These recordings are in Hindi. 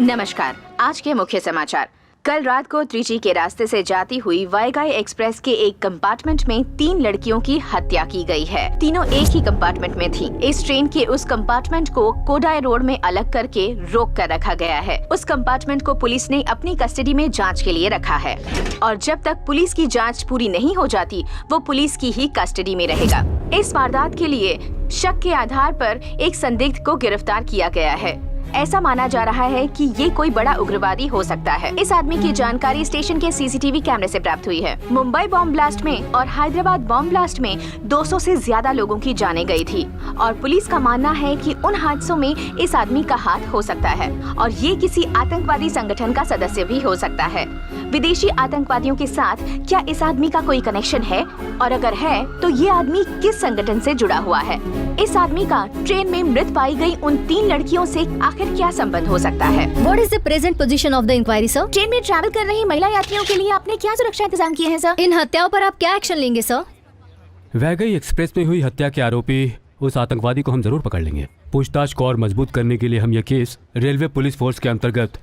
नमस्कार। आज के मुख्य समाचार। कल रात को त्रिची के रास्ते से जाती हुई वाईगाई एक्सप्रेस के एक कंपार्टमेंट में 3 लड़कियों की हत्या की गई है। तीनों एक ही कंपार्टमेंट में थीं। इस ट्रेन के उस कंपार्टमेंट को कोडाई रोड में अलग करके रोक कर रखा गया है। उस कंपार्टमेंट को पुलिस ने अपनी कस्टडी में जांच के लिए रखा है और जब तक पुलिस की जांच पूरी नहीं हो जाती वो पुलिस की ही कस्टडी में रहेगा। इस वारदात के लिए शक के आधार पर एक संदिग्ध को गिरफ्तार किया गया है। ऐसा माना जा रहा है कि ये कोई बड़ा उग्रवादी हो सकता है। इस आदमी की जानकारी स्टेशन के सीसीटीवी कैमरे से प्राप्त हुई है। मुंबई बॉम्ब ब्लास्ट में और हैदराबाद बॉम्ब ब्लास्ट में 200 से ज्यादा लोगों की जानें गई थी और पुलिस का मानना है कि उन हादसों में इस आदमी का हाथ हो सकता है और ये किसी आतंकवादी संगठन का सदस्य भी हो सकता है। विदेशी आतंकवादियों के साथ क्या इस आदमी का कोई कनेक्शन है और अगर है तो ये आदमी किस संगठन से जुड़ा हुआ है? इस आदमी का ट्रेन में मृत पाई गई उन 3 लड़कियों से आखिर क्या संबंध हो सकता है? What is the present position of the inquiry, sir? Train में ट्रैवल कर रही महिला यात्रियों के लिए आपने क्या सुरक्षा इंतजाम किए हैं सर? इन हत्याओं पर आप क्या एक्शन लेंगे सर? वाईगाई एक्सप्रेस में हुई हत्या के आरोपी उस आतंकवादी को हम जरूर पकड़ लेंगे। पूछताछ को और मजबूत करने के लिए हम यह केस रेलवे पुलिस फोर्स के अंतर्गत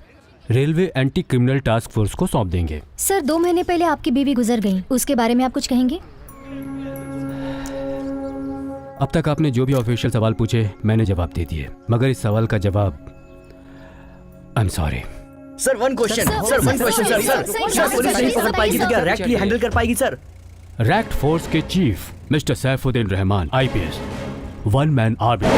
railway anti criminal task force को सौंप देंगे। सर 2 महीने पहले आपकी बीवी गुजर गई, उसके बारे में आप कुछ कहेंगे? अब तक आपने जो भी ऑफिशियल सवाल पूछे मैंने जवाब दे दिए, मगर इस सवाल का जवाब I am sorry. Sir one question sir police नहीं पकड़ पाएगी तो क्या रैक्ट हैंडल कर पाएगी सर? रैक्ट फोर्स के chief mister Saifuddin Rahman IPS, 1 man army.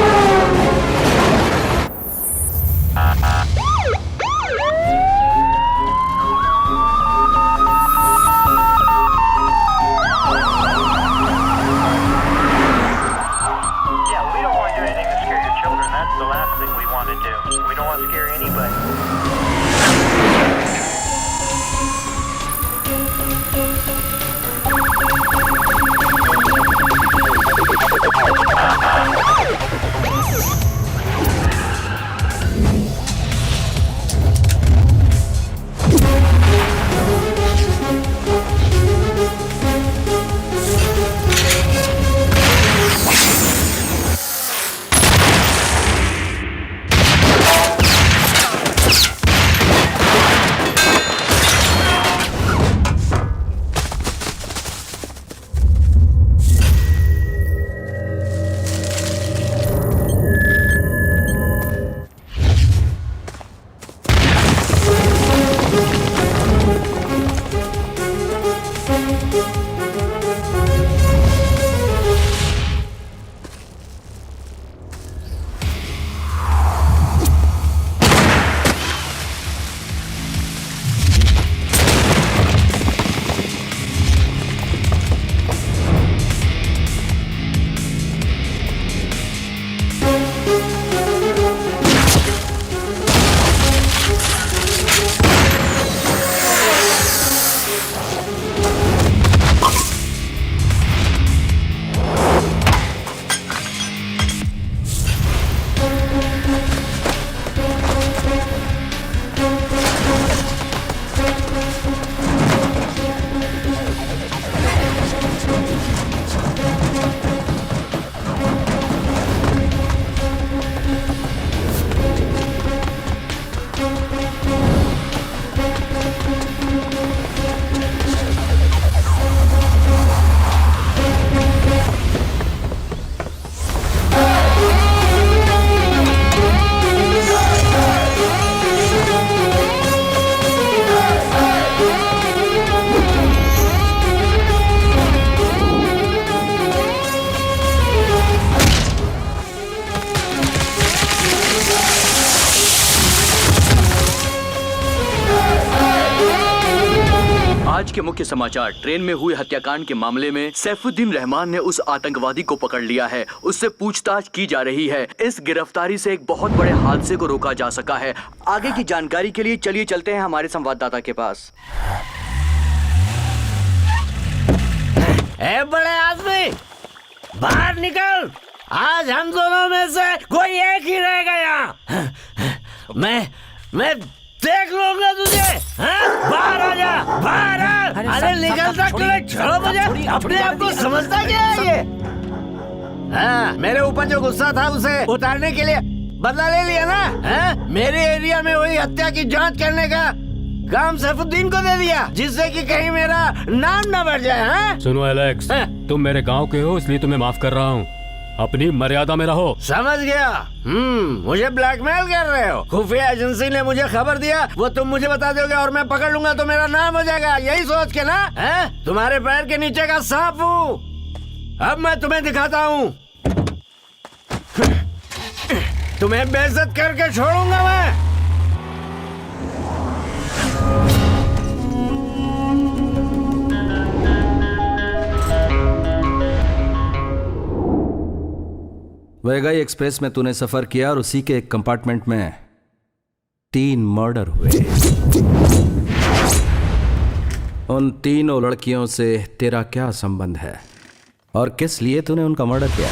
आज के मुख्य समाचार। ट्रेन में हुए हत्याकांड के मामले में सैफुद्दीन रहमान ने उस आतंकवादी को पकड़ लिया है। उससे पूछताछ की जा रही है। इस गिरफ्तारी से एक बहुत बड़े हादसे को रोका जा सका है। आगे की जानकारी के लिए चलिए चलते हैं हमारे संवाददाता के पास। ए बड़े आदमी, बाहर निकल। आज हम दोनों में से कोई एक ही रह गया। मैं देख लूंगा तुझे। हाँ? बाहर आ जा, बाहर आ। अरे निकलता क्यों? छोड़ो मुझे। अपने आप को समझता क्या है ये? हाँ, मेरे ऊपर जो गुस्सा था उसे उतारने के लिए बदला ले लिया ना? हैं? मेरे एरिया में हुई हत्या की जांच करने का काम सैफुद्दीन को दे दिया, जिससे कि कहीं मेरा नाम ना बढ़ जाए। हैं? सुनो एलेक्स, तुम मेरे गांव के हो इसलिए तुम्हें माफ कर रहा हूँ। अपनी मर्यादा में रहो। समझ गया। मुझे ब्लैकमेल कर रहे हो। खुफिया एजेंसी ने मुझे खबर दिया, वो तुम मुझे बता दोगे और मैं पकड़ लूंगा तो मेरा नाम हो जाएगा, यही सोच के ना? हैं? तुम्हारे पैर के नीचे का सांप हूँ। अब मैं तुम्हें दिखाता हूँ। तुम्हें बेइज्जत करके छोड़ूंगा मैं। वैगाई एक्सप्रेस में तूने सफर किया और उसी के एक कंपार्टमेंट में 3 मर्डर हुए। उन तीनों लड़कियों से तेरा क्या संबंध है और किस लिए तूने उनका मर्डर किया?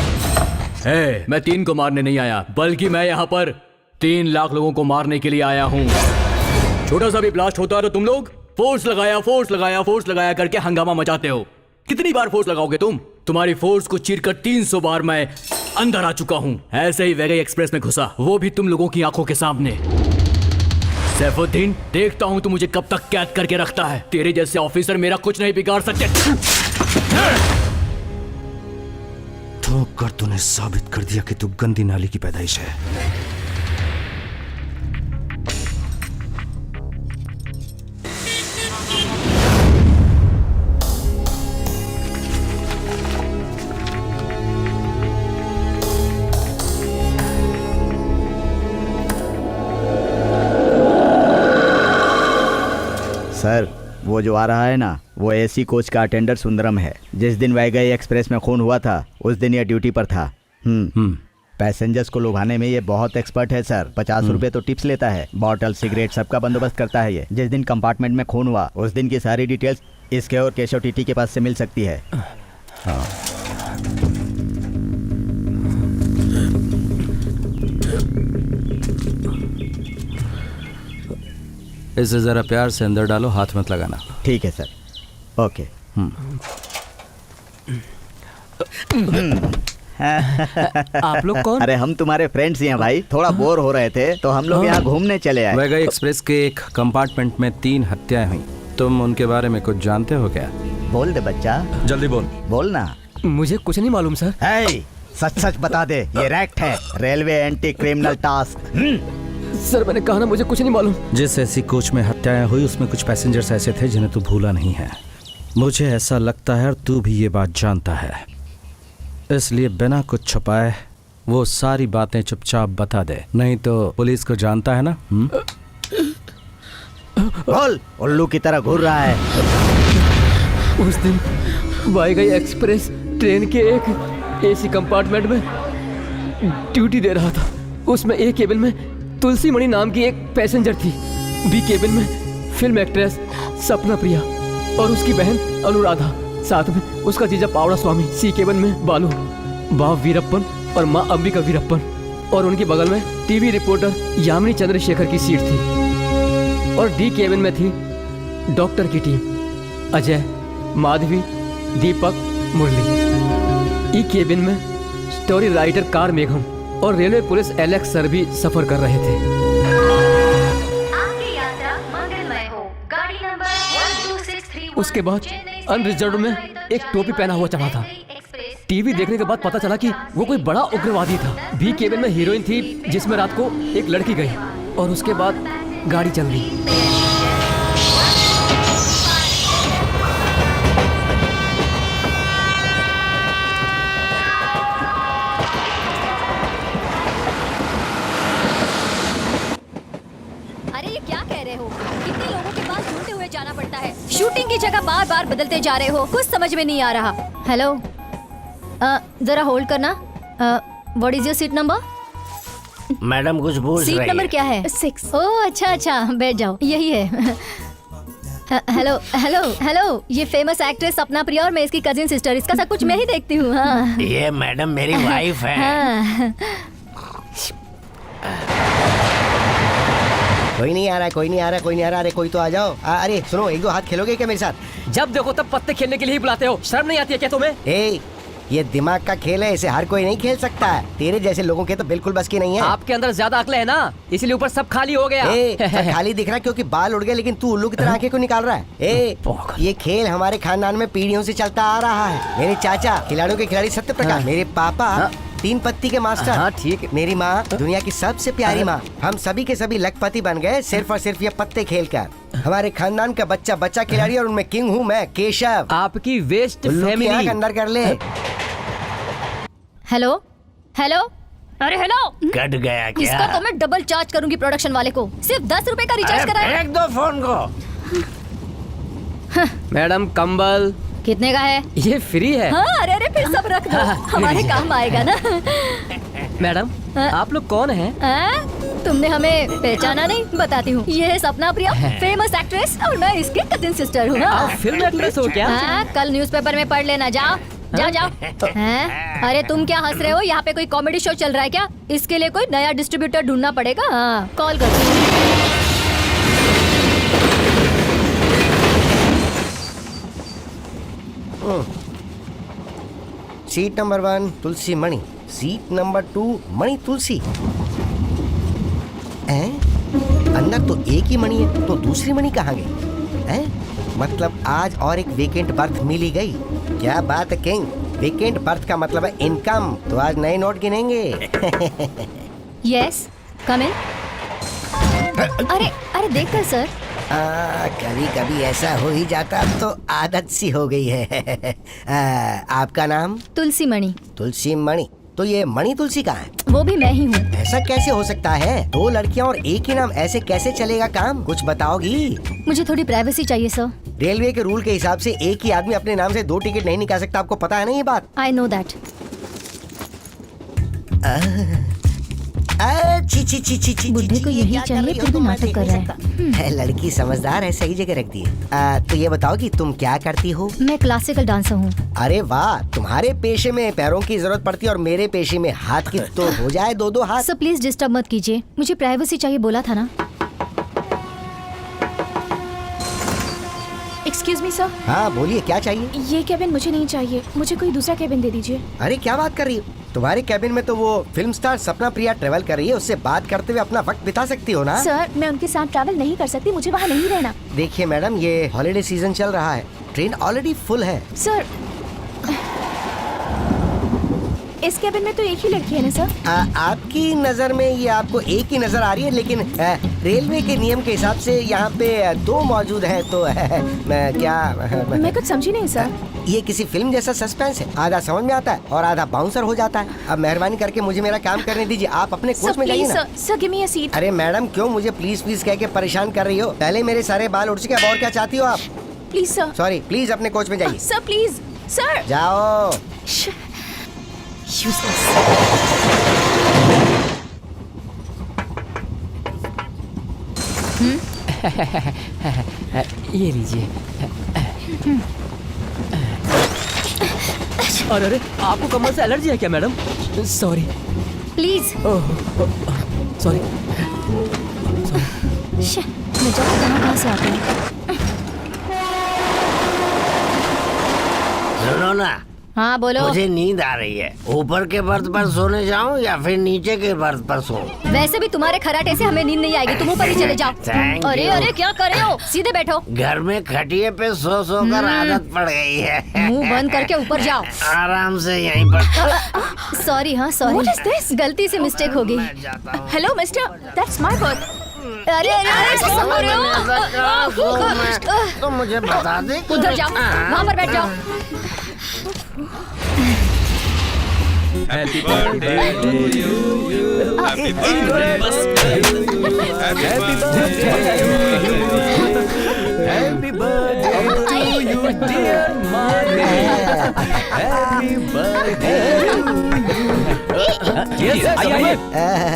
मैं 3 को मारने नहीं आया, बल्कि मैं यहाँ पर 3 लाख लोगों को मारने के लिए आया हूँ। छोटा सा भी ब्लास्ट होता है तो तुम लोग फोर्स लगाया करके हंगामा मचाते हो। कितनी बार फोर्स लगाओगे तुम? तुम्हारी फोर्स को चीरकर 300 बार मैं अंदर आ चुका हूँ। ऐसे ही वैगाई एक्सप्रेस में घुसा, वो भी तुम लोगों की आंखों के सामने। सैफुद्दीन, देखता हूँ तू मुझे कब तक कैद करके रखता है। तेरे जैसे ऑफिसर मेरा कुछ नहीं बिगाड़ सकते। ठोक कर तूने साबित कर दिया कि तू गंदी नाली की पैदाइश है। सर, वो जो आ रहा है ना, वो एसी कोच का अटेंडर सुंदरम है। जिस दिन वैगाई एक्सप्रेस में खून हुआ था उस दिन ये ड्यूटी पर था। पैसेंजर्स को लुभाने में ये बहुत एक्सपर्ट है सर। 50 रुपए तो टिप्स लेता है। बॉटल, सिगरेट सबका बंदोबस्त करता है ये। जिस दिन कंपार्टमेंट में खून हुआ उस दिन की सारी डिटेल्स इसके और केशव टीटी के पास से मिल सकती है। हाँ। इसे जरा प्यार से अंदर डालो, हाथ मत लगाना। ठीक है सर। ओके। आप लोग कौन? अरे हम तुम्हारे फ्रेंड्स ही हैं भाई। थोड़ा बोर हो रहे थे तो हम लोग यहाँ घूमने चले आए। वैगाई एक्सप्रेस के एक कंपार्टमेंट में 3 हत्याएं हुई। तुम उनके बारे में कुछ जानते हो क्या? बोल दे बच्चा, जल्दी बोल। बोल ना। मुझे कुछ नहीं मालूम सर। सच सच बता दे, ये रैक्ट है, railway anti criminal task. Sir मैंने कहा ना, मुझे कुछ नहीं मालूम। जिस ऐसी कोच में हत्याएं हुई उसमें कुछ पैसेंजर्स ऐसे थे जिन्हें तू भूला नहीं है। मुझे ऐसा लगता है और तू भी ये बात जानता है, इसलिए बिना कुछ छुपाए वो सारी बातें चुपचाप बता दे, नहीं तो पुलिस को जानता है ना। बोल, उल्लू की तरह घूर रहा है। उस दिन वैगाई एक्सप्रेस ट्रेन के एक एसी कंपार्टमेंट में ड्यूटी दे रहा था। उसमें ए केबिन में तुलसी मणि नाम की एक पैसेंजर थी। बी केबिन में फिल्म एक्ट्रेस सपना प्रिया और उसकी बहन अनुराधा, साथ में उसका जीजा पावड़ा स्वामी। सी केबिन में बालू, बाप वीरप्पन और माँ अंबिका वीरप्पन, और उनके बगल में टीवी रिपोर्टर यामिनी चंद्रशेखर की सीट थी। और डी केबिन में थी डॉक्टर की टीम, अजय, माधवी, दीपक, मुरली। ई केबिन में स्टोरी राइटर कार मेघम और रेलवे पुलिस एलेक्स सर भी सफर कर रहे थे। आपकी यात्रा मंगलमय हो। गाड़ी नंबर 1263। उसके बाद अनरिजर्व में एक टोपी पहना हुआ चढ़ा था। टीवी देखने के बाद पता चला कि वो कोई बड़ा उग्रवादी था। बी केबिन में हीरोइन थी जिसमें रात को एक लड़की गई और उसके बाद गाड़ी चल गई। शूटिंग की जगह बार बार बदलते जा रहे हो, कुछ समझ में नहीं आ रहा। हेलो, जरा होल्ड करना। What is your seat number? Madam कुछ पूछ रही है। सीट नंबर क्या है? 6। ओह अच्छा, बैठ जाओ, यही है। हेलो हेलो हेलो, ये फेमस एक्ट्रेस सपना प्रिया और मैं इसकी कजिन सिस्टर। इसका सब कुछ मैं ही देखती हूँ। हाँ। ये मैडम मेरी वाइफ है। हाँ। कोई नहीं आ रहा, कोई नहीं आ रहा, कोई नहीं आ रहा। अरे कोई तो आ जाओ। अरे सुनो, 1-2 हाथ खेलोगे क्या मेरे साथ? जब देखो तब पत्ते खेलने के लिए ही बुलाते हो, शर्म नहीं आती है क्या तुम्हें? ये दिमाग का खेल है, इसे हर कोई नहीं खेल सकता है। तेरे जैसे लोगों के तो बिल्कुल बस की नहीं है। आपके अंदर ज्यादा अक्ल है ना, इसीलिए ऊपर सब खाली हो गया। सब खाली दिख रहा है क्योंकि बाल उड़ गए, लेकिन तू उल्लू की तरह आंखें क्यों निकाल रहा है? ये खेल हमारे खानदान में पीढ़ियों से चलता आ रहा है। मेरे चाचा खिलाड़ियों के खिलाड़ी सत्य प्रकाश, मेरे पापा 3 पत्ती के मास्टर। हाँ ठीक है। मेरी माँ दुनिया की सबसे प्यारी माँ। हम सभी के सभी लखपति बन गए सिर्फ और सिर्फ ये पत्ते खेलकर। हमारे खानदान का बच्चा बच्चा खिलाड़ी और उनमें किंग हूँ मैं, केशव। आपकी वेस्ट उल्लू की फैमिली। आंख अंदर कर ले। हेलो हेलो, अरे हेलो। कट गया क्या? इसका तो मैं डबल चार्ज करूंगी प्रोडक्शन वाले को। सिर्फ 10 रुपए का रिचार्ज कराया। फेंक दो फोन को। मैडम कंबल कितने का है? ये फ्री है। हाँ, अरे अरे फिर सब रख दो, हमारे काम आएगा ना। मैडम आप लोग कौन हैं? तुमने हमें पहचाना नहीं? बताती हूँ, ये है सपना प्रिया, फेमस एक्ट्रेस, और मैं इसकी कजिन सिस्टर हूँ ना। आप फिल्म एक्ट्रेस हो क्या? कल न्यूज़पेपर में पढ़ लेना। जाओ जाओ जाओ। अरे तुम क्या हंस रहे हो? यहाँ पे कोई कॉमेडी शो चल रहा है क्या? इसके लिए कोई नया डिस्ट्रीब्यूटर ढूंढना पड़ेगा। हाँ, कॉल करती हूँ। सीट नंबर 1 तुलसी मणि, सीट नंबर 2 मणि तुलसी। अंदर तो एक ही मणि है, तो दूसरी मणि कहाँ गई? मतलब आज और एक वेकेंट बर्थ मिल ही गई। क्या बात है किंग, वेकेंट बर्थ का मतलब है इनकम। तो आज नए नोट गिनेंगे। यस, कम इन। अरे अरे देखकर सर। कभी कभी ऐसा हो ही जाता, तो आदत सी हो गई है। आपका नाम? तुलसी मणि। तुलसी मणि, तो ये मणि तुलसी कहाँ है? वो भी मैं ही हूँ। ऐसा कैसे हो सकता है? 2 लड़कियाँ और एक ही नाम, ऐसे कैसे चलेगा काम? कुछ बताओगी? मुझे थोड़ी प्राइवेसी चाहिए सर। रेलवे के रूल के हिसाब से एक ही आदमी अपने नाम से 2 टिकट नहीं निकाल सकता, आपको पता है ना ये बात? I know that. बुड्ढे को यही चाहिए, फिर भी नाटक कर रहा है। लड़की समझदार है, सही जगह रख दी है। तो ये बताओ कि तुम क्या करती हो? मैं क्लासिकल डांसर हूँ। अरे वाह, तुम्हारे पेशे में पैरों की जरूरत पड़ती है और मेरे पेशे में हाथ की, तो हो जाए 2-2 हाथ। सर प्लीज डिस्टर्ब मत कीजिए, मुझे प्राइवेसी चाहिए, बोला था ना। Excuse me sir. हाँ बोलिए, क्या चाहिए? ये केबिन मुझे नहीं चाहिए, मुझे कोई दूसरा केबिन दे दीजिए। अरे क्या बात कर रही हो? तुम्हारे कैबिन में तो वो फिल्म स्टार सपना प्रिया ट्रेवल कर रही है, उससे बात करते हुए अपना वक्त बिता सकती हो ना? सर मैं उनके साथ ट्रैवल नहीं कर सकती, मुझे वहाँ नहीं रहना। देखिए मैडम, ये हॉलिडे सीजन चल रहा है, ट्रेन ऑलरेडी फुल है। सर इस केबिन में तो एक ही लड़की है ना सर? आपकी नजर में ये आपको एक ही नजर आ रही है, लेकिन रेलवे के नियम के हिसाब से यहाँ पे 2 मौजूद है। तो मैं कुछ समझी नहीं सर। ये किसी फिल्म जैसा सस्पेंस है, आधा समझ में आता है और आधा बाउंसर हो जाता है। अब मेहरबानी करके मुझे मेरा काम करने दीजिए, आप अपने कोच में जाइए ना। सर गिव मी अ सीट। अरे मैडम, क्यों मुझे प्लीज प्लीज कह के परेशान कर रही हो? पहले मेरे सारे बाल उड़ चुके, अब और क्या चाहती हो आप? Please sir. सॉरी, प्लीज अपने कोच में जाइए। Sir please sir. जाओ। ये लीजिए। अरे आपको कमर से एलर्जी है क्या मैडम? सॉरी। प्लीज। सॉरी। मैं जाऊँ कहाँ से आती हूँ? सुनो ना, हाँ बोलो। मुझे नींद आ रही है। ऊपर के बर्थ पर सोने जाऊं या फिर नीचे के बर्थ पर सोऊं? वैसे भी तुम्हारे खराटे से हमें नींद नहीं आएगी, तुम ऊपर ही चले जाओ। Thank अरे you. अरे क्या कर रहे हो? सीधे बैठो। घर में खटिए पे सो सो कर आदत पड़ गई है। मुंह बंद करके ऊपर जाओ। आराम से यहीं पर। सॉरी। हाँ सॉरी। What is this? गलती से मिस्टेक हो गई। Hello mister, that's my birth. अरे अरे सो रहे हो? तो मुझे बता दे। उधर जाओ, वहाँ पर बैठ जाओ। Happy birthday to you. Happy birthday. Happy birthday to you, dear Mother. Happy birthday. Yes, आइए।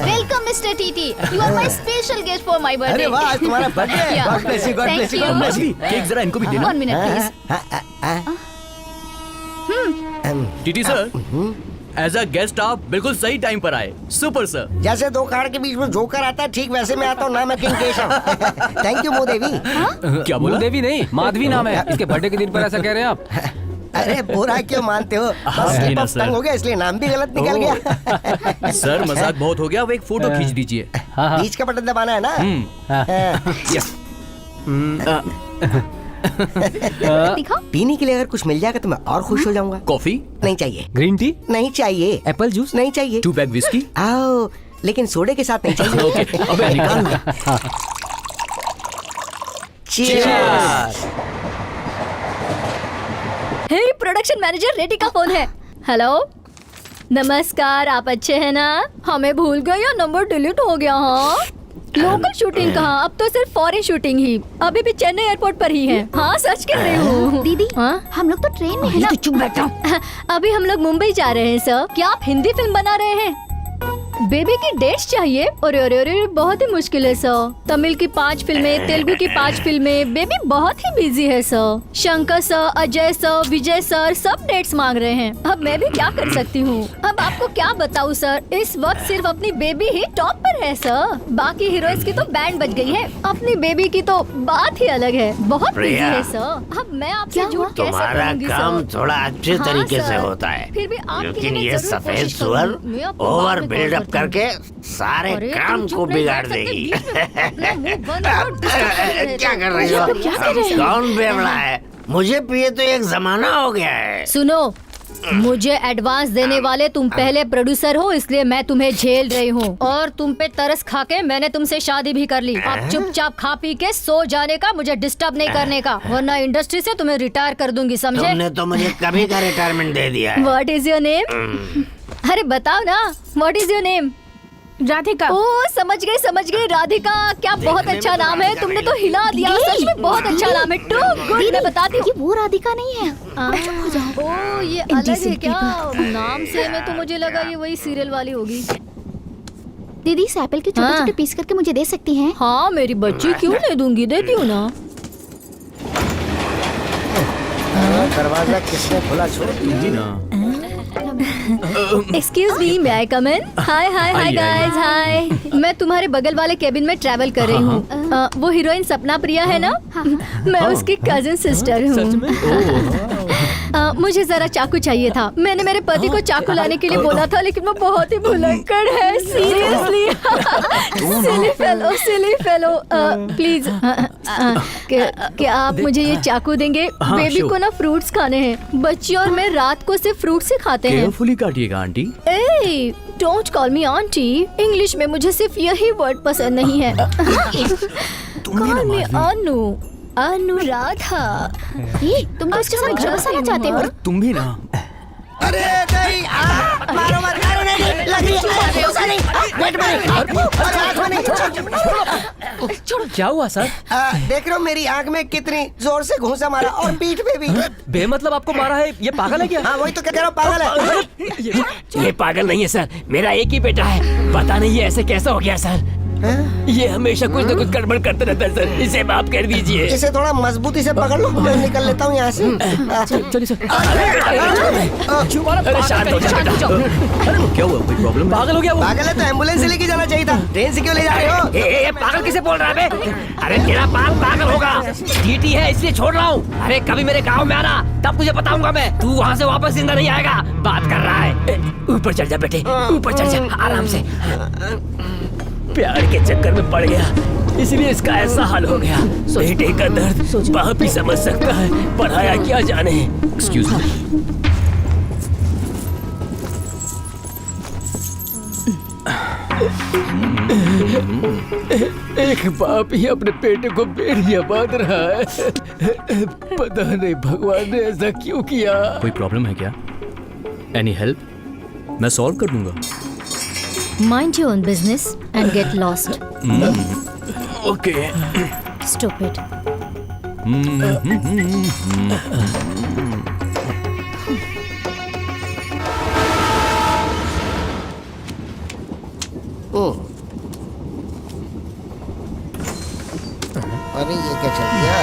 Welcome mister TT, you are my special guest for my birthday. अरे वाह, आज तुम्हारा बर्थडे है। God bless you, God bless you, God bless you. Cake जरा इनको भी देना। 1 minute please. TT sir, as a guest आप बिल्कुल सही टाइम पर आए। Super sir. जैसे 2 कार्ड के बीच में जोकर आता है, ठीक वैसे मैं आता हूँ ना। मैं किंग केशव। थैंक यू मोदेवी। क्या बोला? देवी नहीं, माधवी नाम है। इसके बर्थडे के दिन पर ऐसा कह रहे हैं आप? अरे बुरा क्यों मानते हो? बस slip of tongue हो गया इसलिए नाम भी गलत निकल गया। सर मजाक बहुत हो गया, अब एक फोटो खींच दीजिए। बीच का बटन दबाना है ना? दिखाओ। पीने के लिए अगर कुछ मिल जाएगा तो मैं और खुश हो जाऊंगा। कॉफी नहीं चाहिए। ग्रीन टी, नहीं चाहिए। एप्पल जूस, नहीं चाहिए। 2 बैग विस्की। आओ, लेकिन सोडे के साथ नहीं चाहिए। ओके, अबे निकाल। Cheers! हे प्रोडक्शन मैनेजर, रेडी का फोन है। हेलो, नमस्कार, आप अच्छे हैं ना? हमें भूल गए या नंबर डिलीट हो गया? हाँ, लोकल शूटिंग कहाँ, अब तो सिर्फ फॉरेन शूटिंग ही। अभी भी चेन्नई एयरपोर्ट पर ही है। हाँ, सच कह रही हूँ। दीदी, हाँ? हम लोग तो ट्रेन में है ना। चुप बैठो। अभी हम लोग मुंबई जा रहे हैं सर। क्या आप हिंदी फिल्म बना रहे हैं? बेबी की डेट्स चाहिए? अरे अरे अरे, बहुत ही मुश्किल है सर। तमिल की 5 फिल्में, तेलुगु की 5 फिल्में। बेबी बहुत ही बिजी है sir. Shankar sir, Ajay sir, Vijay sir सब डेट्स मांग रहे हैं। अब मैं भी क्या कर सकती हूँ? अब आपको क्या बताऊँ सर, इस वक्त सिर्फ अपनी बेबी ही टॉप पर है सर। बाकी हीरोइंस की तो बैंड बज गई है, अपनी बेबी की तो बात ही अलग है। बहुत बिजी है सर। अब मैं आपसे झूठ कैसे तुम्हारा कहूँगी काम सर? थोड़ा अच्छे हाँ, तरीके से सर। होता है, फिर भी आपके लेकिन लिए ये जरूर सफेद कोशिश सुअर करूंगी। मैं आपको ओवर बाद में कॉल बिल्डअप करती हूँ। करके सारे अरे, काम तुम को चुप नहीं बिगाड़ बैठ सकते, देगी। बीच में अपना मुंह बंद करो, डिस्टर्ब कर रहे क्या हो। कर रही हो? क्या कर रहे हो? कौन बेवड़ा है? मुझे पिए तो एक जमाना हो गया है। सुनो, मुझे एडवांस देने वाले तुम पहले प्रोड्यूसर हो, इसलिए मैं तुम्हें झेल रही हूँ। और तुम पे तरस खा के मैंने तुमसे शादी भी कर ली। अब चुपचाप खा पी के सो जाने का, मुझे डिस्टर्ब नहीं करने का, वरना इंडस्ट्री से तुम्हें रिटायर कर दूंगी, समझे? तुमने तो मुझे कभी का रिटायरमेंट दे दिया है। What is your name? अरे बताओ ना, what is your name? Radhika. ओ समझ गई राधिका। क्या बहुत अच्छा नाम है, तुमने तो हिला दिया। सच में बहुत अच्छा नाम है। टू गुड, मैं बताती हूँ। ये वो राधिका नहीं है। ओ ये अलग है क्या? नाम से में तो मुझे लगा ये वही सीरियल वाली होगी। दीदी, इस एप्पल के छोटे छोटे पीस करके मुझे दे सकती हैं? हाँ मेरी बच्ची, क्यों नहीं दूंगी, देती हूँ ना। दरवाजा किसने खुला छोड़ दिया? एक्सक्यूज मी, मे आई कम इन? हाय हाय हाय गाइस, हाय। मैं तुम्हारे बगल वाले केबिन में ट्रैवल कर रही हूँ। वो हीरोइन सपना प्रिया है ना? मैं उसकी कजिन सिस्टर हूँ। मुझे जरा चाकू चाहिए था। मैंने मेरे पति को चाकू लाने के लिए बोला था, लेकिन वो बहुत ही भुलक्कड़ है। Seriously, silly fellow. प्लीज, क्या आप मुझे ये चाकू देंगे? बेबी को ना फ्रूट्स खाने हैं। बच्ची और मैं रात को सिर्फ फ्रूट्स ही खाते हैं। केयरफुली काटिएगा आंटी। ए, don't call me aunty. English में मुझे सिर्फ यही वर्ड पसंद नहीं है। Call me Anu, Anuradha. तुम तो इसके साथ घर बसाना चाहते हो? तुम भी ना। अरे नहीं, मारो मत, मारो नहीं, लग रही है, ऐसा नहीं, वेट छोड़ो। क्या हुआ सर? देख रहे हो मेरी आंख में कितनी जोर से घूंसा मारा, और पीठ पे भी। बेमतलब आपको मारा है, ये पागल है क्या? हाँ वही तो कह रहा हूँ, पागल है। ये पागल नहीं है सर, मेरा एक ही बेटा है। पता नहीं ये ऐसे कैसा हो गया सर। ये हमेशा कुछ न कुछ गड़बड़ करते रहता है सर, इसे माफ कर दीजिए। इसे थोड़ा मजबूती से पकड़ लो, मैं निकल लेता हूँ यहाँ से। चलिए सर। अरे शांत हो जाओ। अरे क्या हुआ, कोई प्रॉब्लम? पागल हो गया वो? पागल है तो एम्बुलेंस से लेके जाना चाहिए था, ट्रेन से क्यों ले जा रहे हो? ए, पागल किसे बोल रहा है बे? अरे तेरा बाल पागल होगा। डीटी है इसलिए छोड़ रहा हूँ। अरे कभी मेरे गांव में आना, तब तुझे बताऊंगा मैं। तू वहाँ से वापस जिंदा नहीं आएगा। बात कर रहा है। ऊपर चढ़ जा बेटे, ऊपर चढ़ जा आराम से। प्यार के चक्कर में पड़ गया, इसलिए इसका ऐसा हाल हो गया। बेटे का दर्द बाप ही समझ सकता है, पढ़ाया क्या जाने। Excuse me. एक बाप ही अपने बेटे को बेड़िया बांध रहा है। पता नहीं भगवान ने ऐसा क्यों किया। कोई प्रॉब्लम है क्या? Any help? मैं सॉल्व कर दूंगा। Mind your own business and get lost. Okay. Stupid. अरे ये क्या चल गया?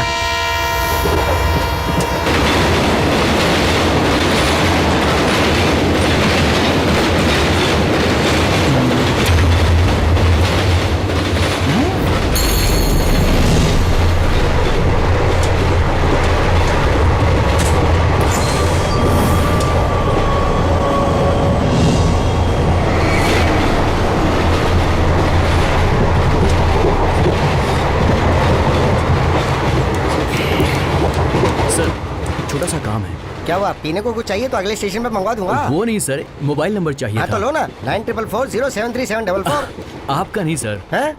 क्या हुआ, पीने को कुछ चाहिए तो अगले स्टेशन पे मंगवा दूंगा। वो नहीं सर, मोबाइल नंबर चाहिए हाँ था। तो लो ना, 9440733744। आपका नहीं सर, हैं?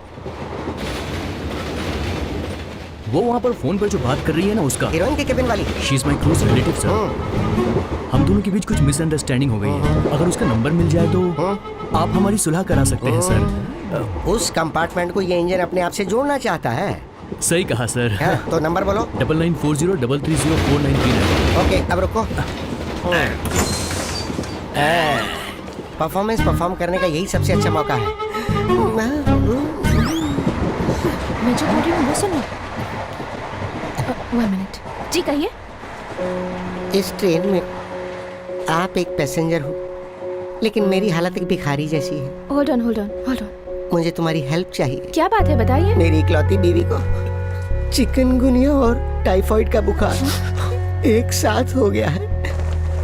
वो वहाँ पर फोन पर जो बात कर रही है ना उसका। हीरोइन के केबिन वाली। She is my close relative sir. हम दोनों के बीच कुछ मिसअंडरस्टैंडिंग हो गई है। अगर उसका नंबर मिल जाए तो आप हमारी सुलह करा सकते हैं सर। उस कंपार्टमेंट को ये इंजन अपने आप से जोड़ना चाहता है। सही कहा सर। हाँ, तो नंबर बोलो। 9940330493। ओके, अब रुको। परफॉर्मेंस परफॉर्म करने का यही सबसे अच्छा मौका है। मैं जो बोल रही हूँ वो सुनो। 1 मिनट। जी कहिए। इस ट्रेन में आप एक पैसेंजर हो, लेकिन मेरी हालत एक भिखारी जैसी है। Hold on hold on hold on. मुझे तुम्हारी हेल्प चाहिए। क्या बात है बताइए। मेरी इकलौती बीवी को चिकनगुनिया और टाइफाइड का बुखार एक साथ हो गया है।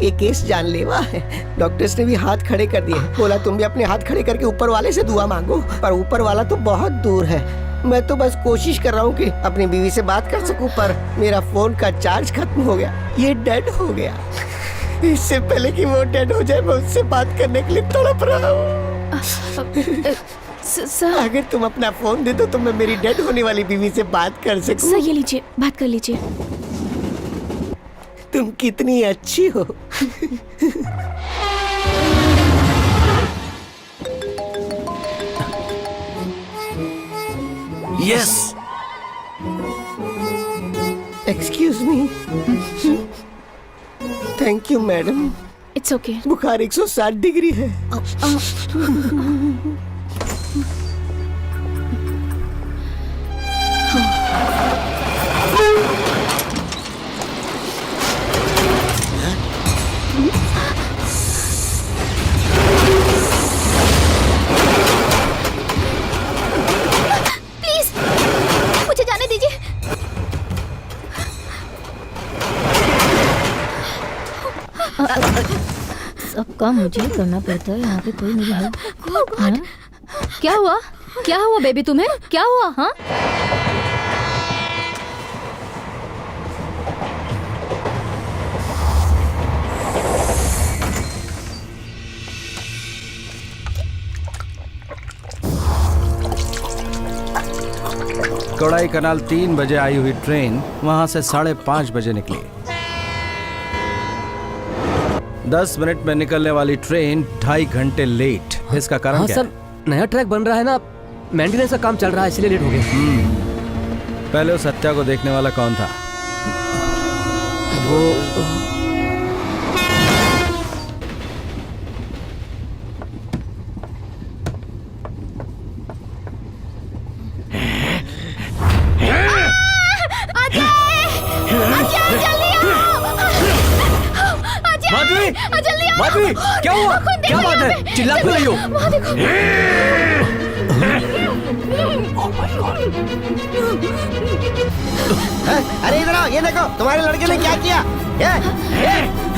ये केस जानलेवा है। डॉक्टर्स ने भी हाथ खड़े कर दिए। बोला तुम भी अपने हाथ खड़े करके ऊपर वाले से दुआ मांगो, पर ऊपर वाला तो बहुत दूर है। मैं तो बस कोशिश कर रहा हूँ कि अपनी बीवी से बात कर सकूं, पर मेरा फोन का चार्ज खत्म हो गया। ये डेड हो गया। इससे पहले कि वो डेड हो जाए मैं उससे बात करने के लिए तड़प रहा हूँ। अगर तुम अपना फोन दे दो तो मैं मेरी डेड होने वाली बीवी से बात कर सकूं। सर ये लीजिए, बात कर लीजिए। तुम कितनी अच्छी हो। Yes. Excuse me. Thank you madam. It's okay. बुखार 160 डिग्री है। प्लीज मुझे जाने दीजिए। सबका मुझे करना पड़ता है, यहाँ पे कोई नहीं है। हाँ? क्या हुआ? क्या हुआ बेबी तुम्हें? क्या हुआ? हाँ कौड़ाई कनाल 3 बजे आई हुई ट्रेन वहां से 5:30 बजे निकली। 10 मिनट में निकलने वाली ट्रेन 2.5 घंटे लेट। इसका कारण क्या सर, है? नया ट्रैक बन रहा है ना, मेंटेनेंस का काम चल रहा है इसलिए लेट हो गया। पहले उस हत्या को देखने वाला कौन था? वो माधवी, माधवी, क्या हुआ? क्या बात है? चिल्ला क्यों रही हो? वहाँ देखो। अरे इधर आओ, ये देखो तुम्हारे लड़के ने क्या किया। ये,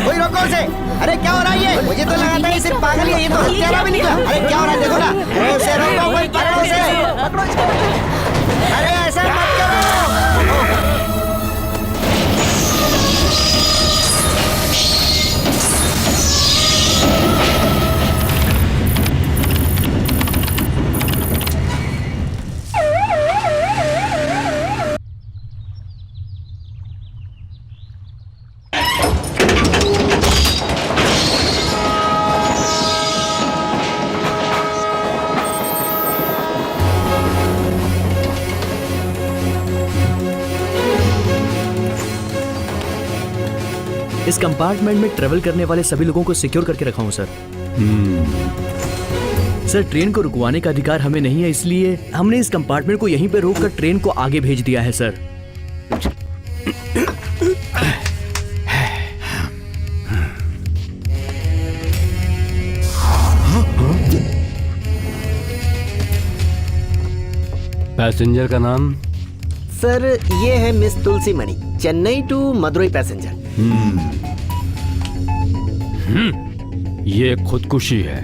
कोई रोको उसे। अरे क्या हो रहा है ये? मुझे तो लगा था ये सिर्फ पागल है, ये तो हत्यारा भी निकला। अरे क्या हो रहा है देखो ना। अरे उसे रोको, कोई पकड़ो उसे। अरे ऐसा मत करो। इस कंपार्टमेंट में ट्रेवल करने वाले सभी लोगों को सिक्योर करके रखा हूँ सर। सर ट्रेन को रुकवाने का अधिकार हमें नहीं है, इसलिए हमने इस कंपार्टमेंट को यहीं पे रोककर ट्रेन को आगे भेज दिया है सर। पैसेंजर का नाम? सर ये है miss Tulsi Mani, Chennai to Madurai passenger. ये खुदकुशी है।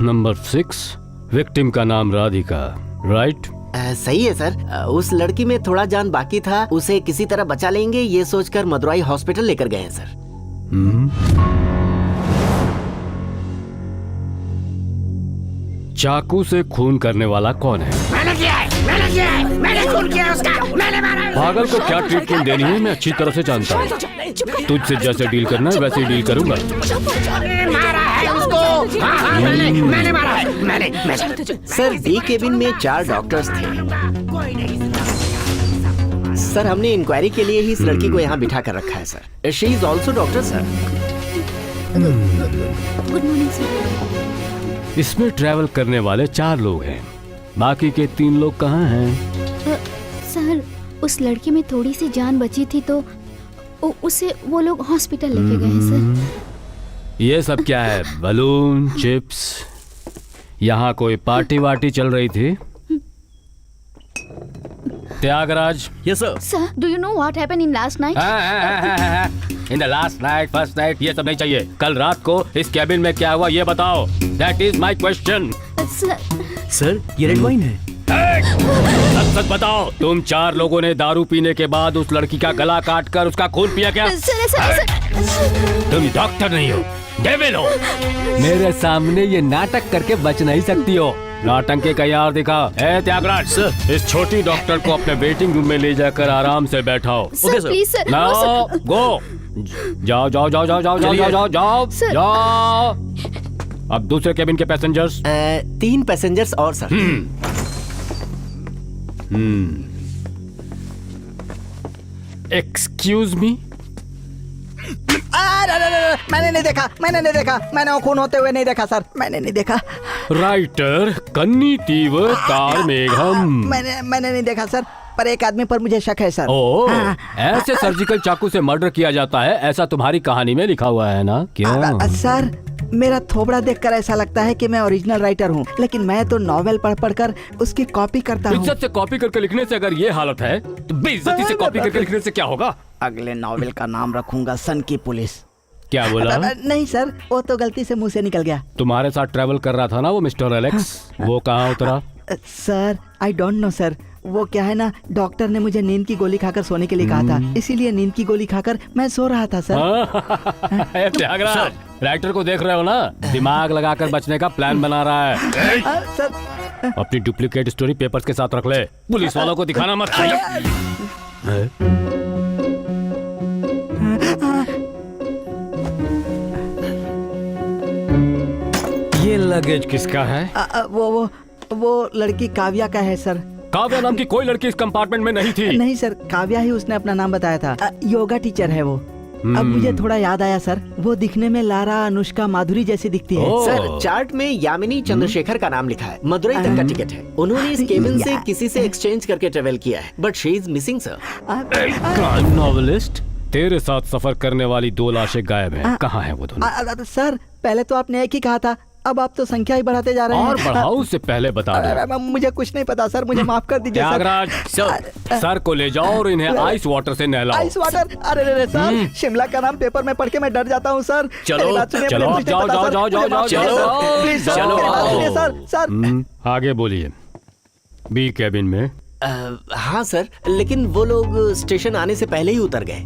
नंबर 6, विक्टिम का नाम राधिका, राइट? सही है सर। उस लड़की में थोड़ा जान बाकी था, उसे किसी तरह बचा लेंगे ये सोचकर मदुराई हॉस्पिटल लेकर गए हैं सर। चाकू से खून करने वाला कौन है? मैंने किया है, मैंने किया है, मैंने खून किया है उसका, मैंने मारा है। पागल को क्या ट्रीटमेंट देनी है मैं अच्छी तरह से जानता हूँ। तुझसे जैसे डील करना है वैसे ही डील करूंगा। मारा है उसको। हाँ, मैंने मारा है, मैंने। सर बी केबिन में 4 डॉक्टर्स थे सर। हमने इंक्वायरी के लिए ही इस लड़की को यहाँ बिठा कर रखा है sir. She is also doctor sir. Good morning sir. इसमें ट्रैवल करने वाले 4 लोग हैं, बाकी के 3 लोग कहाँ हैं? सर उस लड़की में थोड़ी सी जान बची थी तो उसे वो लोग हॉस्पिटल लेके गए हैं सर। ये सब क्या है? Balloon, chips? यहाँ कोई पार्टी वार्टी चल रही थी? Thyagaraj. Yes sir. Sir do you know what happened in last night? In the last night, first night, ये सब नहीं चाहिए। कल रात को इस कैबिन में क्या हुआ ये बताओ। That is my question. Sir ये रेड वाइन है। सच सच बताओ, तुम 4 लोगों ने दारू पीने के बाद उस लड़की का गला काट कर उसका खून पिया क्या? तुम डॉक्टर नहीं हो, डेविल हो। मेरे सामने ये नाटक करके बच नहीं सकती हो। नौटंकी का यार दिखा। ए त्यागराज सर, इस छोटी डॉक्टर को अपने वेटिंग रूम में ले जाकर आराम से बैठाओ। Okay sir. Please sir. Now go. जाओ जाओ जाओ जाओ जाओ जाओ जाओ जाओ जाओ। अब दूसरे केबिन के पैसेंजर्स। 3 पैसेंजर्स और सर। Excuse me. मैंने नहीं देखा, मैंने नहीं देखा, मैंने वो खून होते हुए नहीं देखा सर, मैंने नहीं देखा। राइटर कन्नीतीव कार मेघम। मैंने नहीं देखा सर, पर एक आदमी पर मुझे शक है सर। ओ, ऐसे सर्जिकल चाकू से मर्डर किया जाता है ऐसा तुम्हारी कहानी में लिखा हुआ है ना? क्या सर मेरा थोबड़ा देखकर ऐसा लगता है कि मैं ओरिजिनल राइटर हूँ, लेकिन मैं तो नॉवेल पढ़ कर उसकी कॉपी करता हूँ। इज्जत से कॉपी करके लिखने से अगर ये हालत है तो बेइज्जती से कॉपी करके लिखने से क्या होगा? अगले नॉवेल का नाम रखूंगा सन की पुलिस। क्या बोला? नहीं सर, वो तो गलती से मुंह से निकल गया। तुम्हारे साथ ट्रैवल कर रहा था ना वो मिस्टर एलेक्स, वो कहाँ उतरा? Sir I don't know sir, वो क्या है ना, डॉक्टर ने मुझे नींद की गोली खाकर सोने के लिए कहा था, इसीलिए नींद की गोली खाकर मैं सो रहा था सर। त्यागराज, राइटर को देख रहे हो ना, दिमाग लगाकर बचने का प्लान बना रहा है। सर अपनी डुप्लीकेट स्टोरी पेपर्स के साथ रख ले, पुलिस वालों को दिखाना मत। ये लगेज किसका है? वो लड़की काव्या का है सर। काव्या नाम की कोई लड़की इस कंपार्टमेंट में नहीं थी। नहीं सर, काव्या ही उसने अपना नाम बताया था। योगा टीचर है वो। अब मुझे थोड़ा याद आया सर, वो दिखने में लारा, अनुष्का, माधुरी जैसी दिखती है। सर चार्ट में यामिनी चंद्रशेखर का नाम लिखा है, मदुरई तक का टिकट है। उन्होंने इस केबिन से किसी से एक्सचेंज करके ट्रेवल किया है, but she is missing sir. Crime novelist, तेरे साथ सफर करने वाली 2 लाशें गायब हैं, कहाँ हैं वो दोनों? सर पहले तो आपने एक ही कहा था, अब आप तो संख्या ही बढ़ाते जा रहे हैं। और बढ़ाओ उससे पहले बता दो। मुझे कुछ नहीं पता सर, मुझे माफ कर दीजिए त्यागराज, सर को ले जाओ और इन्हें आइस वाटर से नहलाओ। Ice water? अरे सर, शिमला का नाम पेपर में पढ़ के मैं डर जाता हूँ सर। चलो चलो जाओ जाओ जाओ जाओ जाओ चलो सर। आगे बोलिए। बी कैबिन में? हाँ सर, लेकिन वो लोग स्टेशन आने से पहले ही उतर गए।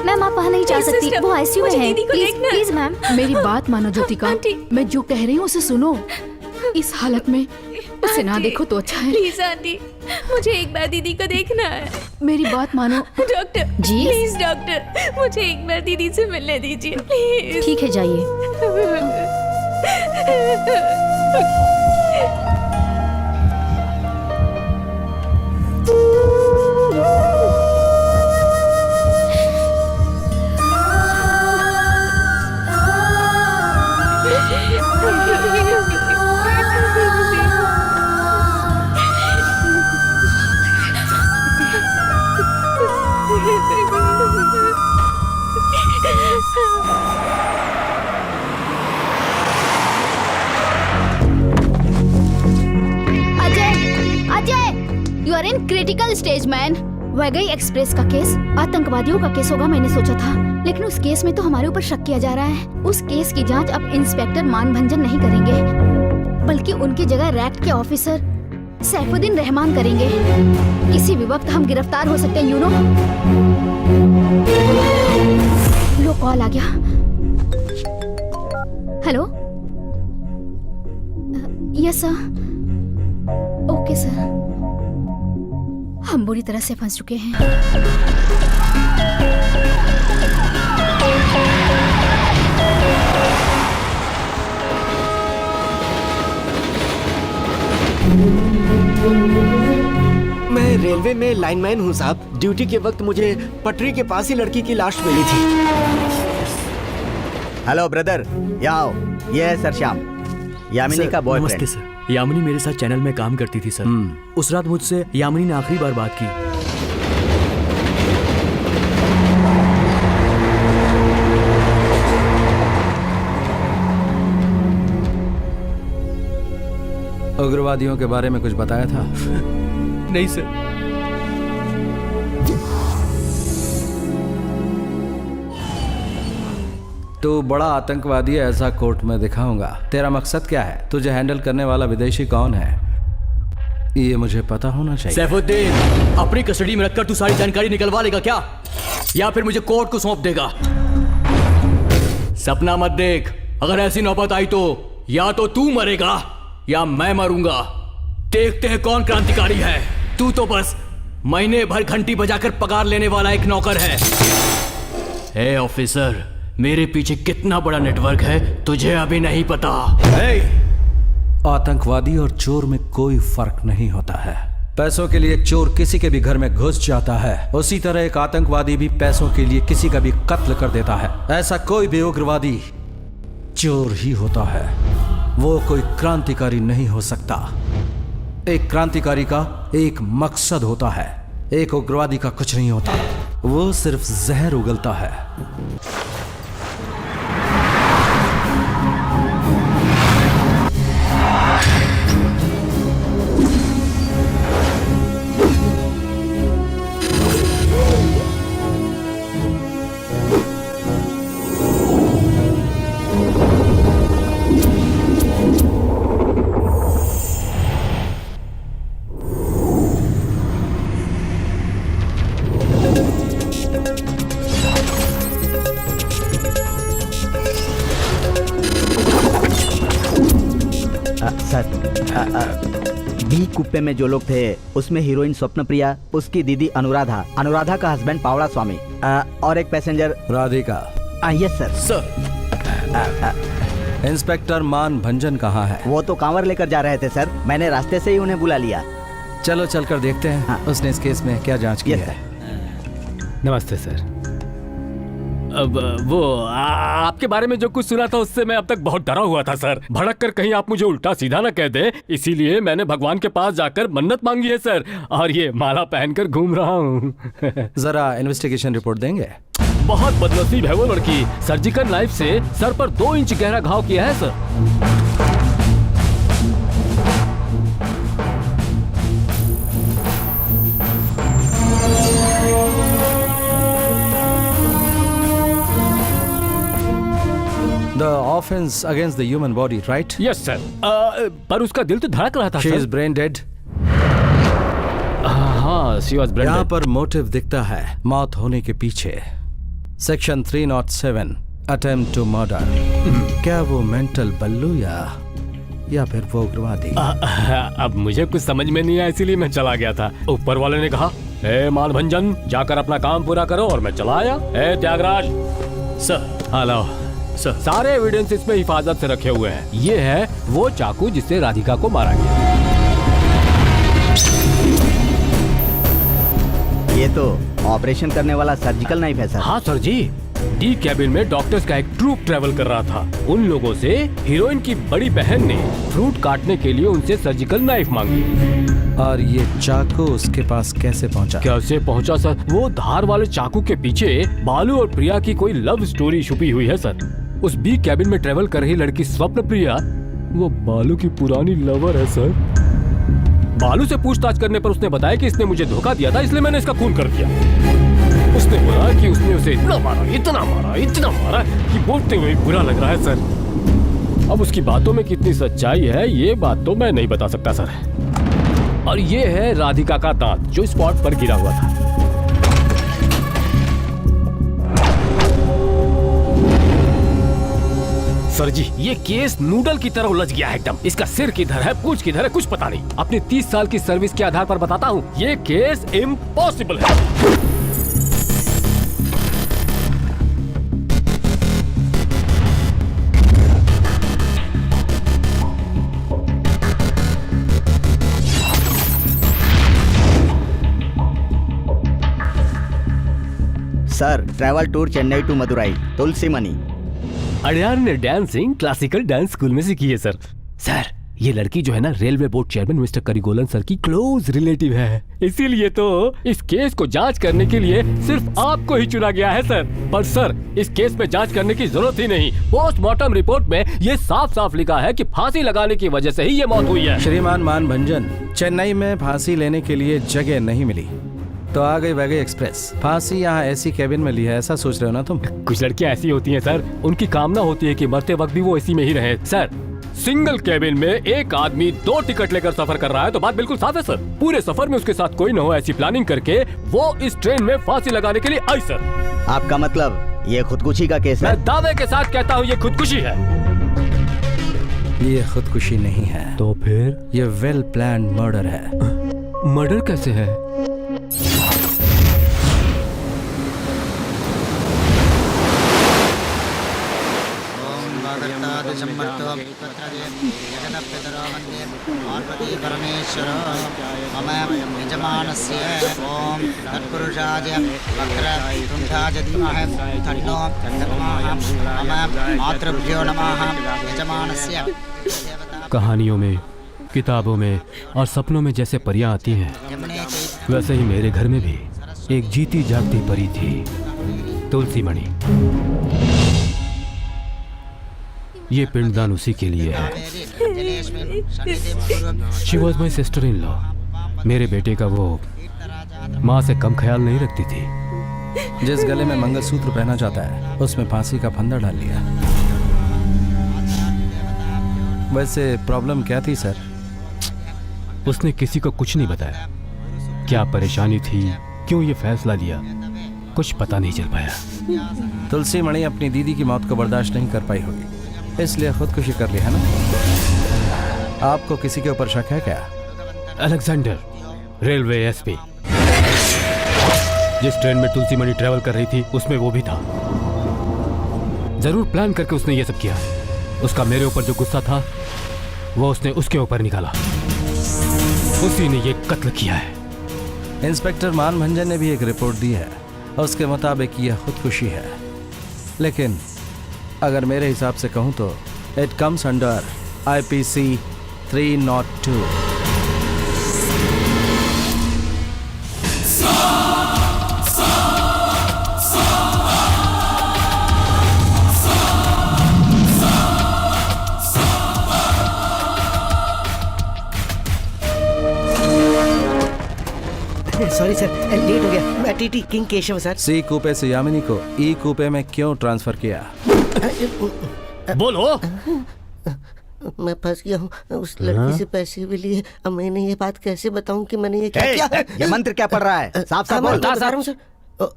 मैम आप वहाँ नहीं जा सकती, वो आईसीयू में है। Please ma'am. मेरी बात मानो ज्योतिका, मैं जो कह रही हूँ उसे सुनो। इस हालत में उसे ना देखो तो अच्छा है। प्लीज आंटी, मुझे एक बार दीदी को देखना है। मेरी बात मानो। Doctor ji? प्लीज डॉक्टर, मुझे एक बार दीदी से मिलने दीजिए प्लीज। ठीक है जाइए। Ajay, you are in critical stage man. Vaigai express का केस आतंकवादियों का केस होगा मैंने सोचा था, लेकिन उस केस में तो हमारे ऊपर शक किया जा रहा है। उस केस की जांच अब इंस्पेक्टर मानभंजन नहीं करेंगे, बल्कि उनकी जगह रैक्ट के ऑफिसर सैफुद्दीन रहमान करेंगे। किसी भी वक्त हम गिरफ्तार हो सकते हैं, यू नो। लो कॉल आ गया। Hello, yes sir. Okay sir, हम बुरी तरह से फंस चुके हैं। मैं रेलवे में लाइनमैन हूँ साहब। ड्यूटी के वक्त मुझे पटरी के पास ही लड़की की लाश मिली थी। हेलो ब्रदर, यहाँ आओ। ये है सर श्याम, यामिनी का बॉयफ्रेंड। नमस्ते सर। यामिनी मेरे साथ चैनल में काम करती थी सर। उस रात मुझसे यामिनी ने आखिरी बार बात की। उग्रवादियों के बारे में कुछ बताया था? नहीं सर। तू बड़ा आतंकवादी है ऐसा कोर्ट में दिखाऊंगा। तेरा मकसद क्या है? तुझे हैंडल करने वाला विदेशी कौन है? ये मुझे पता होना चाहिए। सैफुद्दीन, अपनी कस्टडी में रखकर तू सारी जानकारी निकलवा लेगा क्या, या फिर मुझे कोर्ट को सौंप देगा? सपना मत देख। अगर ऐसी नौबत आई तो या तो तू मरेगा या मैं मरूंगा। देखते हैं कौन क्रांतिकारी है। तू तो बस महीने भर घंटी बजाकर पगार लेने वाला एक नौकर है। हे ऑफिसर, मेरे पीछे कितना बड़ा नेटवर्क है तुझे अभी नहीं पता। आतंकवादी और चोर में कोई फर्क नहीं होता है। पैसों के लिए एक चोर किसी के भी घर में घुस जाता है, उसी तरह एक आतंकवादी भी पैसों के लिए किसी का भी कत्ल कर देता है। ऐसा कोई भी उग्रवादी चोर ही होता है, वो कोई क्रांतिकारी नहीं हो सकता। एक क्रांतिकारी का एक मकसद होता है, एक उग्रवादी का कुछ नहीं होता। वो सिर्फ जहर उगलता है। बी कुप्पे में जो लोग थे उसमें हीरोइन स्वप्नप्रिया, उसकी दीदी अनुराधा, अनुराधा का हस्बैंड पावड़ा स्वामी और एक passenger Radhika. Yes sir. Sir, inspector Manbhanjan कहाँ है? वो तो कांवर लेकर जा रहे थे सर, मैंने रास्ते से ही उन्हें बुला लिया। चलो चलकर देखते हैं। हाँ। उसने इस केस में क्या जांच की है। नमस्ते सर। अब वो आपके बारे में जो कुछ सुना था उससे मैं अब तक बहुत डरा हुआ था सर। भड़क कर कहीं आप मुझे उल्टा सीधा ना कह दे, इसीलिए मैंने भगवान के पास जाकर मन्नत मांगी है सर, और ये माला पहनकर घूम रहा हूँ। जरा इन्वेस्टिगेशन रिपोर्ट देंगे? बहुत बदनसीब है वो लड़की। सर्जिकल नाइफ से सर पर 2 इंच गहरा घाव किया है sir. The offense against the human body, right? Yes, sir. पर उसका दिल तो धड़क रहा था। She is brain dead. हाँ, she was brain dead. यहाँ पर मोटिव दिखता है मौत होने के पीछे। Section 307, attempt to murder. क्या वो मेंटल बल्लू या फिर वो उग्रवादी? अब मुझे कुछ समझ में नहीं आया, इसीलिए मैं चला गया था। ऊपर वाले ने कहा, ए मानभंजन, जाकर अपना काम पूरा करो, और मैं चला आया। ए त्यागराज। सर। Hello sir. सारे एविडेंस इसमें हिफाजत से रखे हुए हैं। ये है वो चाकू जिससे राधिका को मारा गया। ये तो ऑपरेशन करने वाला सर्जिकल नाइफ है सर। हाँ सर जी। डी कैबिन में डॉक्टर्स का एक ट्रूप ट्रेवल कर रहा था। उन लोगों से हीरोइन की बड़ी बहन ने फ्रूट काटने के लिए उनसे सर्जिकल नाइफ मांगी। और ये चाकू उसके पास कैसे पहुंचा? कैसे पहुंचा सर? वो धार वाले चाकू के पीछे बालू और प्रिया की कोई लव स्टोरी छुपी हुई है सर। उस बी कैबिन में ट्रेवल कर रही लड़की स्वप्न प्रिया वो बालू की पुरानी लवर है सर। बालू से पूछताछ करने पर उसने बताया कि इसने मुझे धोखा दिया था, इसलिए मैंने इसका खून कर दिया। उसने बोला कि उसने उसे इतना मारा कि बोलते हुए बुरा लग रहा है सर। अब उसकी बातों में कितनी सच्चाई है ये बात तो मैं नहीं बता सकता सर। और ये है राधिका का दांत जो स्पॉट पर गिरा हुआ था। सर जी, ये केस नूडल की तरह उलझ गया है एकदम। इसका सिर किधर है, पूंछ किधर है, कुछ पता नहीं। अपनी 30 साल की सर्विस के आधार पर बताता हूँ, ये केस इम्पॉसिबल है। Sir, travel tour Chennai to Madurai, Tulsi Mani. Adyar ने डांसिंग क्लासिकल डांस स्कूल में सीखी है सर। सर, ये लड़की जो है ना railway board chairman mister Karigolan sir की क्लोज रिलेटिव है, इसीलिए तो इस केस को जांच करने के लिए सिर्फ आपको ही चुना गया है सर। पर सर, इस केस में जांच करने की जरूरत ही नहीं। पोस्टमार्टम रिपोर्ट में ये साफ साफ लिखा है कि फांसी लगाने की वजह से ही ये मौत हुई है। श्रीमान मानभंजन, चेन्नई में फांसी लेने के लिए जगह नहीं मिली तो आ गई वैगई एक्सप्रेस। फांसी यहाँ ऐसी केबिन में ली है, ऐसा सोच रहे हो ना तुम? कुछ लड़कियां ऐसी होती हैं सर, उनकी कामना होती है कि मरते वक्त भी वो इसी में ही रहे। सर, सिंगल केबिन में एक आदमी 2 टिकट लेकर सफर कर रहा है तो बात बिल्कुल साफ है सर। पूरे सफर में उसके साथ कोई न हो ऐसी प्लानिंग करके वो इस ट्रेन में फांसी लगाने के लिए आई सर। आपका मतलब ये खुदकुशी का केस है? मैं दावे के साथ कहता हूँ ये खुदकुशी है। ये खुदकुशी नहीं है। तो फिर? ये वेल प्लान मर्डर है। मर्डर कैसे है? कहानियों में, किताबों में और सपनों में जैसे परियां आती हैं, वैसे ही मेरे घर में भी एक जीती जागती परी थी, तुलसी मणि। ये पिंडदान उसी के लिए है। She was my sister in law. मेरे बेटे का वो माँ से कम ख्याल नहीं रखती थी। जिस गले में मंगलसूत्र पहना जाता है उसमें फांसी का फंदा डाल लिया। वैसे प्रॉब्लम क्या थी सर? उसने किसी को कुछ नहीं बताया। क्या परेशानी थी, क्यों ये फैसला लिया, कुछ पता नहीं चल पाया। तुलसी मणि अपनी दीदी की मौत को बर्दाश्त नहीं कर पाई होगी, इसलिए खुदकुशी कर ली है ना? आपको किसी के ऊपर शक है क्या? Alexander, railway SP. जिस ट्रेन में तुलसी मणि ट्रेवल कर रही थी उसमें वो भी था। जरूर प्लान करके उसने ये सब किया। उसका मेरे ऊपर जो गुस्सा था वो उसने उसके ऊपर निकाला। उसी ने ये कत्ल किया है। इंस्पेक्टर मानभंजन ने भी एक रिपोर्ट दी है, उसके मुताबिक यह खुदकुशी है। लेकिन अगर मेरे हिसाब से कहूं तो it comes under IPC 302। Sorry sir, late हो गया। मैं TT king Keshav sir. C coupe से यामिनी को ई कूपे में क्यों ट्रांसफर किया? बोलो। मैं फंस गया हूँ। उस लड़की से पैसे भी लिए। अब मैंने ये बात कैसे बताऊं कि मैंने ये क्या किया? ये मंत्र क्या पढ़ रहा है? साफ साफ बोल। बता रहा हूँ सर।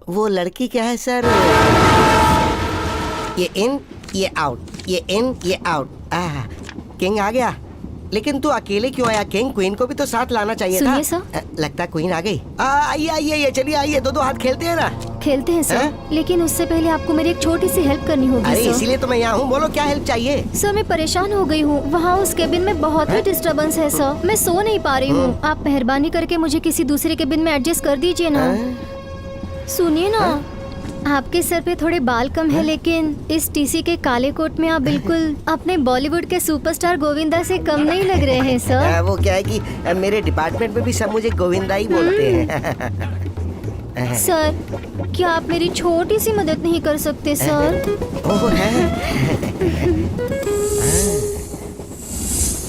वो लड़की क्या है सर? ये इन, ये आउट, ये इन, ये आउट। किंग आ गया। लेकिन तू अकेले क्यों आया? किंग क्वीन को भी तो साथ लाना चाहिए था। सुनिए सर। लगता क्वीन आ गई। आइए आइए, चलिए आइए, दो हाथ खेलते हैं ना। खेलते हैं सर, लेकिन उससे पहले आपको मेरी एक छोटी सी हेल्प करनी होगी। अरे सर, इसीलिए तो मैं यहाँ हूँ। बोलो क्या हेल्प चाहिए? सर, मैं परेशान हो गई हूँ। वहाँ उस केबिन में बहुत ही डिस्टरबेंस है सर। मैं सो नहीं पा रही हूँ। आप मेहरबानी करके मुझे किसी दूसरे केबिन में एडजस्ट कर दीजिए ना। सुनिए ना, आपके सर पे थोड़े बाल कम है, लेकिन इस टीसी के काले कोट में आप बिल्कुल अपने बॉलीवुड के सुपरस्टार गोविंदा से कम नहीं लग रहे हैं सर। वो क्या है कि मेरे डिपार्टमेंट में भी सब मुझे गोविंदा ही बोलते हैं। सर, क्या आप मेरी छोटी सी मदद नहीं कर सकते सर?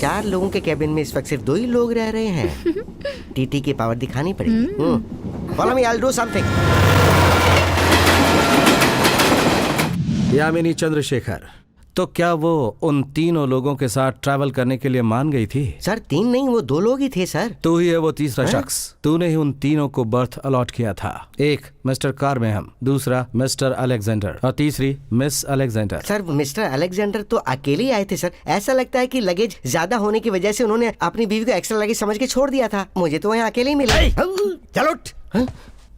4 लोगों के कैबिन में इस वक्त सिर्फ 2 ही लोग रह रहे हैं। टीटी की पावर दिखानी पड़ेगी। Follow me, I will do something. Yamini Chandrashekhar, तो क्या वो उन तीनों लोगों के साथ ट्रैवल करने के लिए मान गई थी? सर 3 नहीं, वो 2 लोग ही थे सर। तू ही है वो तीसरा शख्स। तूने ही उन तीनों को बर्थ अलॉट किया था। एक मिस्टर कारमेहम, दूसरा मिस्टर अलेक्जेंडर और तीसरी miss Alexander. Sir mister Alexander तो अकेले ही आए थे सर। ऐसा लगता है कि लगेज ज्यादा होने की वजह से उन्होंने अपनी बीवी को एक्स्ट्रा लगेज समझ के छोड़ दिया था। मुझे तो वहाँ अकेले ही मिला। चल उठ।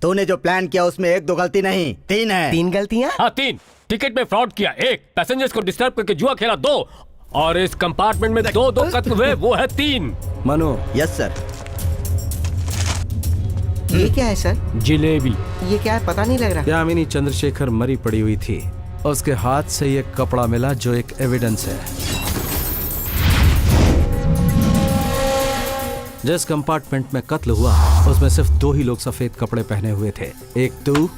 तूने जो प्लान किया उसमें 1-2 गलती नहीं, 3 है। 3 गलतियाँ? हाँ 3। टिकट में फ्रॉड किया 1, पैसेंजर्स को डिस्टर्ब करके जुआ खेला 2, और इस कंपार्टमेंट में 2 कत्ल हुए, वो है 3। मनु। Yes sir. ये क्या है सर? जिलेबी। ये क्या है पता नहीं लग रहा। यामिनी चंद्रशेखर मरी पड़ी हुई थी। उसके हाथ से ये कपड़ा मिला जो एक एविडेंस है। जिस कंपार्टमेंट में कत्ल हुआ उसमें सिर्फ 2 ही लोग सफेद कपड़े पहने हुए थे, एक तू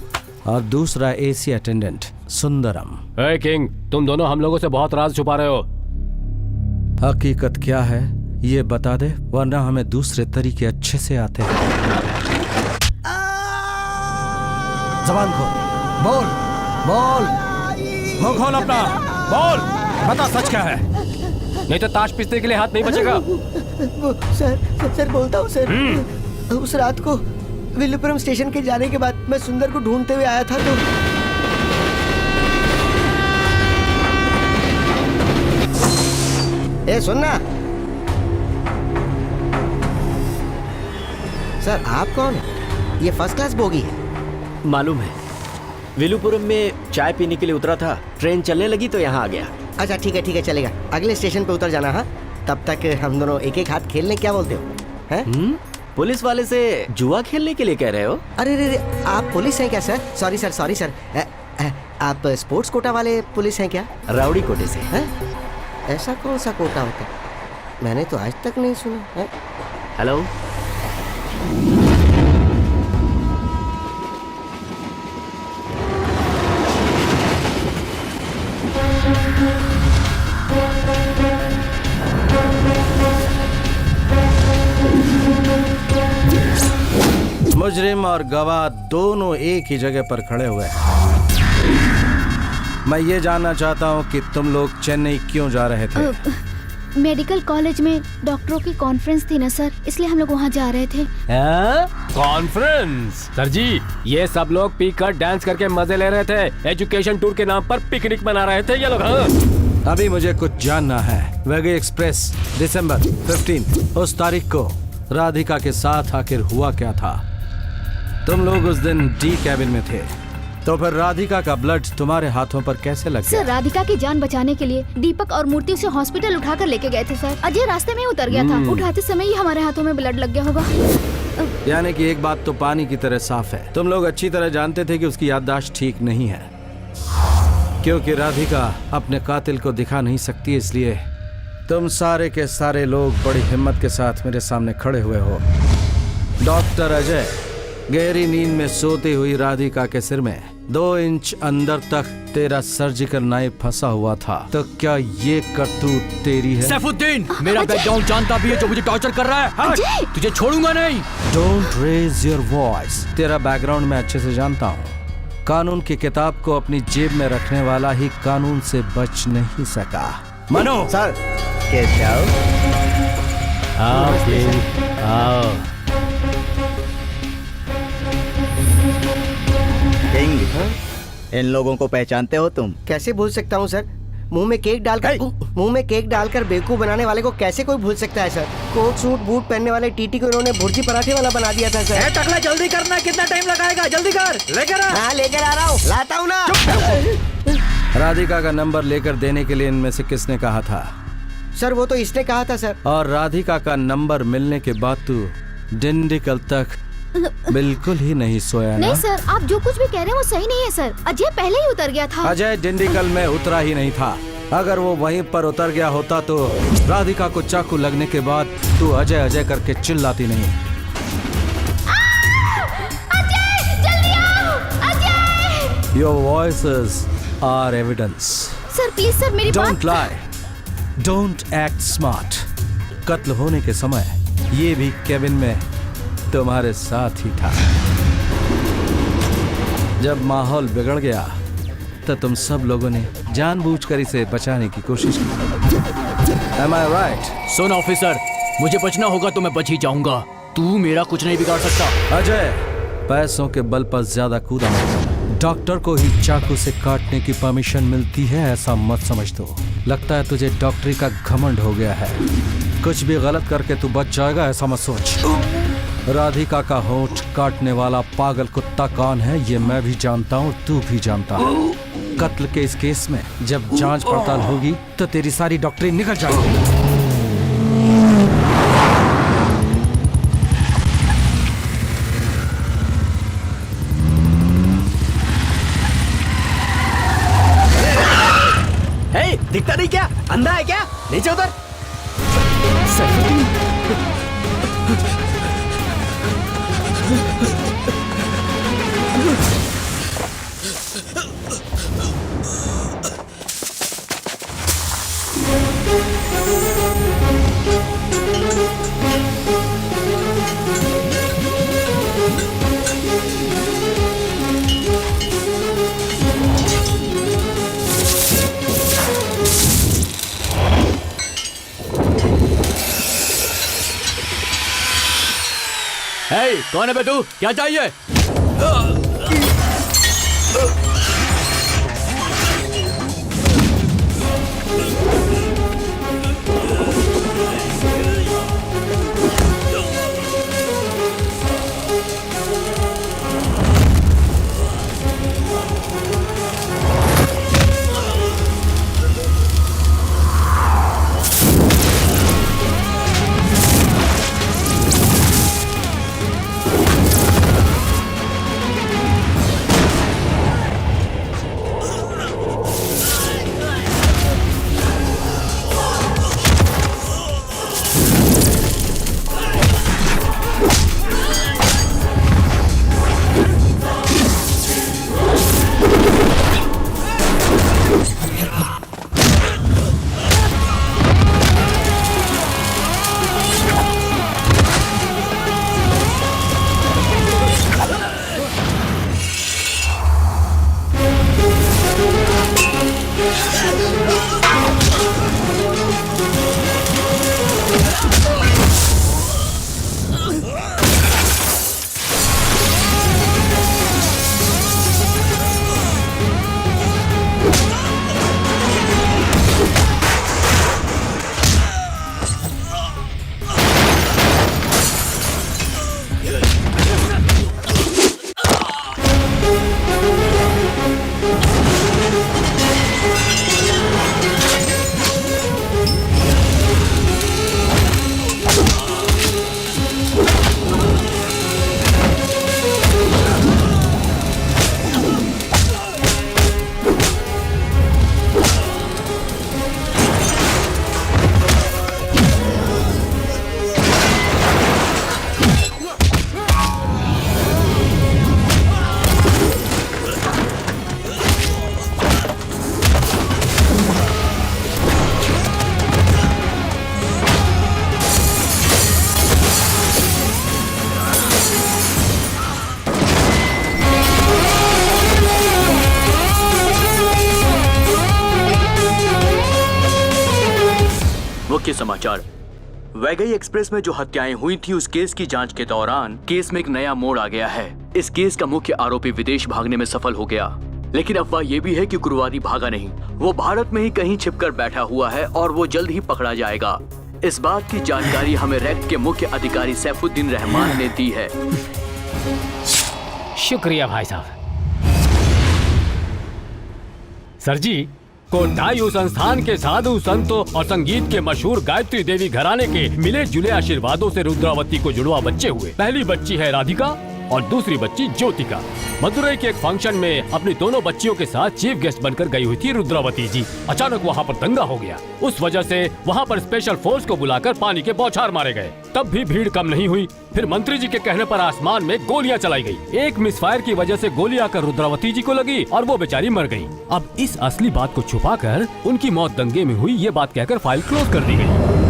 और दूसरा AC attendant Sundaram. A king, तुम दोनों हम लोगों से बहुत राज छुपा रहे हो। हकीकत क्या है ये बता दे, वरना हमें दूसरे तरीके अच्छे से आते हैं। जबान खोल, बोल बोल, मुंह खोल अपना, बोल, बता सच क्या है। नहीं तो ताश पीसने के लिए हाथ नहीं बचेगा। सर बोलता हूँ सर। उस रात को विल्लुपुरम स्टेशन के जाने के बाद मैं सुंदर को ढूंढते हुए आया था तो ए सुनना सर, आप कौन है? ये फर्स्ट क्लास बोगी है। मालूम है, विल्लुपुरम में चाय पीने के लिए उतरा था, ट्रेन चलने लगी तो यहाँ आ गया। अच्छा ठीक है चलेगा, अगले स्टेशन पे उतर जाना। हाँ तब तक हम दोनों एक हाथ खेल लें, क्या बोलते हो? हैं? पुलिस वाले से जुआ खेलने के लिए कह रहे हो? अरे आप पुलिस हैं क्या सर? Sorry sir. आप स्पोर्ट्स कोटा वाले पुलिस हैं क्या? राउडी कोटे से। ऐसा कौन सा कोटा होता है? मैंने तो आज तक नहीं सुना। हेलो। मुजरिम और गवाह दोनों एक ही जगह पर खड़े हुए हैं। मैं ये जानना चाहता हूँ कि तुम लोग चेन्नई क्यों जा रहे थे? मेडिकल कॉलेज में डॉक्टरों की कॉन्फ्रेंस थी ना सर, इसलिए हम लोग वहाँ जा रहे थे। कॉन्फ्रेंस? सर जी, ये सब लोग पी कर डांस करके मजे ले रहे थे। एजुकेशन टूर के नाम पर पिकनिक मना रहे थे ये लोग। हाँ अभी मुझे कुछ जानना है। वैगई एक्सप्रेस दिसंबर 15 उस तारीख को राधिका के साथ आखिर हुआ क्या था? तुम लोग उस दिन डी कैबिन में थे, तो फिर राधिका का ब्लड तुम्हारे हाथों पर कैसे लग गया? सर राधिका की जान बचाने के लिए दीपक और मूर्ति उसे हॉस्पिटल उठाकर लेके गए थे सर। अजय रास्ते में उतर गया था, उठाते समय ही हमारे हाथों में ब्लड लग गया होगा। यानी कि एक बात तो पानी की तरह साफ है, तुम लोग अच्छी तरह जानते थे कि उसकी याददाश्त ठीक नहीं है, क्योंकि राधिका अपने कातिल को दिखा नहीं सकती, इसलिए तुम सारे के सारे लोग बड़ी हिम्मत के साथ मेरे सामने खड़े हुए हो। डॉक्टर अजय गहरी नींद में सोती हुई राधिका के सिर में 2 इंच अंदर तक तेरा सर्जिकल नाइफ फंसा हुआ था, तो क्या ये करतूत तेरी है? सैफुद्दीन, मेरा बैकग्राउंड जानता भी है जो मुझे टॉर्चर कर रहा है। तुझे छोड़ूंगा नहीं। Don't raise your voice. तेरा बैकग्राउंड मैं अच्छे से जानता हूँ। कानून की किताब को अपनी जेब में रखने वाला ही कानून से बच नहीं सका। मनो सर, कैसे आओ? आओ। इन लोगों को पहचानते हो तुम? कैसे भूल सकता हूँ सर, मुंह में केक डालकर बेवकूफ बनाने वाले को कैसे कोई भूल सकता है सर। कोट सूट बूट पहनने वाले टीटी को इन्होंने भुर्जी पराठे वाला बना दिया था सर। टकला जल्दी करना, कितना टाइम लगाएगा? जल्दी कर, लेकर आ। हाँ लेकर आ रहा हूँ, लाता हूँ ना। राधिका का नंबर लेकर देने के लिए इनमें से किसने कहा था? सर वो तो इसने कहा था सर। और राधिका का नंबर मिलने के बाद तू डिंडिकल तक बिल्कुल ही नहीं सोया ना? नहीं सर, आप जो कुछ भी कह रहे हैं वो सही नहीं है सर। अजय पहले ही उतर गया था। अजय डिंडिकल में उतरा ही नहीं था। अगर वो वहीं पर उतर गया होता तो राधिका को चाकू लगने के बाद तू अजय अजय करके चिल्लाती नहीं। अजय जल्दी आओ, Ajay. Your voices are evidence. Sir please sir मेरी बात। Don't lie. Don't act smart. कत्ल होने के समय ये भी केबिन में तुम्हारे साथ ही था। जब माहौल बिगड़ गया तो तुम सब लोगों ने जानबूझकर इसे बचाने की कोशिश की। Am I right? Soon officer, मुझे बचना होगा तो मैं बच ही जाऊंगा। तू मेरा कुछ नहीं बिगाड़ सकता। अजय, पैसों के बल पर ज्यादा कूदा मत। डॉक्टर को ही चाकू से काटने की परमिशन मिलती है ऐसा मत समझ दो। लगता है तुझे डॉक्टरी का घमंड हो गया है। कुछ भी गलत करके तू बच जाएगा ऐसा मत सोच। राधिका का होंठ काटने वाला पागल कुत्ता कौन है ये मैं भी जानता हूँ, तू भी जानता है। कत्ल के इस केस में जब जांच पड़ताल होगी तो तेरी सारी डॉक्टरी निकल जाएगी। दिखता नहीं क्या? अंधा है क्या? नीचे उतर। कौन है बे तू? क्या चाहिए? मुख्य समाचार। वैगई एक्सप्रेस में जो हत्याएं हुई थी उस केस की जांच के दौरान केस में एक नया मोड़ आ गया है। इस केस का मुख्य आरोपी विदेश भागने में सफल हो गया, लेकिन अफवाह ये भी है कि उग्रवादी भागा नहीं, वो भारत में ही कहीं छिपकर बैठा हुआ है और वो जल्द ही पकड़ा जाएगा। इस बात की जानकारी हमें रैक्ट के मुख्य अधिकारी सैफुद्दीन रहमान ने दी है। शुक्रिया भाई साहब। सर जी, कोटायु संस्थान के साधु संतों और संगीत के मशहूर गायत्री देवी घराने के मिले जुले आशीर्वादों से रुद्रावती को जुड़वा बच्चे हुए। पहली बच्ची है राधिका और दूसरी बच्ची ज्योतिका। मदुरई के एक फंक्शन में अपनी दोनों बच्चियों के साथ चीफ गेस्ट बनकर गई हुई थी रुद्रावती जी। अचानक वहाँ पर दंगा हो गया। उस वजह से वहाँ पर स्पेशल फोर्स को बुलाकर पानी के बौछार मारे गए। तब भी भीड़ कम नहीं हुई। फिर मंत्री जी के कहने पर आसमान में गोलियां चलाई गई। एक मिसफायर की वजह से गोली आकर रुद्रावती जी को लगी और वो बेचारी मर गई। अब इस असली बात को छुपाकर उनकी मौत दंगे में हुई ये बात कहकर फाइल क्लोज कर दी गई।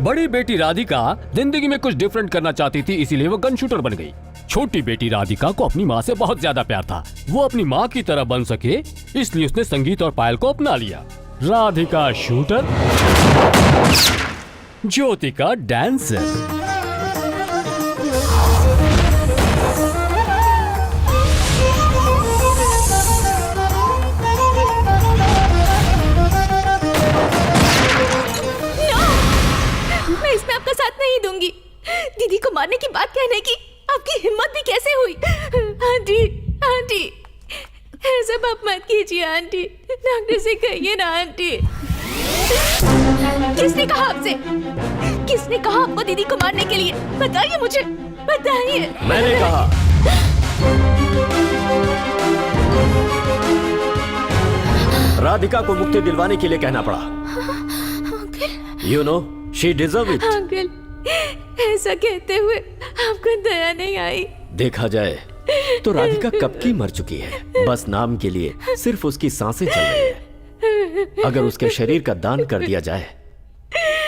बड़ी बेटी राधिका जिंदगी में कुछ डिफरेंट करना चाहती थी, इसीलिए वो गन शूटर बन गई। छोटी बेटी राधिका को अपनी माँ से बहुत ज्यादा प्यार था, वो अपनी माँ की तरह बन सके इसलिए उसने संगीत और पायल को अपना लिया। Radhika shooter, Jyotika dancer. मैं इसमें आपका साथ नहीं दूंगी। दीदी को मारने की बात कहने की आपकी हिम्मत भी कैसे हुई? आंटी, आंटी, ऐसा बाप मत कीजिए आंटी, डॉक्टर से कहिए ना आंटी। किसने कहा आपसे? किसने कहा आपको दीदी को मारने के लिए? बताइए मुझे, बताइए। मैंने कहा। राधिका को मुक्ति दिलवाने के लिए कहना पड़ा। You know, she deserve it. Uncle, ऐसा कहते हुए आपको दया नहीं आई? देखा जाए तो राधिका कब की मर चुकी है, बस नाम के लिए सिर्फ उसकी सांसें चल रही है। अगर उसके शरीर का दान कर दिया जाए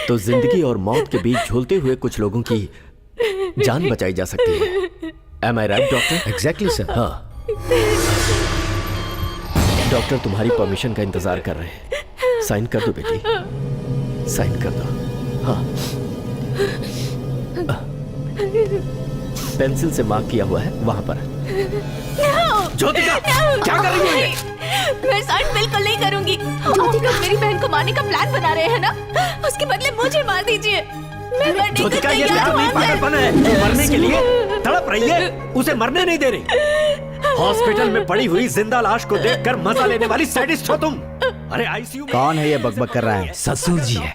तो जिंदगी और मौत के बीच झूलते हुए कुछ लोगों की जान बचाई जा सकती है। Am I right, doctor? Exactly sir. हाँ डॉक्टर, तुम्हारी परमिशन का इंतजार कर रहे हैं। साइन कर दो बेटी, साइन कर दो। हाँ, पेंसिल से मार्क किया हुआ है वहां पर। ज्योतिका, क्या कर रही है? मैं साइन बिल्कुल नहीं करूंगी। ज्योतिका मेरी बहन को मारने का प्लान बना रहे हैं ना, उसके बदले मुझे मार दीजिए। मैं मरने को ज्योतिका, ये तैयार क्या हूं। पागलपन है? जो मरने के लिए तड़प रही है उसे मरने नहीं दे रही। हॉस्पिटल में पड़ी हुई जिंदा लाश को देखकर मजा लेने वाली सैडिस्ट हो तुम। अरे आईसीयू में कौन है ये बकबक कर रहा है? ससुर जी है।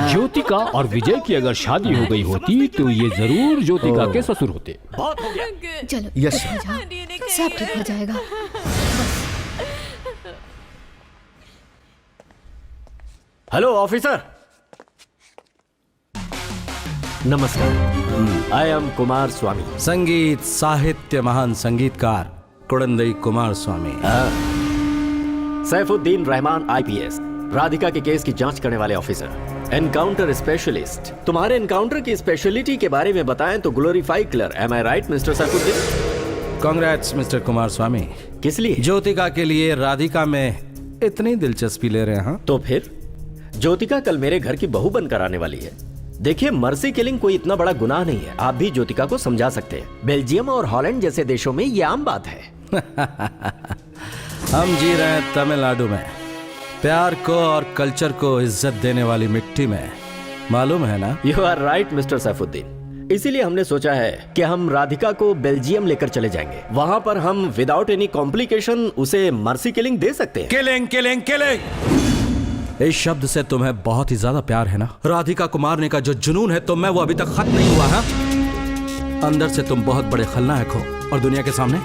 ज्योतिका और विजय की अगर शादी हो गई होती तो ये जरूर ज्योतिका के ससुर होते। बहुत हो गया। चलो यस हो जाओ, सब ठीक हो जाएगा। हेलो ऑफिसर, नमस्कार। I am Kumar Swami. संगीत साहित्य महान संगीतकार कुड़ंदई कुमार स्वामी। सैफुद्दीन रहमान आईपीएस, राधिका के केस की जांच करने वाले ऑफिसर, एनकाउंटर स्पेशलिस्ट। तुम्हारे एनकाउंटर की स्पेशलिटी के बारे में बताएं तो glorify killer. Am I right mister Saifuddin? Congrats mister Kumar Swami. किस लिए? ज्योतिका के लिए राधिका में इतनी दिलचस्पी ले रहे हैं। तो फिर ज्योतिका कल मेरे घर की बहू बनकर आने वाली है। देखिए, मर्सी किलिंग कोई इतना बड़ा गुनाह नहीं है। आप भी ज्योतिका को समझा सकते हैं। बेल्जियम और हॉलैंड जैसे देशों में ये आम बात है। हम जी रहे हैं तमिलनाडु में, प्यार को और कल्चर को इज्जत देने वाली मिट्टी में, मालूम है ना? You are right mister Saifuddin. इसीलिए हमने सोचा है कि हम राधिका को बेल्जियम लेकर चले जाएंगे। वहां पर हम विदाउट एनी कॉम्प्लिकेशन उसे मर्सी किलिंग दे सकते हैं। किलिंग किलिंग किलिंग, इस शब्द से तुम्हें बहुत ही ज्यादा प्यार है ना? राधिका को मारने का जो जुनून है तुम में, वो अभी तक खत्म नहीं हुआ है। अंदर से तुम बहुत बड़े खलनायक हो और दुनिया के सामने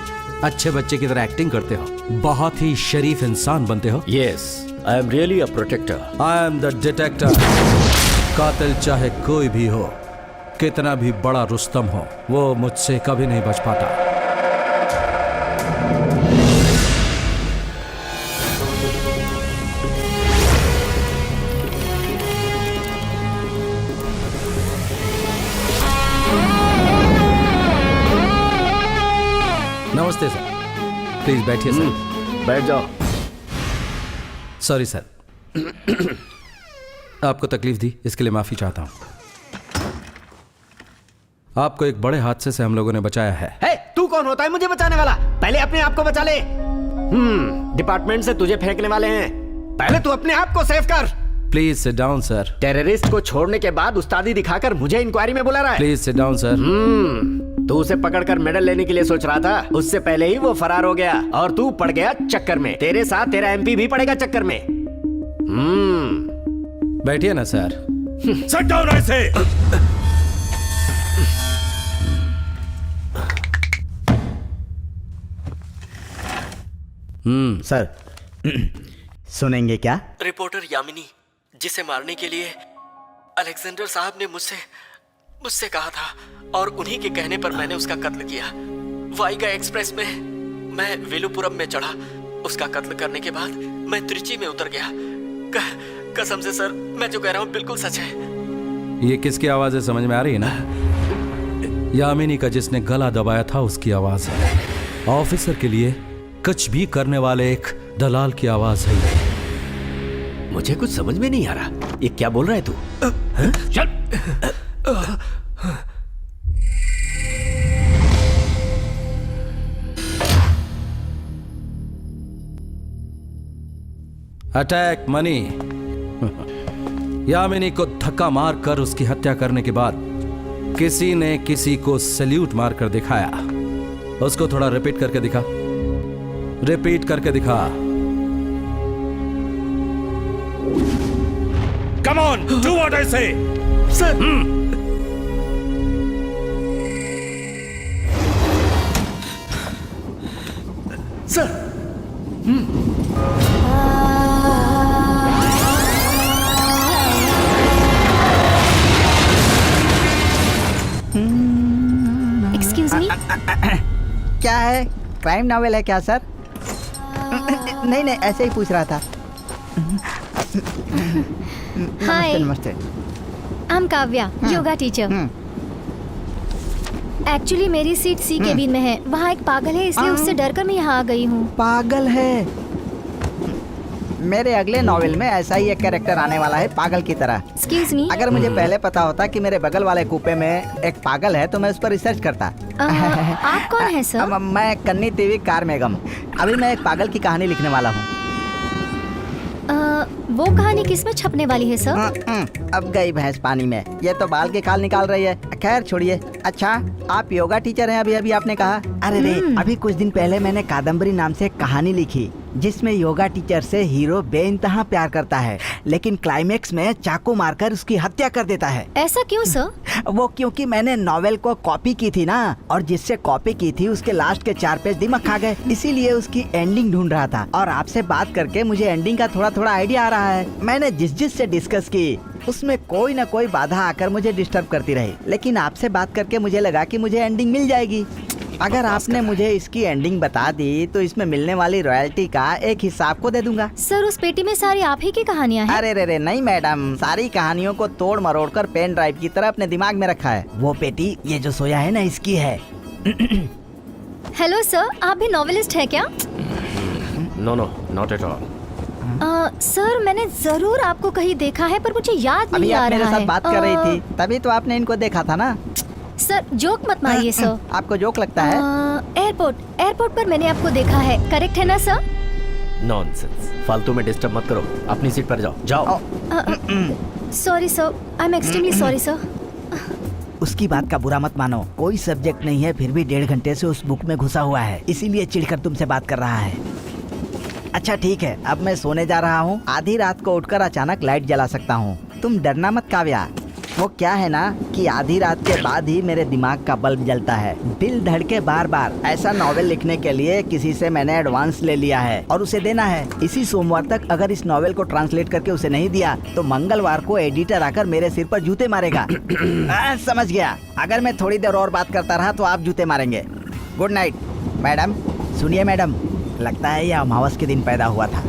अच्छे बच्चे की तरह एक्टिंग करते हो, बहुत ही शरीफ इंसान बनते हो। Yes, I am really a protector. I am the detector. कातिल चाहे कोई भी हो, कितना भी बड़ा रुस्तम हो, वो मुझसे कभी नहीं बच पाता। नमस्ते सर, प्लीज बैठिए सर। बैठ जाओ। सॉरी सर, आपको तकलीफ दी इसके लिए माफी चाहता हूं। आपको एक बड़े हादसे से हम लोगों ने बचाया है। हे, तू कौन होता है मुझे बचाने वाला? पहले अपने आप को बचा ले। डिपार्टमेंट से तुझे फेंकने वाले हैं, पहले तू अपने आप को सेव कर। Please sit down sir. Terrorist को छोड़ने के बाद उस्तादी दिखाकर मुझे इंक्वायरी में बुला रहा है। Please sit down sir. तू उसे पकड़कर मेडल लेने के लिए सोच रहा था, उससे पहले ही वो फरार हो गया और तू पड़ गया चक्कर में। तेरे साथ तेरा एमपी भी पड़ेगा चक्कर में। बैठिए ना सर। सिट डाउन ऐसे। सर सुनेंगे क्या? रिपोर्टर यामिनी, जिसे मारने के लिए अलेक्जेंडर साहब ने मुझसे कहा था और उन्हीं के कहने पर मैंने उसका कत्ल किया। वाइगा एक्सप्रेस में मैं वेलुपुरम में चढ़ा। उसका कत्ल करने के बाद मैं त्रिची में उतर गया। कसम से सर, मैं जो कह रहा हूँ बिल्कुल सच है। ये किसकी आवाज है समझ में आ रही है ना? यामिनी का जिसने गला दबाया था उसकी आवाज है। ऑफिसर के लिए कुछ भी करने वाले एक दलाल की आवाज है ये। मुझे कुछ समझ में नहीं आ रहा, ये क्या बोल रहा है तू? चल। Attack money. यामिनी को धक्का मारकर उसकी हत्या करने के बाद किसी ने किसी को सैल्यूट मारकर दिखाया। उसको थोड़ा रिपीट करके दिखा, रिपीट करके दिखा। Come on, do what I say. Sir. Sir. Excuse me. क्या है, क्राइम नॉवेल है क्या सर? नहीं नहीं, ऐसे ही पूछ रहा था। हाय, नमस्ते। I am Kavya, yoga teacher. Actually मेरी सीट सी केबिन में है, वहाँ एक पागल है इसलिए उससे डरकर मैं यहाँ आ गई हूँ। पागल है? मेरे अगले नॉवेल में ऐसा ही एक कैरेक्टर आने वाला है, पागल की तरह। Excuse me. अगर मुझे पहले पता होता कि मेरे बगल वाले कूपे में एक पागल है तो मैं उस पर रिसर्च करता। आप कौन है सर? मैं कन्नी टीवी कार मेगम। अभी मैं एक पागल की कहानी लिखने वाला हूँ। वो कहानी किसमें छपने वाली है सर? अब गई भैंस पानी में, ये तो बाल के खाल निकाल रही है। खैर छोड़िए। अच्छा, आप योगा टीचर हैं, अभी अभी आपने कहा। अरे रे, अभी कुछ दिन पहले मैंने कादम्बरी नाम से एक कहानी लिखी जिसमें योगा टीचर से हीरो बेइंतहा प्यार करता है, लेकिन क्लाइमेक्स में चाकू मारकर उसकी हत्या कर देता है। ऐसा क्यों सर? वो क्योंकि मैंने नॉवेल को कॉपी की थी ना, और जिससे कॉपी की थी उसके लास्ट के 4 पेज दिमाग खा गए, इसीलिए उसकी एंडिंग ढूंढ रहा था। और आपसे बात करके मुझे एंडिंग का थोड़ा थोड़ा आइडिया आ रहा है। मैंने जिस से डिस्कस की उसमें कोई ना कोई बाधा आकर मुझे डिस्टर्ब करती रही, लेकिन आपसे बात करके मुझे लगा कि मुझे एंडिंग मिल जाएगी। अगर आपने मुझे इसकी एंडिंग बता दी तो इसमें मिलने वाली रॉयल्टी का एक हिस्सा आपको दे दूंगा। सर, उस पेटी में सारी आप ही की कहानियाँ हैं? अरे रे नहीं मैडम, सारी कहानियों को तोड़ मरोड़ कर पेन ड्राइव की तरह अपने दिमाग में रखा है। वो पेटी ये जो सोया है ना, इसकी है। हेलो सर, आप भी नॉवेलिस्ट हैं क्या? No no, not at all. Sir, मैंने जरूर आपको कहीं देखा है पर मुझे याद नहीं आ रहा है। मेरे साथ बात कर रही थी, तभी तो आपने इनको देखा था ना। सर, जोक मत मारिए सर। आपको जोक लगता है? एयरपोर्ट पर मैंने आपको देखा है, करेक्ट है ना सर? नॉनसेंस, फालतू में डिस्टर्ब मत करो, अपनी सीट पर जाओ। जाओ। Sorry sir, I am extremely sorry sir. उसकी बात का बुरा मत मानो, कोई सब्जेक्ट नहीं है फिर भी 1.5 घंटे से उस बुक में घुसा हुआ है, इसीलिए चिढ़कर तुमसे बात कर रहा है। अच्छा ठीक है, अब मैं सोने जा रहा हूँ। आधी रात को उठकर अचानक लाइट जला सकता हूँ। तुम डरना मत काव्या। वो क्या है ना कि आधी रात के बाद ही मेरे दिमाग का बल्ब जलता है, दिल धड़के बार बार। ऐसा नॉवेल लिखने के लिए किसी से मैंने एडवांस ले लिया है और उसे देना है। इसी सोमवार तक अगर इस नॉवेल को ट्रांसलेट करके उसे नहीं दिया तो मंगलवार को एडिटर आकर मेरे सिर पर जूते मारेगा। समझ गया? अगर मैं थोड़ी देर और बात करता रहा तो आप जूते मारेंगे। Good night madam. सुनिए मैडम, लगता है यह अमावस के दिन पैदा हुआ था।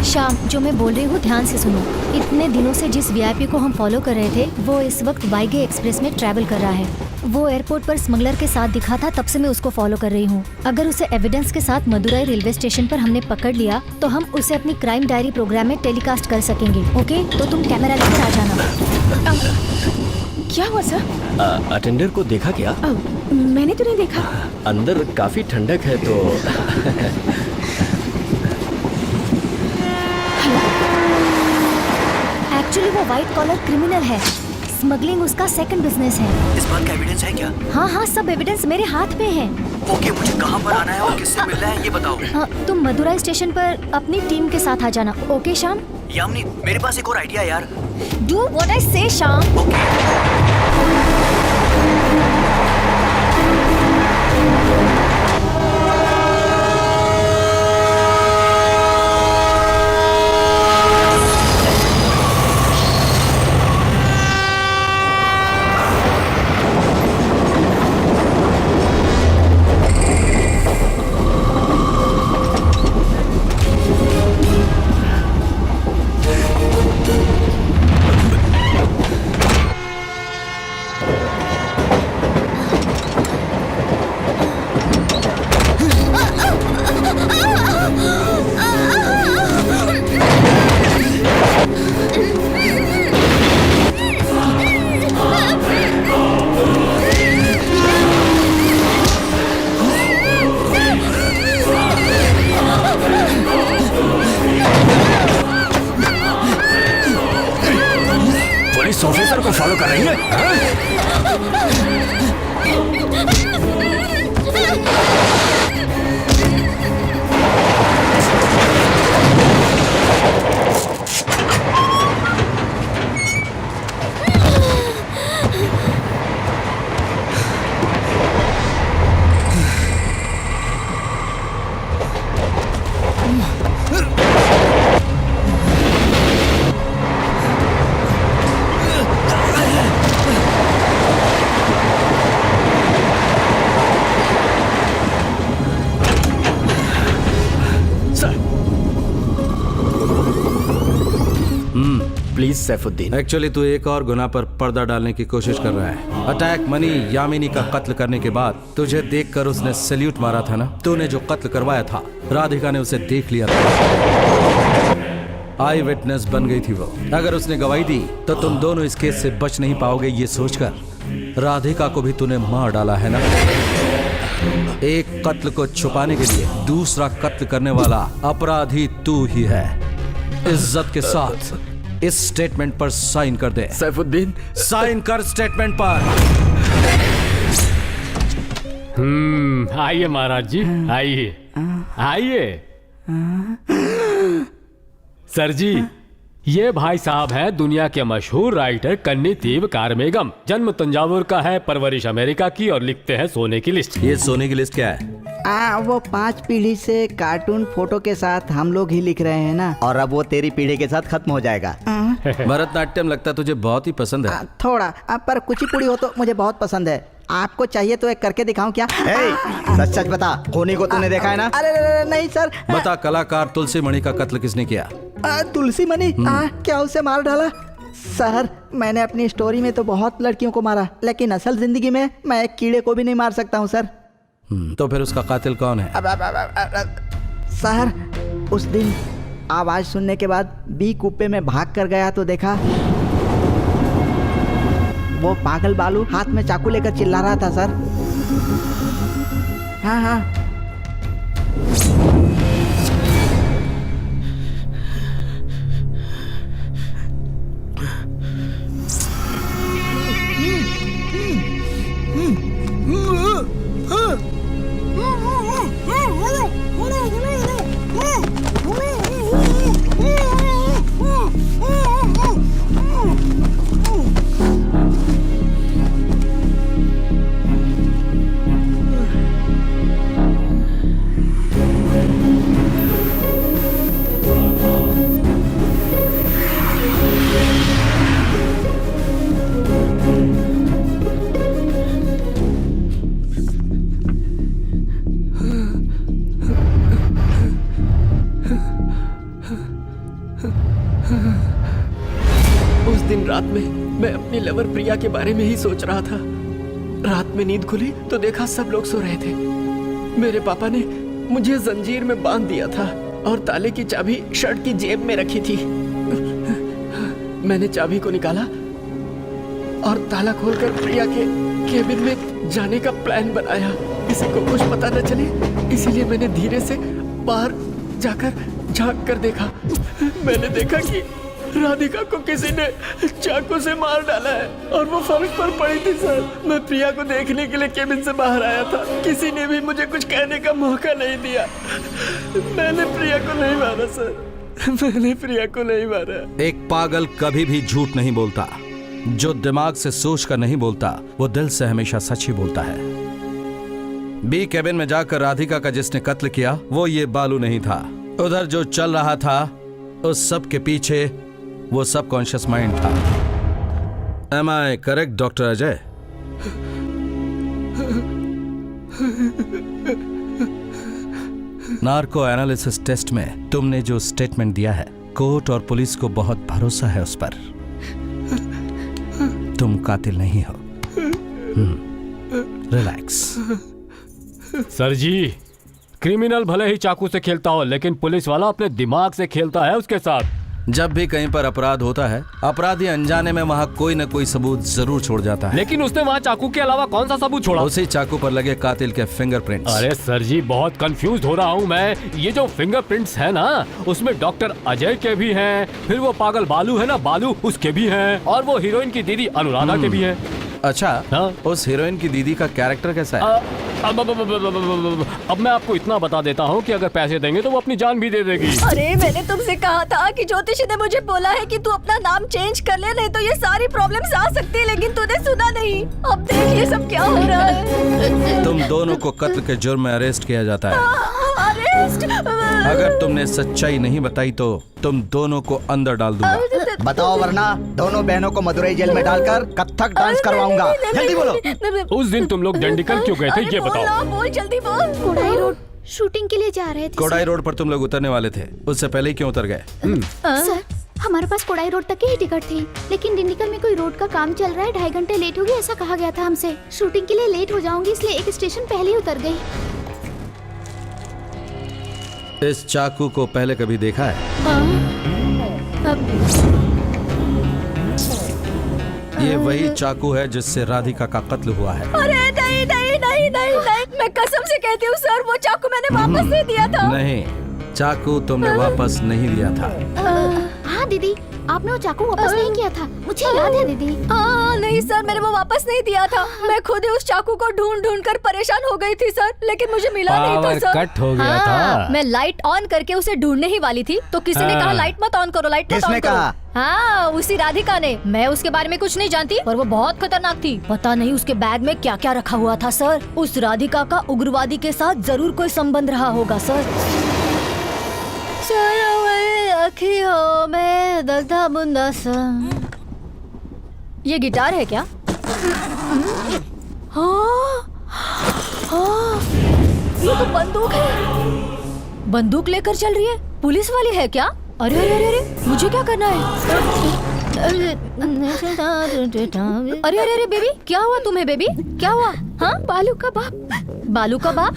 श्याम, जो मैं बोल रही हूँ ध्यान से सुनो। इतने दिनों से जिस वीआईपी को हम फॉलो कर रहे थे वो इस वक्त वाईगे एक्सप्रेस में ट्रैवल कर रहा है। वो एयरपोर्ट पर स्मगलर के साथ दिखा था, तब से मैं उसको फॉलो कर रही हूँ। अगर उसे एविडेंस के साथ मदुराई रेलवे स्टेशन पर हमने पकड़ लिया तो हम उसे अपनी क्राइम डायरी प्रोग्राम में टेलीकास्ट कर सकेंगे। ओके, तो तुम कैमरा लेकर आ जाना। क्या हुआ सर? अटेंडर को देखा क्या? मैंने तो नहीं देखा। अंदर काफी ठंडक है तो एक्चुअली वो व्हाइट कॉलर क्रिमिनल है। स्मगलिंग उसका सेकंड बिजनेस है। इस बात का एविडेंस है क्या? हाँ हाँ, सब एविडेंस मेरे हाथ में है। ओके, मुझे कहाँ पर आना है और किससे मिलना है ये बताओ। हाँ, तुम मदुराई स्टेशन पर अपनी टीम के साथ आ जाना। ओके शाम? यामिनी, मेरे पास एक और आइडिया है यार। डू व्हाट आई से शाम। पुलिस ऑफिसर को फॉलो कर रही है? प्लीज सैफुद्दीन। एक्चुअली तू एक और गुनाह पर पर्दा डालने की कोशिश कर रहा है। अटैक मनी यामिनी का कत्ल करने के बाद तुझे देखकर उसने सैल्यूट मारा था ना। तूने जो कत्ल करवाया था, राधिका ने उसे देख लिया था। आई विटनेस बन गई थी वो। अगर उसने गवाही दी तो तुम दोनों इस केस से बच नहीं पाओगे, ये सोचकर राधिका को भी तूने मार डाला है ना। एक कत्ल को छुपाने के लिए दूसरा कत्ल करने वाला अपराधी तू ही है। इज्जत के साथ इस स्टेटमेंट पर साइन कर दे। सैफुद्दीन, साइन कर स्टेटमेंट पर। आइए महाराज जी, आइए आइए। सर जी, ये भाई साहब हैं दुनिया के मशहूर राइटर कन्नीतीव कारमेगम। जन्म तंजावुर का है, परवरिश अमेरिका की, और लिखते हैं सोने की लिस्ट। ये सोने की लिस्ट क्या है? वो 5 पीढ़ी से कार्टून फोटो के साथ हम लोग ही लिख रहे हैं ना, और अब वो तेरी पीढ़ी के साथ खत्म हो जाएगा। भरतनाट्यम लगता तुझे बहुत ही पसंद है। थोड़ा, पर कुचिपुड़ी हो तो मुझे बहुत पसंद है। आपको चाहिए तो एक करके दिखाऊं क्या? सच सच बता, खोनी को तूने देखा है ना? अरे नहीं सर। बता, कलाकार तुलसी मणि का कत्ल किसने किया? तुलसी मणि? क्या उसे मार डाला? सर, मैंने अपनी स्टोरी में तो बहुत लड़कियों को मारा, लेकिन असल जिंदगी में मैं एक कीड़े को भी नहीं मार सकता हूँ सर। तो फिर उसका कातिल कौन है? सर, उस दिन आवाज सुनने के बाद बी कुप्पे में भाग कर गया तो देखा वो पागल बालू हाथ में चाकू लेकर चिल्ला रहा था सर। हाँ हाँ। उस दिन रात में मैं अपनी लवर प्रिया के बारे में ही सोच रहा था। रात में नींद खुली तो देखा सब लोग सो रहे थे। मेरे पापा ने मुझे जंजीर में बांध दिया था और ताले की चाबी शर्ट की जेब में रखी थी। मैंने चाबी को निकाला और ताला खोलकर प्रिया के केबिन में जाने का प्लान बनाया। किसी को कुछ पता न चले, इसीलिए मैंने धीरे से बाहर जाकर झांक कर देखा। मैंने देखा कि राधिका को किसी ने चाकू से मार डाला है और वो फर्श पर पड़ी थी सर। मैं प्रिया को देखने के लिए केबिन से बाहर आया था। किसी ने भी मुझे कुछ कहने का मौका नहीं दिया। मैंने प्रिया को नहीं मारा सर, मैंने प्रिया को नहीं मारा। एक पागल कभी भी झूठ नहीं बोलता। जो दिमाग से सोच कर नहीं बोलता वो दिल से हमेशा सच ही बोलता है। बी केबिन में जाकर राधिका का जिसने कत्ल किया वो ये बालू नहीं था। उधर जो चल रहा था उस सब के पीछे वो सबकॉन्शियस माइंड था। Am I correct doctor Ajay? Narco analysis test में तुमने जो स्टेटमेंट दिया है, कोर्ट और पुलिस को बहुत भरोसा है उस पर। तुम कातिल नहीं हो। रिलैक्स। सर जी, क्रिमिनल भले ही चाकू से खेलता हो लेकिन पुलिस वाला अपने दिमाग से खेलता है उसके साथ। जब भी कहीं पर अपराध होता है, अपराधी अनजाने में वहाँ कोई न कोई सबूत जरूर छोड़ जाता है। लेकिन उसने वहाँ चाकू के अलावा कौन सा सबूत छोड़ा? उसी चाकू पर लगे कातिल के फिंगरप्रिंट्स। अरे सर जी, बहुत कंफ्यूज हो रहा हूँ मैं। ये जो फिंगरप्रिंट्स है ना, उसमें डॉक्टर अजय के भी हैं, फिर वो पागल बालू है ना, बालू, उसके भी हैं, और वो हीरोइन की दीदी अनुराधा के भी हैं। अच्छा, उस हीरोइन की दीदी का कैरेक्टर कैसा है? अब मैं आपको इतना बता देता हूँ कि अगर पैसे देंगे तो वो अपनी जान भी दे देगी। अरे मैंने तुमसे कहा था कि ज्योतिषी ने मुझे बोला है कि तू अपना नाम चेंज कर ले, नहीं तो ये सारी प्रॉब्लम्स आ सकती है, लेकिन तूने सुना नहीं। अब देख ये सब क्या हो रहा है। तुम दोनों को कत्ल के जुर्म में अरेस्ट किया जाता है। अरेस्ट? अगर तुमने सच्चाई नहीं बताई तो तुम दोनों को अंदर डाल दूंगा। बताओ वरना दोनों बहनों को मदुरई जेल में डालकर कथक डांस करवाऊंगा। जल्दी बोलो। उस दिन तुम लोग डंडीकल क्यों गए थे ये बताओ। बोल जल्दी बोल। कोडाई रोड शूटिंग के लिए जा रहे थे। कोडाई रोड पर तुम लोग उतरने वाले थे, उससे पहले ही क्यों उतर गए? सर, हमारे पास कोडाई रोड तक की ही टिकट थी, लेकिन डिंडीगल में कोई रोड का काम चल रहा है, 2.5 घंटे लेट होगी ऐसा कहा गया था हमसे। शूटिंग के लिए लेट हो जाऊंगी इसलिए एक स्टेशन पहले ही उतर गई। इस चाकू को पहले कभी देखा है? ये वही चाकू है जिससे राधिका का कत्ल हुआ है। अरे नहीं नहीं नहीं नहीं नहीं, मैं कसम से कहती हूँ सर, वो चाकू मैंने वापस नहीं दिया था। नहीं, चाकू तुमने वापस नहीं दिया था। हाँ दीदी, आपने वो चाकू वापस नहीं किया था, मुझे याद है दीदी। नहीं सर, मैंने वो वापस नहीं दिया था। मैं खुद ही उस चाकू को ढूंढ ढूंढ कर परेशान हो गई थी सर, लेकिन मुझे मिला नहीं था सर। कट हो गया था। मैं लाइट ऑन करके उसे ढूंढने ही वाली थी तो किसी ने कहा लाइट मत ऑन करो, लाइट मत ऑन करो। हाँ, उसी राधिका ने। मैं उसके बारे में कुछ नहीं जानती, पर वो बहुत खतरनाक थी। पता नहीं उसके बैग में क्या क्या रखा हुआ था सर। उस राधिका का उग्रवादी के साथ जरूर कोई संबंध रहा होगा सर। अखियों में दलता बुंदा सा। ये गिटार है क्या? हाँ, हाँ, ये तो बंदूक है। बंदूक लेकर चल रही है, पुलिस वाली है क्या? अरे अरे अरे अरे, मुझे क्या करना है? अरे अरे अरे बेबी, क्या हुआ तुम्हें बेबी? क्या हुआ? हाँ, बालू का बाप। बालू का बाप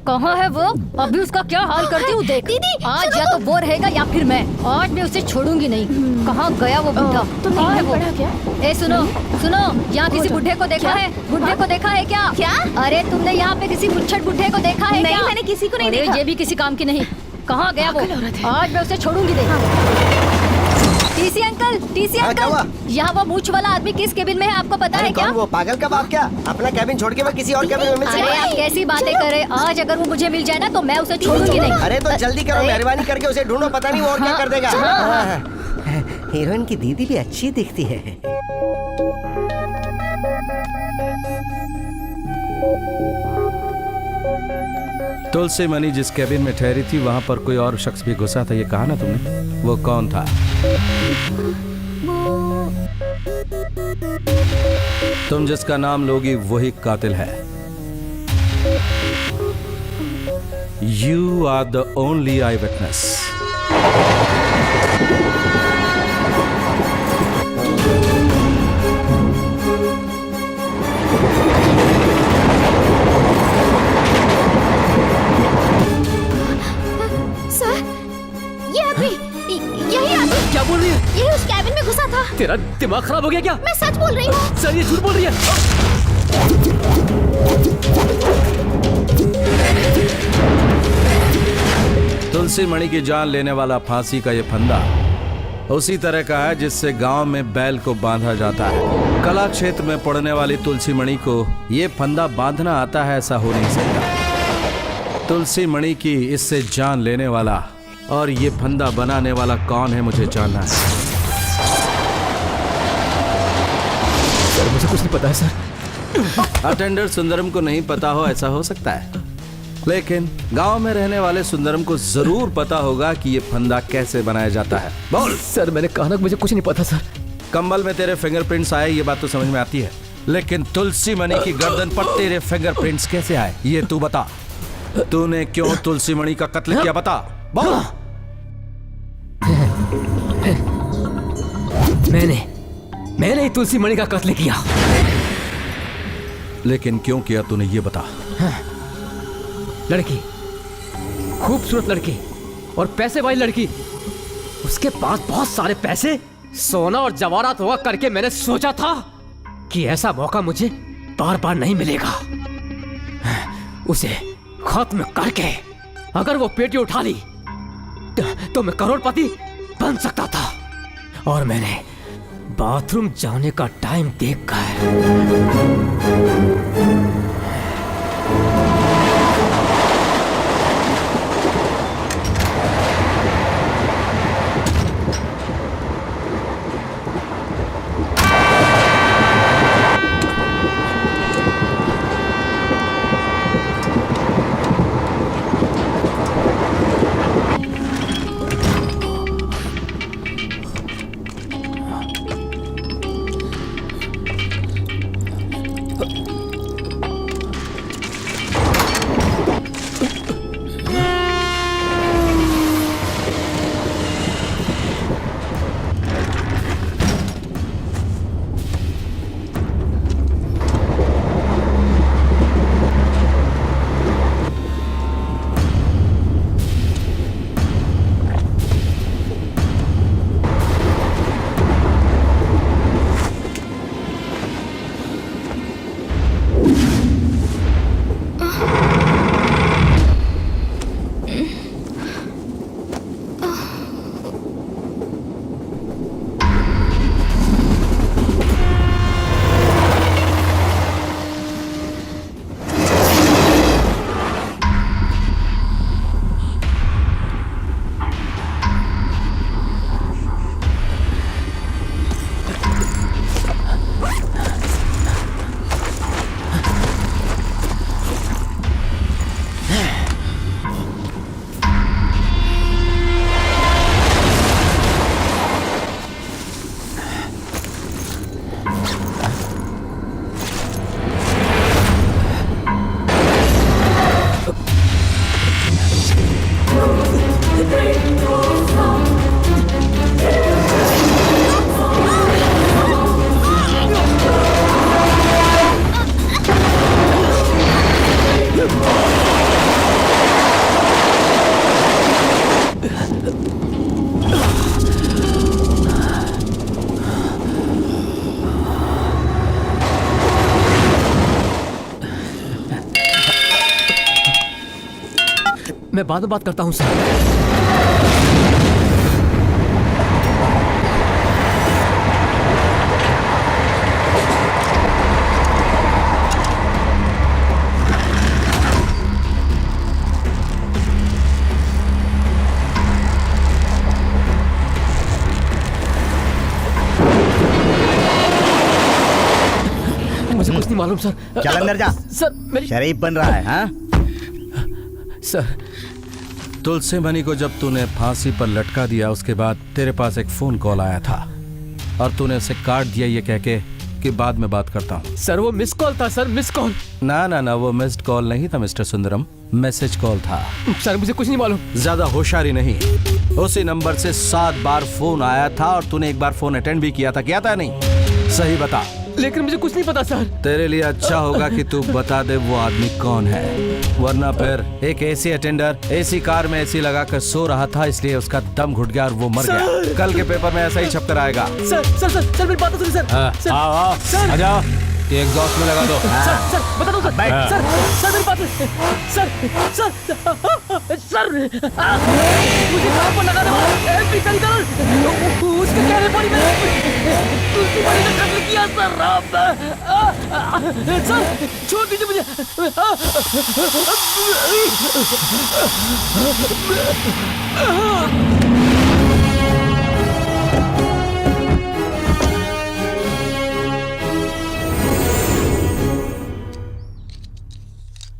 कहाँ है वो? अभी उसका क्या हाल करती हूँ देख। दीदी, आज या तो वो रहेगा या फिर मैं। आज मैं उसे छोड़ूंगी नहीं। कहाँ गया वो बुढ़ा? कहाँ है वो? ए सुनो सुनो, यहाँ किसी बुढ़े को देखा है? बुढ़े को देखा है क्या? क्या? अरे तुमने यहाँ पे किसी मुच्छड़ बुढ़े को देखा है? नहीं, मैंने किसी को नहीं देखा। ये भी किसी काम की नहीं। कहाँ गया वो? आज मैं उसे छोड़ूंगी नहीं। टीसी अंकल, टीसी अंकल, यहाँ वो मूंछ वाला आदमी किस केबिन में है आपको पता है क्या? वो पागल का बाप क्या? अपना केबिन छोड़ के मैं किसी और केबिन में मिल सकता? अरे आप कैसी बातें कर रहे? आज अगर वो मुझे मिल जाए ना तो मैं उसे छोड़ूंगी नहीं। अरे तो जल्दी करो, मेहरबानी करके उसे ढूंढो, पता नहीं वो और क्या कर देगा। हीरोइन की दीदी भी अच्छी दिखती है। तुलसी मणि जिस केबिन में ठहरी थी वहां पर कोई और शख्स भी घुसा था, ये कहा ना तुमने? वो कौन था? तुम जिसका नाम लोगी वही कातिल है। You are the only eyewitness. Sir, ये आदमी, यही आदमी। क्या बोल रही है? यही उस कैबिन में घुसा था। तेरा दिमाग खराब हो गया क्या? मैं सच बोल रही हूँ। सर ये झूठ बोल रही है। तुलसी मणि की जान लेने वाला फांसी का ये फंदा उसी तरह का है जिससे गांव में बैल को बांधा जाता है। कला क्षेत्र में पड़ने वाली तुलसी मणि को ये फंदा बांधना आता है, ऐसा हो नहीं सकता। तुलसी मणि की इससे जान लेने वाला और ये फंदा बनाने वाला कौन है, मुझे जानना है। सर मुझे कुछ नहीं पता है सर। अटेंडर सुंदरम को नहीं पता हो ऐसा हो सकता है, लेकिन गांव में रहने वाले सुंदरम को जरूर पता होगा कि ये फंदा कैसे बनाया जाता है। बोल। सर मैंने कहा ना मुझे कुछ नहीं पता सर। कंबल में तेरे फिंगरप्रिंट्स आए ये बात तो समझ में आती है, लेकिन तुलसी मणि की गर्दन पर तेरे फिंगरप्रिंट्स कैसे आए ये तू बता। तूने क्यों तुलसी मणि का कत्ल किया, बता। बोल। मैंने तुलसी मणि का कत्ल किया। लेकिन क्यों किया तूने ये बता। लड़की, खूबसूरत लड़की और पैसे वाली लड़की, उसके पास बहुत सारे पैसे, सोना और जवाहरात होगा करके मैंने सोचा था कि ऐसा मौका मुझे बार बार नहीं मिलेगा। उसे खत्म करके अगर वो पेटी उठा ली तो मैं करोड़पति बन सकता था। और मैंने बाथरूम जाने का टाइम देखकर मैं बाद में बात करता हूं सर। मुझे कुछ नहीं मालूम सर। चल अंदर जा। सर मेरी शरीफ बन रहा है। हाँ सर। तुलसी मणि को जब तूने फांसी पर लटका दिया उसके बाद तेरे पास एक फोन कॉल आया था और तूने उसे काट दिया ये कह के कि बाद में बात करता हूँ। सर वो मिस कॉल था सर, मिस कॉल। ना ना ना, वो मिस्ड कॉल नहीं था मिस्टर सुंदरम, मैसेज कॉल था। सर मुझे कुछ नहीं मालूम। ज्यादा होशियारी नहीं। उसी नंबर से 7 बार फोन आया था और तूने एक बार फोन अटेंड भी किया था, क्या था? नहीं सही बता। लेकिन मुझे कुछ नहीं पता सर। तेरे लिए अच्छा होगा कि तू बता दे वो आदमी कौन है, वरना फिर एक एसी अटेंडर एसी कार में एसी लगाकर सो रहा था इसलिए उसका दम घुट गया और वो मर गया। कल के पेपर में ऐसा ही छप कर आएगा। सर मेरी बात तो सुनिए सर। आओ आ जाओ, ये एग्जॉस्ट में लगा दो। सर बता दो सर। सर मेरी बात सर मुझे कहाँ पर लगाने वाला एलपी कल उसके कहने पर ही मैंने तुलसी मणि का कत्ल किया सर। सर छोड़ दीजिए मुझे।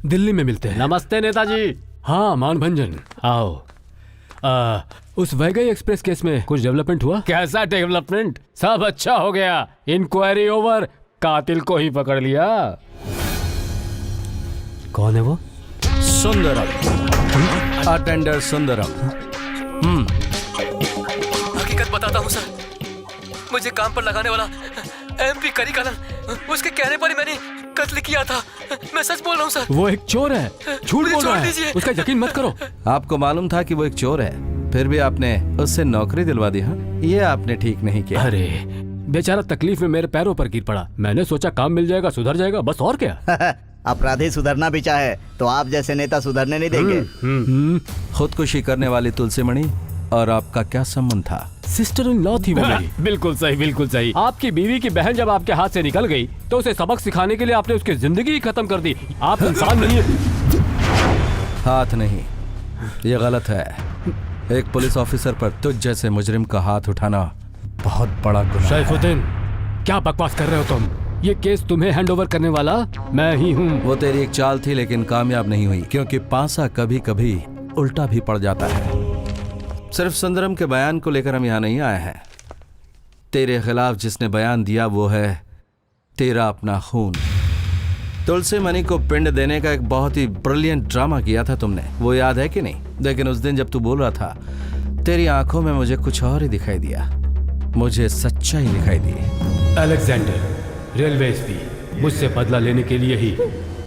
दिल्ली में मिलते हैं। नमस्ते नेताजी। हाँ मानभंजन आओ। उस वैगई एक्सप्रेस केस में कुछ डेवलपमेंट हुआ? कैसा डेवलपमेंट? सब अच्छा हो गया। इंक्वायरी ओवर, कातिल को ही पकड़ लिया। कौन है वो? सुंदरम, अटेंडर सुंदरम। हकीकत बताता हूँ सर, मुझे काम पर लगाने वाला एमपी करिकालन, उसके कहने पर ही मैंने कत्ल किया था। मैं सच बोल रहा हूँ सर। वो एक चोर है, झूठ बोल रहा है, उसका यकीन मत करो। आपको मालूम था कि वो एक चोर है, फिर भी आपने उससे नौकरी दिलवा दी। हाँ, ये आपने ठीक नहीं किया। अरे बेचारा तकलीफ में मेरे पैरों पर गिर पड़ा। मैंने सोचा काम मिल जाएगा, सुधर जाएगा, बस और क्या। अपराधी सुधरना भी चाहे तो आप जैसे नेता सुधरने नहीं देंगे। खुदकुशी करने वाली तुलसी मणि और आपका क्या संबंध था? सिस्टर इन लॉ थी वो मेरी। बिल्कुल सही, बिल्कुल सही। आपकी बीवी की बहन जब आपके हाथ से निकल गई तो उसे सबक सिखाने के लिए आपने उसकी जिंदगी ही खत्म कर दी। आप इंसान नहीं है। हाथ नहीं, ये गलत है। एक पुलिस ऑफिसर पर तुझ जैसे मुजरिम का हाथ उठाना बहुत बड़ा गुनाह है। सैफुद्दीन, क्या बकवास कर रहे हो तुम? ये केस तुम्हें हैंडओवर करने वाला मैं ही हूँ। वो तेरी एक चाल थी लेकिन कामयाब नहीं हुई, क्योंकि पांसा कभी कभी उल्टा भी पड़ जाता है। सिर्फ सुंदरम के बयान को लेकर हम यहाँ नहीं आए हैं। तेरे खिलाफ जिसने बयान दिया वो है तेरा अपना खून। तुलसी मणि को पिंड देने का एक बहुत ही ब्रिलियंट ड्रामा किया था तुमने, वो याद है कि नहीं? लेकिन उस दिन जब तू बोल रहा था तेरी आंखों में मुझे कुछ और ही दिखाई दिया, मुझे सच्चाई दिखाई दी। अलेक्जेंडर, रेलवे एसपी, मुझसे बदला लेने के लिए ही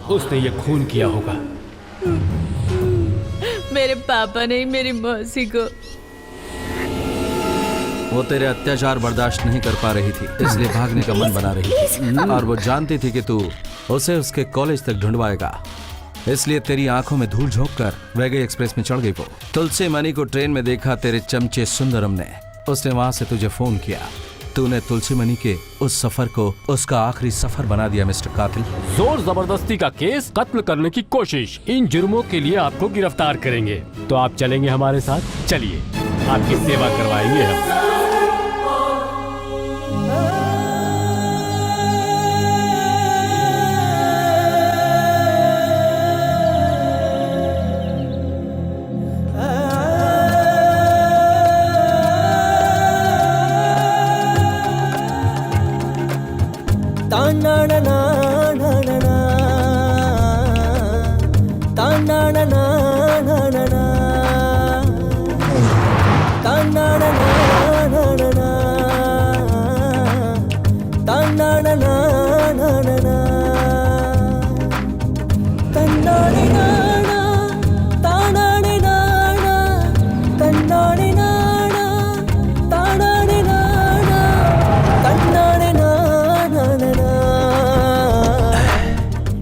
उसने ये खून किया होगा। मेरे पापा ने मेरी मौसी को। वो तेरे अत्याचार बर्दाश्त नहीं कर पा रही थी, इसलिए भागने का मन बना रही थी, और वो जानती थी कि तू उसे उसके कॉलेज तक ढूंढवाएगा, इसलिए तेरी आंखों में धूल झोंक कर वैगई एक्सप्रेस में चढ़ गई वो। तुलसी मणि को ट्रेन में देखा तेरे चमचे सुंदरम ने, उसने वहां से तुझे फोन किया। तूने तुलसी मणि के उस सफर को उसका आखिरी सफर बना दिया मिस्टर कातिल। जोर जबरदस्ती का केस, कत्ल करने की कोशिश, इन जुर्मों के लिए आपको गिरफ्तार करेंगे। तो आप चलेंगे हमारे साथ? चलिए, आपकी सेवा करवाएंगे हम।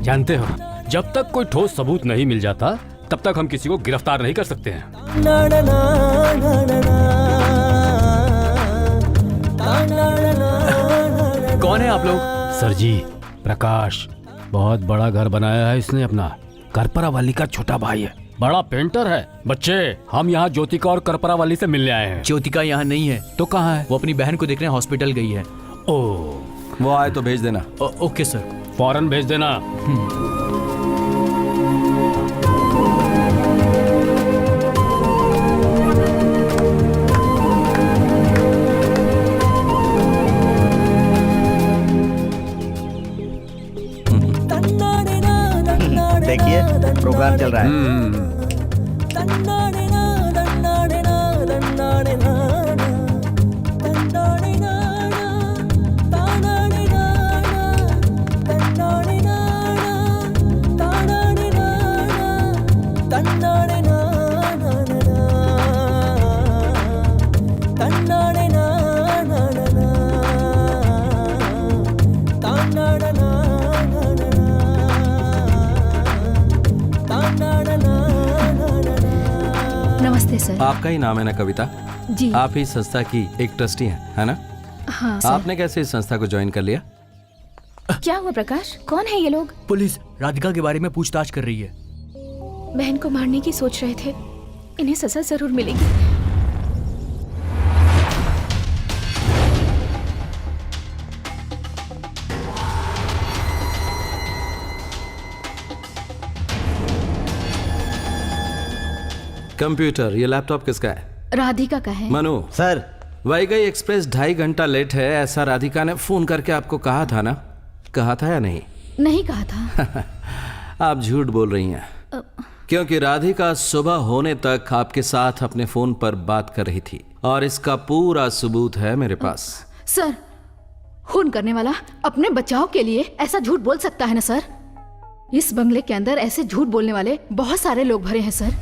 जानते हो, जब तक कोई ठोस सबूत नहीं मिल जाता तब तक हम किसी को गिरफ्तार नहीं कर सकते हैं। कौन है आप लोग? सर जी, प्रकाश, बहुत बड़ा घर बनाया है इसने अपना। करपरा वाली का छोटा भाई है, बड़ा पेंटर है। बच्चे, हम यहाँ ज्योतिका और करपरा वाली से मिलने आए हैं। ज्योतिका यहाँ नहीं है। तो कहाँ है? वो अपनी बहन को देखने हॉस्पिटल गई है। ओह, वो आए तो भेज देना। Okay sir. फौरन भेज देना। देखिए, प्रोग्राम चल रहा है। नमस्ते सर। आपका ही नाम है ना कविता? जी। आप ही संस्था की एक ट्रस्टी हैं, है ना? हाँ सर। आपने कैसे इस संस्था को ज्वाइन कर लिया? क्या हुआ प्रकाश? कौन है ये लोग? पुलिस राधिका के बारे में पूछताछ कर रही है। बहन को मारने की सोच रहे थे। इन्हें सजा जरूर मिलेगी। कंप्यूटर, ये लैपटॉप किसका है? राधिका का है। मनु सर, वैगई एक्सप्रेस 2.5 घंटा लेट है, ऐसा राधिका ने फोन करके आपको कहा था ना? कहा था या नहीं? नहीं कहा था। आप झूठ बोल रही हैं, क्योंकि राधिका सुबह होने तक आपके साथ अपने फोन पर बात कर रही थी और इसका पूरा सबूत है मेरे पास। सर, खून करने वाला अपने बचाव के लिए ऐसा झूठ बोल सकता है ना सर? इस बंगले के अंदर ऐसे झूठ बोलने वाले बहुत सारे लोग भरे हैं सर।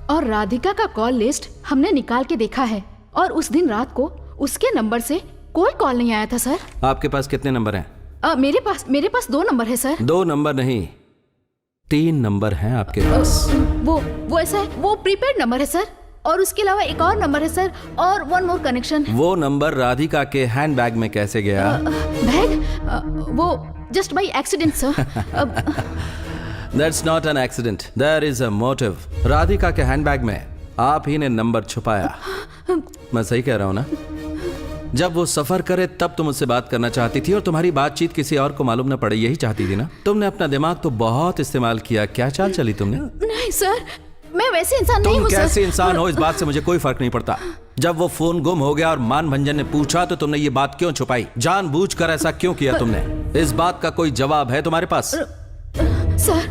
और राधिका का कॉल लिस्ट हमने निकाल के देखा है और उस दिन रात को उसके नंबर से कोई कॉल नहीं आया था सर। आपके पास कितने नंबर हैं? मेरे पास 2 नंबर है सर। 2 नंबर नहीं, 3 नंबर हैं आपके पास। वो ऐसा है, वो प्रीपेड नंबर है सर, और उसके अलावा एक और नंबर है सर, और 1 मोर कनेक्शन। वो नंबर राधिका के हैंडबैग में कैसे गया? बैग? वो just by accident sir. That's not an accident. There is a motive. Radhika के हैंडबैग में आप ही ने नंबर छुपाया। मैं सही कह रहा हूँ ना? जब वो सफर करे तब तुम उससे बात करना चाहती थी और तुम्हारी बातचीत किसी और को मालूम न पड़े, यही चाहती थी ना? तुमने अपना दिमाग तो बहुत इस्तेमाल किया। क्या चाल चली तुमने? नहीं सर, मैं वैसे इंसान नहीं हूँ सर। तुम कैसे इंसान हो इस बात से मुझे कोई फर्क नहीं पड़ता। जब वो फोन गुम हो गया और मानभंजन ने पूछा तो तुमने ये बात क्यों छुपाई? जानबूझकर ऐसा क्यों किया तुमने? इस बात का कोई जवाब है तुम्हारे पास? सर,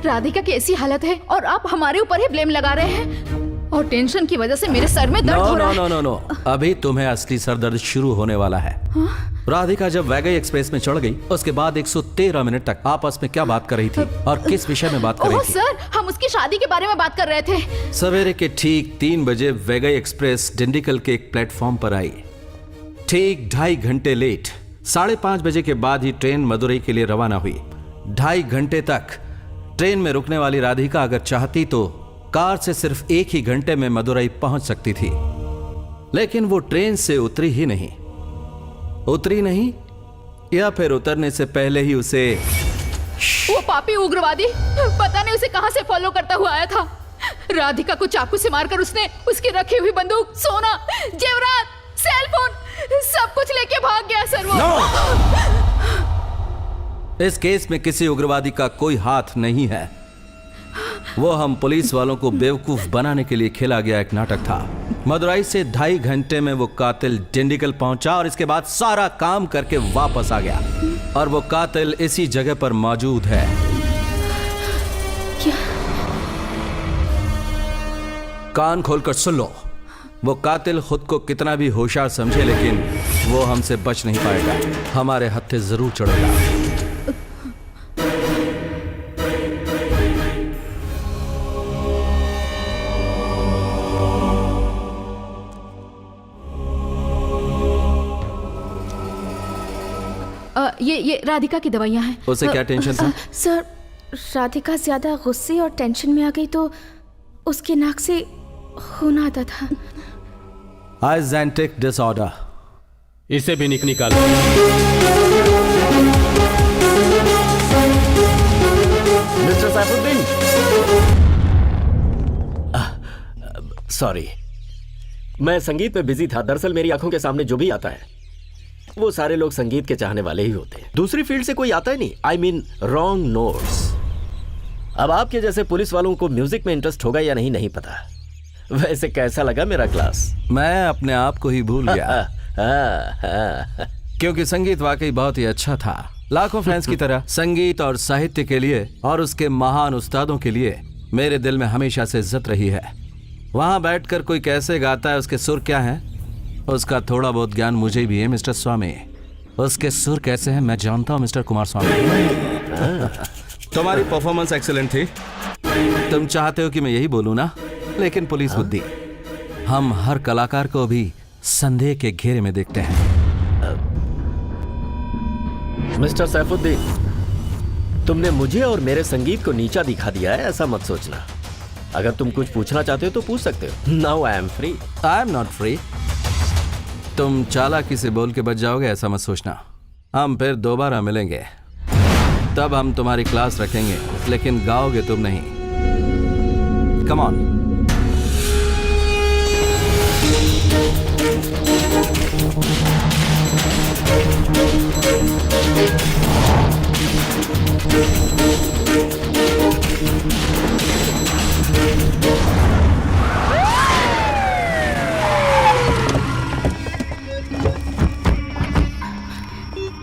राधिका की ऐसी हालत है और आप हमारे ऊपर ही ब्लेम लगा रहे हैं, और टेंशन की वजह से मेरे सर में दर्द हो रहा है। नो, अभी तुम्हें असली सर दर्द शुरू होने वाला है। राधिका जब वैगई एक्सप्रेस में चढ़ गई, उसके बाद 113 मिनट तक आपस में क्या बात कर रही थी और किस विषय में बात कर रही थी? सर, हम उसकी शादी के बारे में बात कर रहे थे। सवेरे के ठीक 3 बजे वैगई एक्सप्रेस डिंडिगल के एक प्लेटफॉर्म पर आई, ठीक 2.5 घंटे लेट। 5:30 बजे के बाद ही ट्रेन मदुरई के लिए रवाना हुई। 2.5 घंटे तक ट्रेन में रुकने वाली राधिका अगर चाहती तो कार से सिर्फ 1 ही घंटे में मदुरई पहुंच सकती थी, लेकिन वो ट्रेन से उतरी नहीं, या फिर उतरने से पहले ही उसे वो पापी उग्रवादी पता नहीं उसे कहां से फॉलो करता हुआ आया था। राधिका को चाकू से मारकर उसने उसकी रखी हुई बंदूक, सोना, जेवरात, सेलफोन सब कुछ लेके भाग गया सर वो। इस केस में किसी उग्रवादी का कोई हाथ नहीं है। वो हम पुलिस वालों को बेवकूफ बनाने के लिए खेला गया एक नाटक था। मदुरई से 2.5 घंटे में वो कातिल डिंडिगल पहुंचा और इसके बाद सारा काम करके वापस आ गया, और वो कातिल इसी जगह पर मौजूद है। क्या? कान खोलकर सुन लो, वो कातिल खुद को कितना भी होशियार समझे, लेकिन वो हमसे बच नहीं पाएगा। हमारे हत्थे जरूर चढ़ेगा। ये राधिका की दवाइयाँ हैं। उसे क्या टेंशन था? सर, राधिका ज्यादा गुस्से और टेंशन में आ गई तो उसके नाक से खून आता था। आइजेंटिक डिसऑर्डर। इसे भी निकालो। मिस्टर सैफुद्दीन, सॉरी, मैं संगीत में बिजी था। दरअसल मेरी आंखों के सामने जो भी आता है वो सारे लोग संगीत के चाहने वाले ही होते हैं। दूसरी फील्ड से कोई आता ही नहीं। I mean wrong notes. अब आपके जैसे पुलिस वालों को म्यूजिक में इंटरेस्ट होगा या नहीं पता। वैसे कैसा लगा मेरा क्लास? मैं अपने आप को ही भूल गया क्योंकि संगीत वाकई बहुत ही अच्छा था। लाखों फैंस की तरह संगीत और साहित्य के लिए और उसके महान उस्तादों के लिए मेरे दिल में हमेशा से इज्जत रही है। वहां बैठकर कोई कैसे गाता है, उसके सुर क्या हैं, उसका थोड़ा बहुत ज्ञान मुझे भी है मिस्टर स्वामी। उसके सुर कैसे हैं मैं जानता हूं मिस्टर कुमार स्वामी। तुम्हारी परफॉर्मेंस एक्सीलेंट थी। तुम चाहते हो कि मैं यही बोलूं ना, लेकिन पुलिस बुद्धि, हम हर कलाकार को भी संदेह के घेरे में देखते हैं। मिस्टर सैफुद्दीन, तुमने मुझे और मेरे संगीत को नीचा दिखा दिया है, ऐसा मत सोचना। अगर तुम कुछ पूछना चाहते हो तो पूछ सकते हो। Now I am free. I am not free. तुम चालाकी से बोल के बच जाओगे ऐसा मत सोचना। हम फिर दोबारा मिलेंगे, तब हम तुम्हारी क्लास रखेंगे, लेकिन गाओगे तुम नहीं। Come on.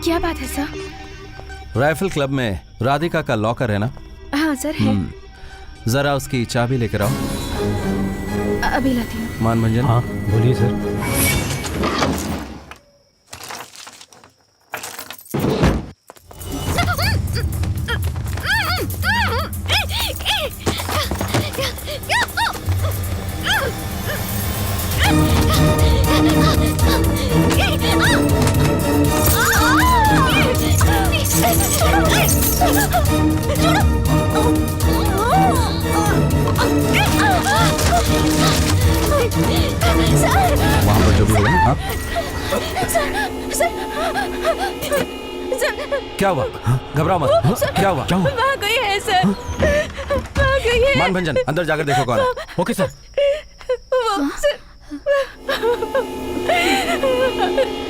क्या बात है सर? राइफल क्लब में राधिका का लॉकर है ना? हाँ सर है। जरा उसकी चाबी लेकर आओ। अभी लाती हूँ। मानभंजन। हाँ बोलिए सर। वहाँ पर जो भी होगा। हाँ? क्या हुआ? घबराओ मत। क्या हुआ? वहाँ कोई है सर, वहाँ कोई है। मानभंजन अंदर जाकर देखो कौन है। Okay sir.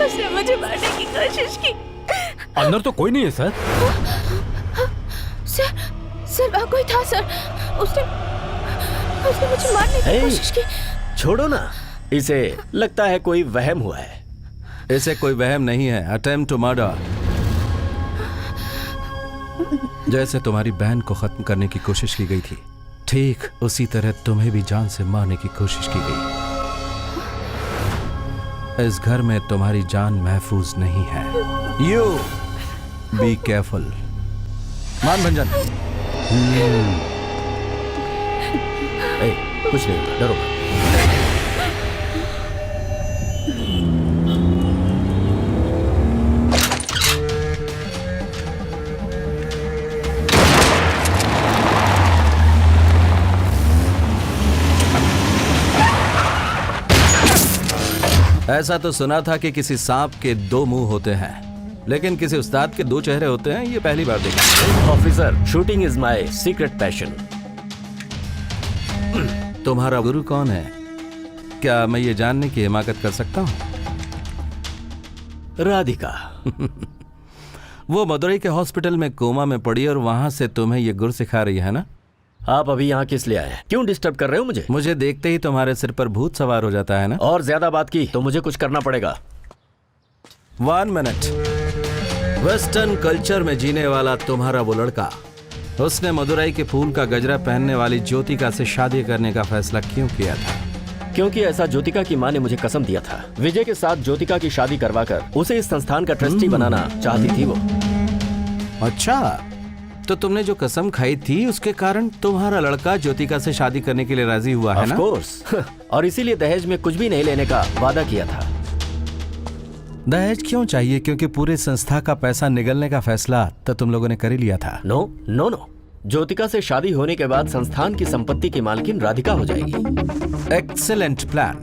उसने मुझे मारने की कोशिश की। अंदर तो कोई नहीं है सर। सर वहाँ कोई था सर। उसने मुझे मारने की कोशिश की। छोड़ो ना, इसे लगता है कोई वहम हुआ है। इसे कोई वहम नहीं है, अटेम्प्ट टू मर्डर। जैसे तुम्हारी बहन को खत्म करने की कोशिश की गई थी, ठीक उसी तरह तुम्हें भी जान से मारने की कोशिश की गई। इस घर में तुम्हारी जान महफूज नहीं है। You be careful. मानभंजन। कुछ नहीं होगा, डरो मत। ऐसा तो सुना था कि किसी सांप के 2 मुंह होते हैं, लेकिन किसी उस्ताद के 2 चेहरे होते हैं, ये पहली बार देखा। Officer, shooting is my secret passion. तुम्हारा गुरु कौन है? क्या मैं ये जानने की हिमाकत कर सकता हूँ? राधिका। वो मदुरई के हॉस्पिटल में कोमा में पड़ी और वहां से तुम्हें ये गुर सिखा रही है ना? आप अभी यहाँ किस लिए आए? क्यों डिस्टर्ब कर रहे हो मुझे? मुझे देखते ही तुम्हारे सिर पर भूत सवार हो जाता है ना? और ज्यादा बात की तो मुझे कुछ करना पड़ेगा। 1 मिनट। वेस्टर्न कल्चर में जीने वाला तुम्हारा वो लड़का, उसने मदुरई के फूल का गजरा पहनने वाली ज्योतिका से शादी करने का फैसला क्यों किया था? क्योंकि ऐसा ज्योतिका की माँ ने मुझे कसम दिया था। विजय के साथ ज्योतिका की शादी करवाकर उसे इस संस्थान का ट्रस्टी बनाना चाहती थी वो। अच्छा, तो तुमने जो कसम खाई थी उसके कारण तुम्हारा लड़का ज्योतिका से शादी करने के लिए राजी हुआ है ना? Of course. और इसीलिए दहेज में कुछ भी नहीं लेने का वादा किया था। दहेज क्यों चाहिए? क्योंकि पूरे संस्था का पैसा निगलने का फैसला तो तुम लोगों ने कर ही लिया था। नो नो नो, ज्योतिका से शादी होने के बाद संस्थान की संपत्ति की मालकिन राधिका हो जाएगी। Excellent plan.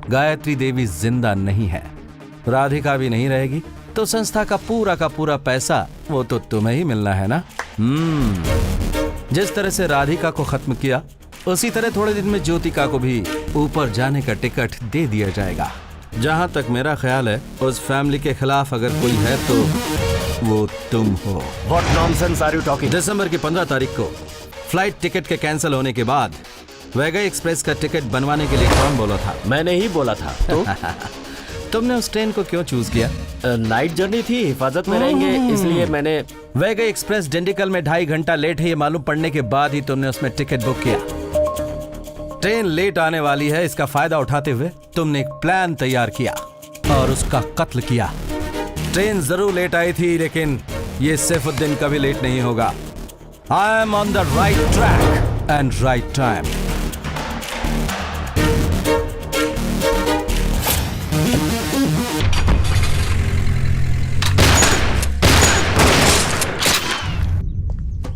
गायत्री देवी जिंदा नहीं है, राधिका भी नहीं रहेगी, तो संस्था का पूरा पैसा वो तो तुम्हें ही मिलना है ना? जिस तरह से राधिका को खत्म किया, उसी तरह थोड़े दिन में ज्योतिका को भी ऊपर जाने का टिकट दे दिया जाएगा। जहां तक मेरा ख्याल है, उस फैमिली के खिलाफ अगर कोई है तो वो तुम हो। What nonsense are you talking? दिसंबर की 15 तारीख को फ्लाइट टिकट के कैंसिल होने के बाद वैगई एक्सप्रेस का टिकट बनवाने के लिए कौन बोला था? मैंने ही बोला था। तो तुमने उस ट्रेन को क्यों चूज किया? नाइट जर्नी थी, हिफाजत में रहेंगे, इसलिए मैंने। वैगई एक्सप्रेस डिंडिकल में 2.5 घंटा लेट है ये मालूम पड़ने के बाद ही तुमने उसमें टिकट बुक किया। ट्रेन लेट आने वाली है, इसका फायदा उठाते हुए तुमने एक प्लान तैयार किया और उसका कत्ल किया। ट्रेन जरूर लेट आई थी, लेकिन ये सैफुद्दीन कभी लेट नहीं होगा। I am on the right track and right time.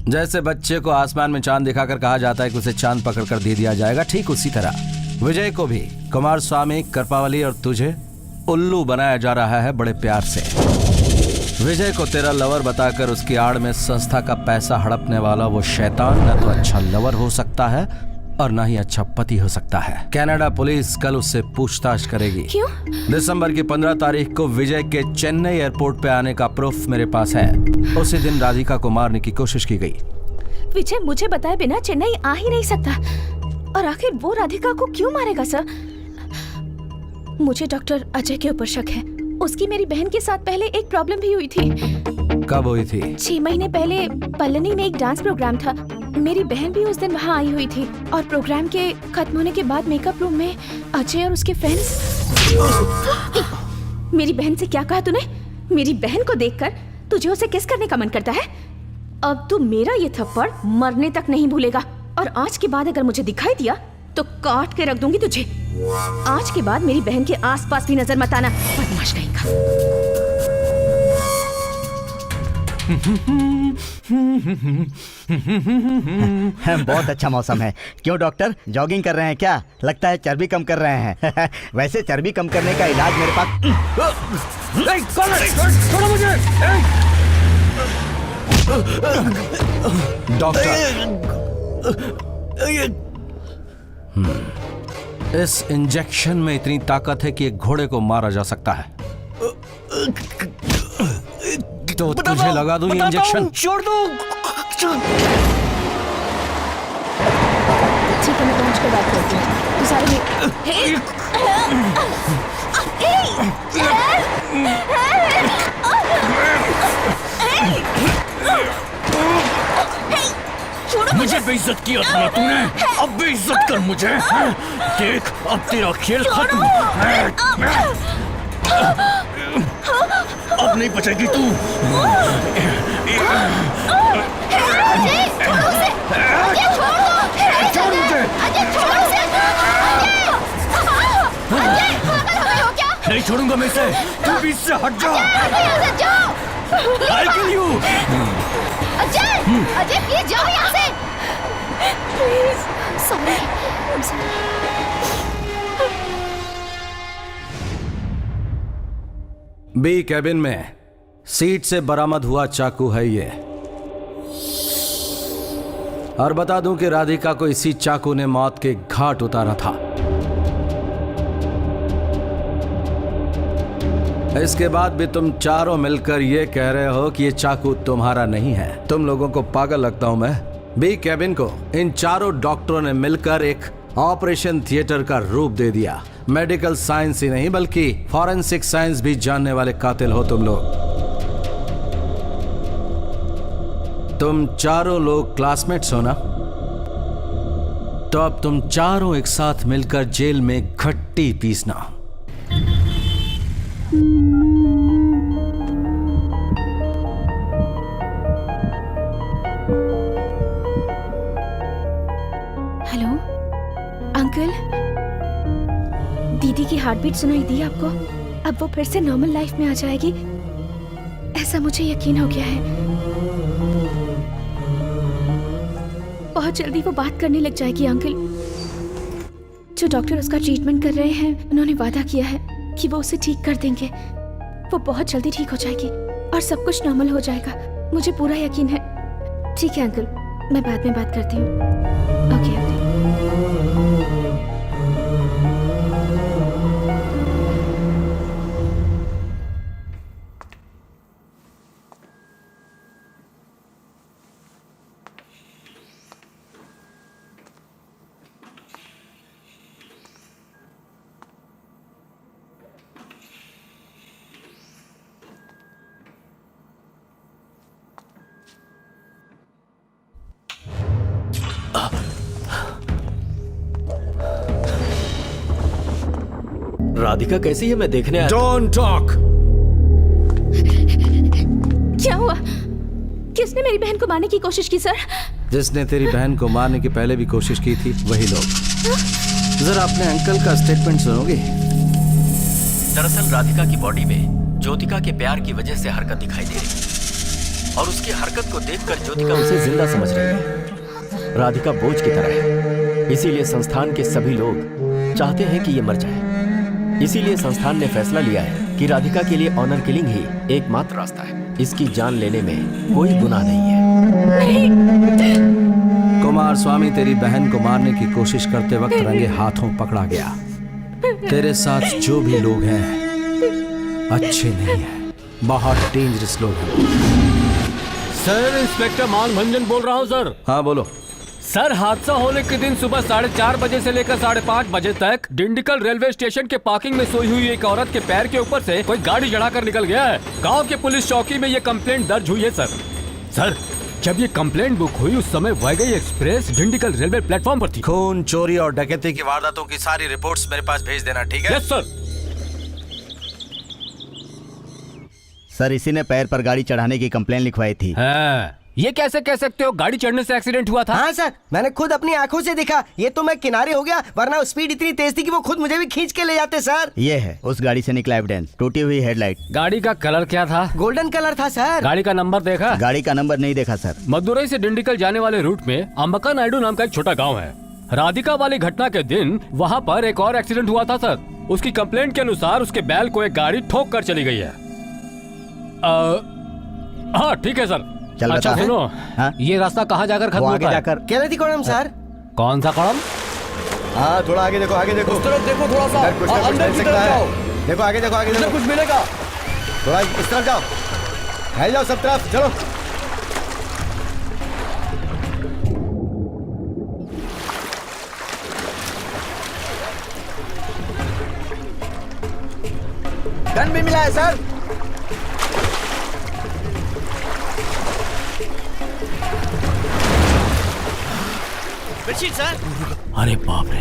जैसे बच्चे को आसमान में चांद दिखाकर कहा जाता है कि उसे चांद पकड़कर दे दिया जाएगा, ठीक उसी तरह विजय को भी कुमार स्वामी, कृपावली और तुझे उल्लू बनाया जा रहा है बड़े प्यार से। विजय को तेरा लवर बताकर उसकी आड़ में संस्था का पैसा हड़पने वाला वो शैतान न तो अच्छा लवर हो सकता है और ना ही अच्छा पति हो सकता है। कनाडा पुलिस कल उससे पूछताछ करेगी। क्यों? दिसंबर की 15 तारीख को विजय के चेन्नई एयरपोर्ट पे आने का प्रूफ मेरे पास है। उसी दिन राधिका को मारने की कोशिश की गई। विजय मुझे बताए बिना चेन्नई आ ही नहीं सकता, और आखिर वो राधिका को क्यों मारेगा सर? मुझे डॉक्टर अजय के ऊपर शक है। उसकी मेरी बहन के साथ पहले एक प्रॉब्लम भी हुई थी। कब हुई थी? 6 महीने पहले पल्लनी में एक डांस प्रोग्राम था। मेरी बहन भी उस दिन वहाँ आई हुई थी, और प्रोग्राम के खत्म होने के बाद मेकअप रूम में अजय और उसके फ्रेंड्स। मेरी बहन से क्या कहा तूने? मेरी बहन को देखकर तुझे उसे किस करने का मन करता है? अब तू मेरा ये थप्पड़ मरने तक नहीं भूलेगा, और आज के बाद अगर मुझे दिखाई दिया तो काट के रख दूंगी तुझे। आज के बाद मेरी बहन के आसपास भी नजर मत आना, बदमाश कहीं का। बहुत अच्छा मौसम है। क्यों डॉक्टर, जॉगिंग कर रहे हैं क्या? लगता है चर्बी कम कर रहे हैं। वैसे चर्बी कम करने का इलाज मेरे पास। छोड़ो मुझे। डॉक्टर, इस इंजेक्शन में इतनी ताकत है कि एक घोड़े को मारा जा सकता है। तो तुझे लगा दूं ये इंजेक्शन? छोड़ दो। ठीक है, मैं पहुंच कर बात करती हूँ। तू सारे मुझे बेइज्जत किया था ना तूने, अब बेइज्जत कर मुझे। देख, अब तेरा खेल खत्म। अब नहीं बचेगी तू। नहीं छोड़ूंगा मैं इसे, तू भी इससे हट जा। I'll kill you। Ajay, Ajay please जाओ यहाँ से। Please, sorry. बी कैबिन में सीट से बरामद हुआ चाकू है ये, और बता दूं कि राधिका को इसी चाकू ने मौत के घाट उतारा था। इसके बाद भी तुम चारों मिलकर ये कह रहे हो कि ये चाकू तुम्हारा नहीं है। तुम लोगों को पागल लगता हूं मैं? बी कैबिन को इन चारों डॉक्टरों ने मिलकर एक ऑपरेशन थिएटर का रूप दे दिया। मेडिकल साइंस ही नहीं बल्कि फॉरेंसिक साइंस भी जानने वाले कातिल हो तुम लोग। तुम चारों लोग क्लासमेट्स हो ना? तो अब तुम चारों एक साथ मिलकर जेल में घट्टी पीसना। हेलो अंकल, दीदी की हार्ट बीट सुनाई दी आपको? अब वो फिर से नॉर्मल लाइफ में आ जाएगी, ऐसा मुझे यकीन हो गया है। बहुत जल्दी वो बात करने लग जाएगी अंकल। जो डॉक्टर उसका ट्रीटमेंट कर रहे हैं, उन्होंने वादा किया है कि वो उसे ठीक कर देंगे। वो बहुत जल्दी ठीक हो जाएगी और सब कुछ नॉर्मल हो जाएगा, मुझे पूरा यकीन है। ठीक है अंकल, मैं बाद में बात करती हूँ। Okay uncle. राधिका कैसी है, मैं देखने आया। Don't talk। क्या हुआ? किसने मेरी बहन को मारने की कोशिश की सर? जिसने तेरी बहन को मारने की पहले भी कोशिश की थी वही लोग। जरा अपने अंकल का स्टेटमेंट सुनोगे? दरअसल राधिका की बॉडी में ज्योतिका के प्यार की वजह से हरकत दिखाई दे रही। और उसकी हरकत को देखकर ज्योतिका उसे जिंदा समझ रही है। राधिका बोझ की तरह है, इसीलिए संस्थान के सभी लोग चाहते हैं कि ये मर जाए। इसीलिए संस्थान ने फैसला लिया है कि राधिका के लिए ऑनर किलिंग ही एकमात्र रास्ता है। इसकी जान लेने में कोई गुनाह नहीं है। कुमार स्वामी तेरी बहन को मारने की कोशिश करते वक्त रंगे हाथों पकड़ा गया। तेरे साथ जो भी लोग हैं अच्छे नहीं हैं, बहुत डेंजरस लोग हैं। सर, इंस्पेक्टर मानभंजन बोल रहा हूँ सर। हाँ बोलो। सर, हादसा होने के दिन सुबह 4:30 बजे से लेकर 5:30 बजे तक डिंडिकल रेलवे स्टेशन के पार्किंग में सोई हुई एक औरत के पैर के ऊपर से कोई गाड़ी चढ़ाकर निकल गया है। गांव के पुलिस चौकी में ये कंप्लेंट दर्ज हुई है सर, जब ये कंप्लेंट बुक हुई उस समय वैगई एक्सप्रेस डिंडिकल रेलवे प्लेटफॉर्म पर थी। खून, चोरी और डकैती की वारदातों की सारी रिपोर्ट्स मेरे पास भेज देना, ठीक है? Yes sir. सर, इसी ने पैर पर गाड़ी चढ़ाने की कंप्लेंट लिखवाई थी। ये कैसे कह सकते हो? गाड़ी चढ़ने से एक्सीडेंट हुआ था? हाँ सर, मैंने खुद अपनी आंखों से देखा। ये तो मैं किनारे हो गया, वरना स्पीड इतनी तेज थी कि वो खुद मुझे भी खींच के ले जाते सर। ये है उस गाड़ी से निकला एविडेंस, टूटी हुई हेडलाइट। गाड़ी का कलर क्या था? गोल्डन कलर था सर। गाड़ी का नंबर देखा? गाड़ी का नंबर नहीं देखा सर। मदुरई से डिंडिकल जाने वाले रूट में अंबका नायडू नाम का एक छोटा गाँव है। राधिका वाली घटना के दिन वहाँ पर एक और एक्सीडेंट हुआ था सर। उसकी कंप्लेंट के अनुसार उसके बैल को एक गाड़ी ठोक कर चली गई है। हाँ ठीक है सर। अच्छा सुनो, ये रास्ता कहाँ जाकर खत्म होता है? केलेदीकोणम सर। कौन सा कोणम? हाँ, थोड़ा आगे देखो, आगे देखो। उस तरफ देखो थोड़ा सा। कुछ ना कुछ मिल सकता है। देखो आगे देखो, आगे देखो। कुछ मिलेगा। थोड़ा इस तरफ जाओ, फैल जाओ सब तरफ, चलो। गन भी मिला है सर। सर। अरे बाप रे,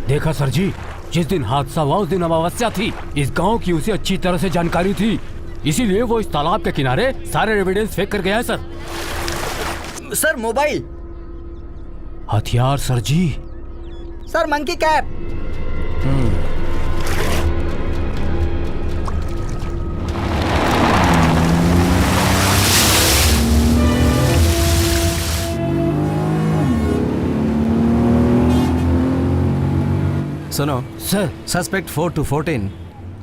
देखा सर जी, जिस दिन हादसा हुआ उस दिन अमावस्या थी। इस गांव की उसे अच्छी तरह से जानकारी थी, इसीलिए वो इस तालाब के किनारे सारे एविडेंस फेंक कर गया है सर। सर मोबाइल, हथियार sir ji. Sir monkey cap. सुनो सर, सस्पेक्ट 4 to 14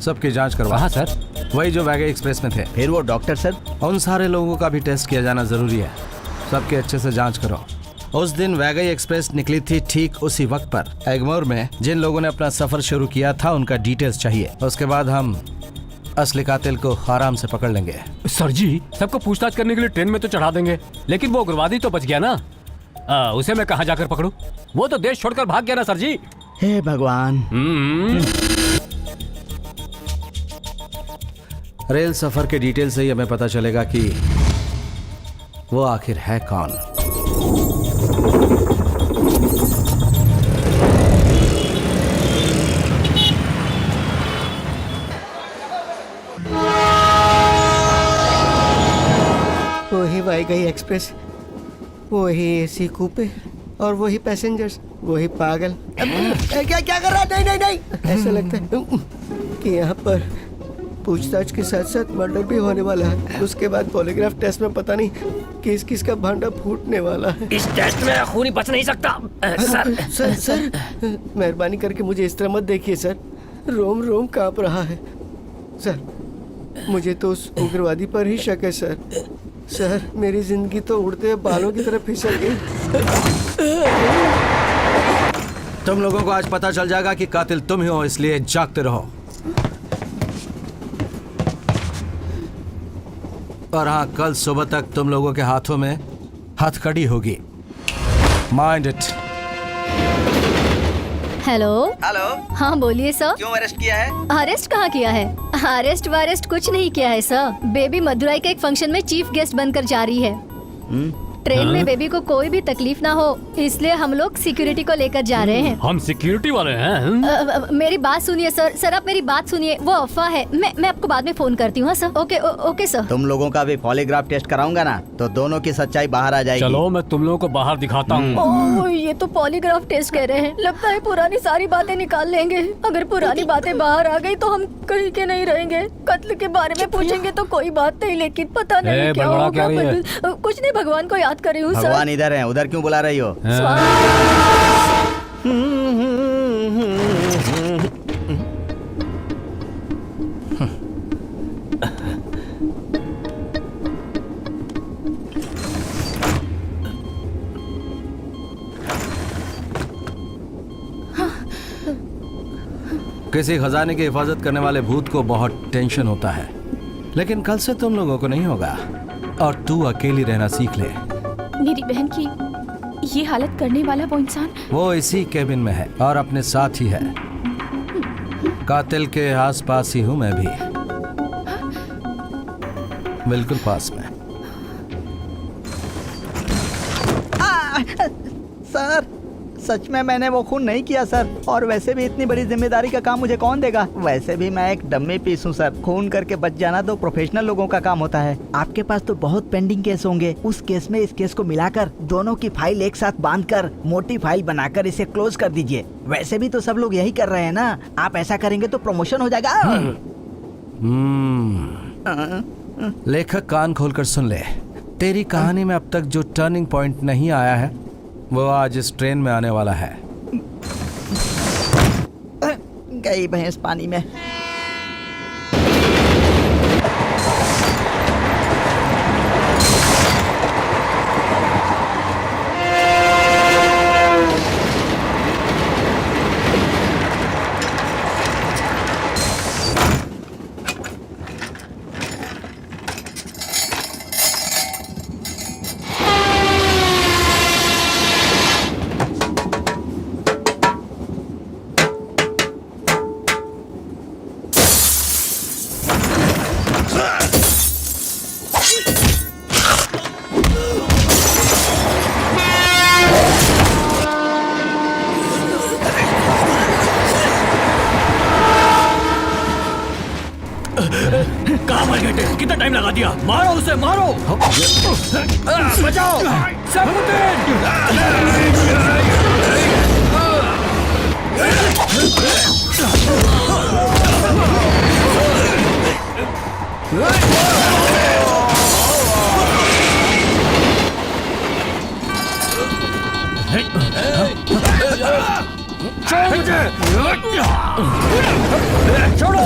सबकी जांच करवा। हाँ सर। वही जो वैगई एक्सप्रेस में थे। फिर वो डॉक्टर सर? उन सारे लोगों का भी टेस्ट किया जाना जरूरी है। सबके अच्छे से जांच करो। उस दिन वैगई एक्सप्रेस निकली थी ठीक उसी वक्त पर। एगमोर में जिन लोगों ने अपना सफर शुरू किया था उनका डिटेल्स चाहिए। उसके बाद हम असली कातिल को आराम से पकड़ लेंगे। सर जी, सबको पूछताछ करने के लिए ट्रेन में तो चढ़ा देंगे, लेकिन वो उग्रवादी तो बच गया ना। उसे मैं कहाँ जाकर पकड़ूं? वो तो देश छोड़कर भाग गया ना सर जी। हे भगवान। रेल सफर के डिटेल से ही हमें पता चलेगा कि वो आखिर है कौन। वही वैगई एक्सप्रेस, वही एसी कूपे और वही पैसेंजर्स, वही पागल। क्या क्या कर रहा है? नहीं नहीं नहीं, ऐसा लगता है कि यहाँ पर पूछताछ के साथ साथ मर्डर भी होने वाला है। उसके बाद पॉलीग्राफ टेस्ट में पता नहीं किस किस का भांडा फूटने वाला है। इस टेस्ट में खून ही बच नहीं सकता। सर सर सर, मेहरबानी करके मुझे इस तरह मत देखिए सर, रोम रोम कांप रहा है सर। मुझे तो उस उग्रवादी पर ही शक है सर। सर, मेरी जिंदगी तो उड़ते बालों की तरह फिसल गई। तुम लोगों को आज पता चल जाएगा कि कातिल तुम ही हो, इसलिए जागते रहो। और हाँ, कल सुबह तक तुम लोगों के हाथों में हथकड़ी होगी। Mind it. Hello hello. हाँ बोलिए सर। क्यों अरेस्ट किया है? अरेस्ट कहाँ किया है? अरेस्ट वारेस्ट कुछ नहीं किया है सर। बेबी मदुरई के एक फंक्शन में चीफ गेस्ट बनकर जा रही है। ट्रेन में बेबी को कोई भी तकलीफ ना हो, इसलिए हम लोग सिक्योरिटी को लेकर जा रहे हैं। हम सिक्योरिटी वाले हैं। मेरी बात सुनिए सर, सर आप मेरी बात सुनिए, वो अफवाह है। मैं आपको बाद में फोन करती हूँ। हाँ सर, ओके सर। तुम लोगों का भी पॉलीग्राफ टेस्ट कराऊंगा ना, तो दोनों की सच्चाई बाहर आ जाएगी। चलो मैं तुम लोगों को बाहर दिखाता हूँ। ये तो पॉलीग्राफ टेस्ट कह रहे हैं, लगता है पुरानी सारी बातें निकाल लेंगे। अगर पुरानी बातें बाहर आ गई तो हम कहीं के नहीं रहेंगे। कत्ल के बारे में पूछेंगे तो कोई बात नहीं, लेकिन पता नहीं क्या होगा। कुछ नहीं, भगवान को याद कर रही हूँ। भगवान इधर है, उधर क्यों बुला रही हो? किसी खजाने की हिफाजत करने वाले भूत को बहुत टेंशन होता है, लेकिन कल से तुम लोगों को नहीं होगा और तू अकेली रहना सीख ले। मेरी बहन की ये हालत करने वाला वो इंसान वो इसी केबिन में है और अपने साथ ही है। कातिल के आसपास ही हूं मैं भी, बिल्कुल पास में। सर सच में मैंने वो खून नहीं किया सर, और वैसे भी इतनी बड़ी जिम्मेदारी का काम मुझे कौन देगा? वैसे भी मैं एक डम्मी पीस हूँ सर। खून करके बच जाना तो प्रोफेशनल लोगों का काम होता है। आपके पास तो बहुत पेंडिंग केस होंगे, उस केस में इस केस को मिलाकर दोनों की फाइल एक साथ बांधकर मोटी फाइल बनाकर इसे क्लोज कर दीजिए। वैसे भी तो सब लोग यही कर रहे हैं ना, आप ऐसा करेंगे तो प्रमोशन हो जाएगा। लेखक कान खोलकर सुन ले, तेरी कहानी में अब तक जो टर्निंग पॉइंट नहीं आया है वो आज इस ट्रेन में आने वाला है। गई भैंस पानी में। कितना टाइम लगा दिया? मारो उसे, मारो! बचाओ! छोड़ो!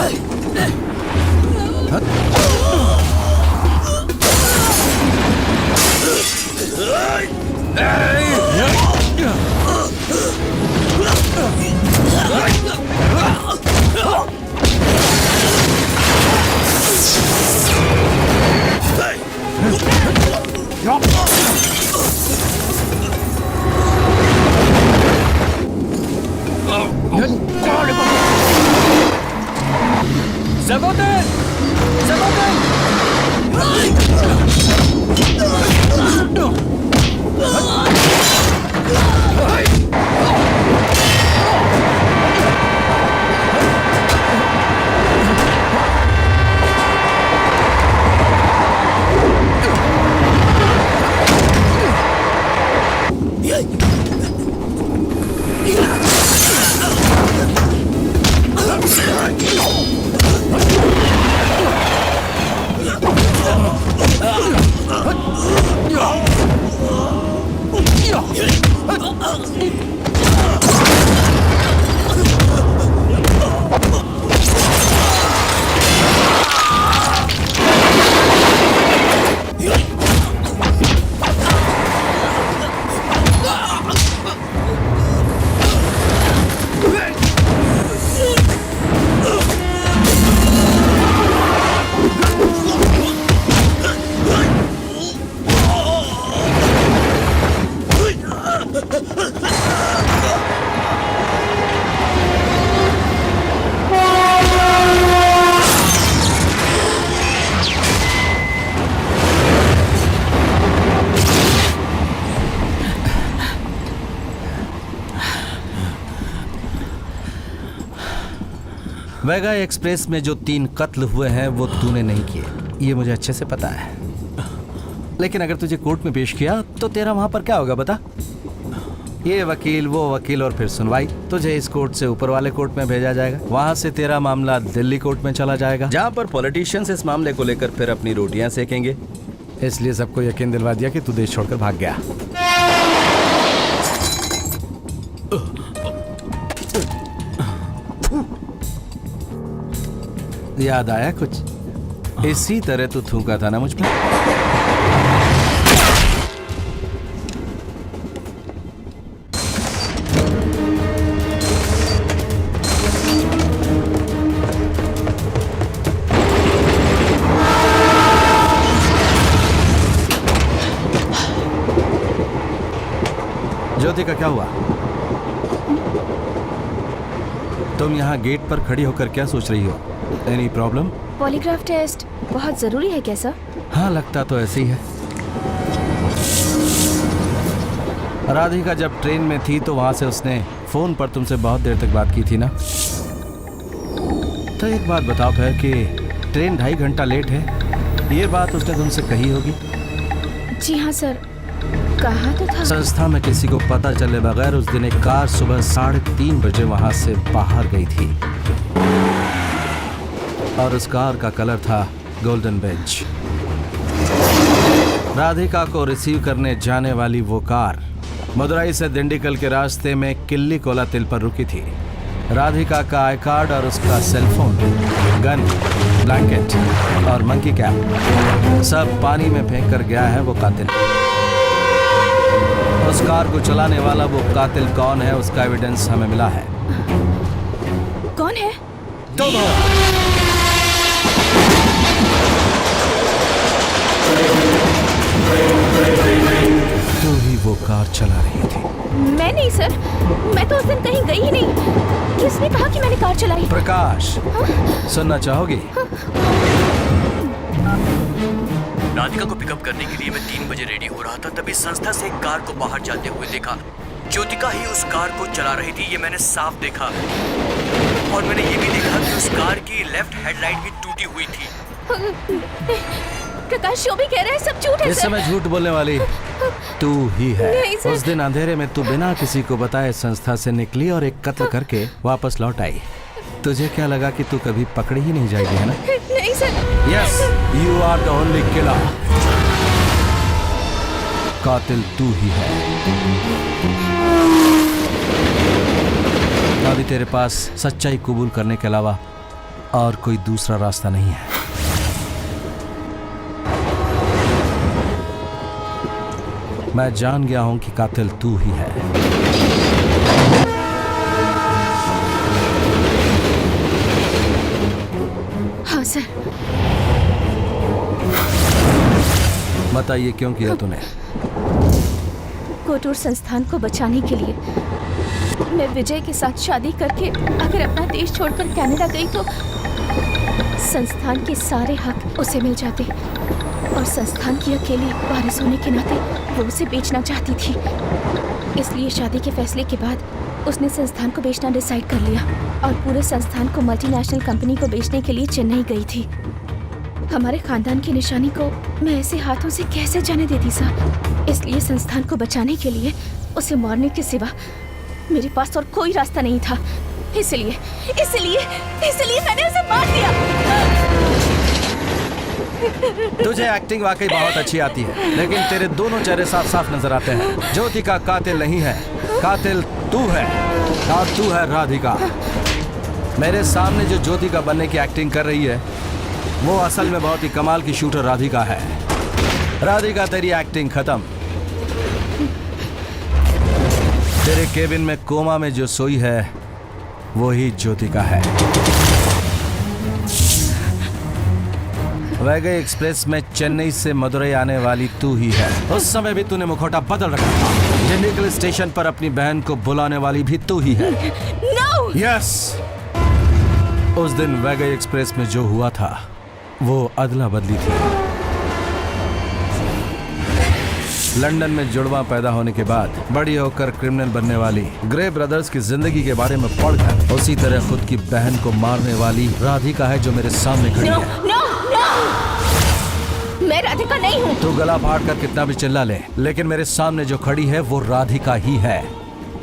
वैगाई एक्सप्रेस में जो 3 कत्ल हुए हैं वो तूने नहीं किए, ये मुझे अच्छे से पता है। लेकिन अगर तुझे कोर्ट में पेश किया तो तेरा वहां पर क्या होगा बता? ये वकील, वो वकील और फिर सुनवाई। तुझे इस कोर्ट से ऊपर वाले कोर्ट में भेजा जाएगा, वहां से तेरा मामला दिल्ली कोर्ट में चला जाएगा, जहां पर पॉलिटिशियंस इस मामले को लेकर फिर अपनी रोटियां सेकेंगे। इसलिए सबको यकीन दिलवा दिया कि तू देश छोड़कर भाग गया। याद आया कुछ? इसी तरह तू थूका था ना मुझ पर? ज्योति का क्या हुआ? तुम यहाँ गेट पर खड़ी होकर क्या सोच रही हो? Any problem? पॉलीग्राफ टेस्ट बहुत जरूरी है क्या सर? हाँ, लगता तो ऐसे ही है। राधिका जब ट्रेन में थी तो वहां से उसने फोन पर तुमसे बहुत देर तक बात की थी ना? तो एक बात बताओ फिर कि ट्रेन 2.5 घंटा लेट है, ये बात उसने तुमसे कही होगी? जी हाँ सर, कहा तो था। संस्था में किसी को पता चले बगैर उस दिन एक कार सुबह 3:30 बजे वहां से बाहर गई थी और उस कार का कलर था गोल्डन बेज। राधिका को रिसीव करने जाने वाली वो कार मदुरई से दिंडीगल के रास्ते में किल्ली कोला तिल पर रुकी थी। राधिका का आई कार्ड और उसका सेलफोन, गन, ब्लैंकेट और मंकी कैप सब पानी में फेंक कर गया है वो कातिल। उस कार को चलाने वाला वो कातिल कौन है, उसका एविडेंस हमें मिला है। कौन है? तुम हो। तू ही वो कार चला रही थी। मैं नहीं सर, मैं तो उस दिन कहीं गई ही नहीं। किसने कहा कि मैंने कार चलाई? प्रकाश, सुनना चाहोगी? राधिका को पिकअप करने के लिए मैं 3 बजे रेडी हो रहा था, तभी संस्था से एक कार को बाहर जाते हुए देखा। ज्योतिका ही उस कार को चला रही थी, ये मैंने साफ देखा। और मैंने ये भी देखा कि उस कार की लेफ्ट हेडलाइट भी टूटी हुई थी। प्रकाश जो भी कह रहा है सब झूठ है। इस समय झूठ बोलने वाली तू ही है। उस दिन अंधेरे में तू बिना किसी को बताए संस्था से निकली और एक कत्ल करके वापस लौट आई। तुझे क्या लगा कि तू कभी पकड़ी ही नहीं जाएगी, है ना? नहीं sir. Yes, you are the only killer. कातिल तू ही है। अभी तेरे पास सच्चाई कबूल करने के अलावा और कोई दूसरा रास्ता नहीं है। मैं जान गया हूं कि कातिल तू ही है। हाँ सर। बताइए क्यों किया तूने? कोटूर संस्थान को बचाने के लिए मैं विजय के साथ शादी करके अगर अपना देश छोड़कर कनाडा गई तो संस्थान के सारे हक उसे मिल जाते और संस्थान की अकेली वारिस होने के नाते वो उसे बेचना चाहती थी। इसलिए शादी के फैसले के बाद उसने संस्थान को बेचना डिसाइड कर लिया और पूरे संस्थान को मल्टीनेशनल कंपनी को बेचने के लिए चेन्नई गई थी। हमारे खानदान की निशानी को मैं ऐसे हाथों से कैसे जाने देती साहब? इसलिए संस्थान को बचाने के लिए उसे मारने के सिवा मेरे पास और कोई रास्ता नहीं था। इसलिए मैंने उसे मार दिया। तुझे एक्टिंग वाकई बहुत अच्छी आती है, लेकिन तेरे दोनों चेहरे साफ साफ नजर आते हैं। ज्योतिका कातिल नहीं है, कातिल तू है और तू है राधिका। मेरे सामने जो ज्योतिका बनने की एक्टिंग कर रही है वो असल में बहुत ही कमाल की शूटर राधिका है। राधिका, तेरी एक्टिंग खत्म। तेरे केबिन में कोमा में जो सोई है वो ही ज्योतिका है। वैगाई एक्सप्रेस में चेन्नई से मदुरई आने वाली तू ही है। उस समय भी तूने मुखौटा बदल रखा था। दिंडीगल स्टेशन पर अपनी बहन को बुलाने वाली भी तू ही है। No! यस, उस दिन वैगाई एक्सप्रेस में जो हुआ था वो अदला बदली थी। लंदन में जुड़वा पैदा होने के बाद बड़ी होकर क्रिमिनल बनने वाली ग्रे ब्रदर्स की जिंदगी के बारे में पढ़कर उसी तरह खुद की बहन को मारने वाली राधिका है जो मेरे सामने खड़ी है। मैं राधिका नहीं हूँ। तू गला फाड़ कर कितना भी चिल्ला ले, लेकिन मेरे सामने जो खड़ी है वो राधिका ही है।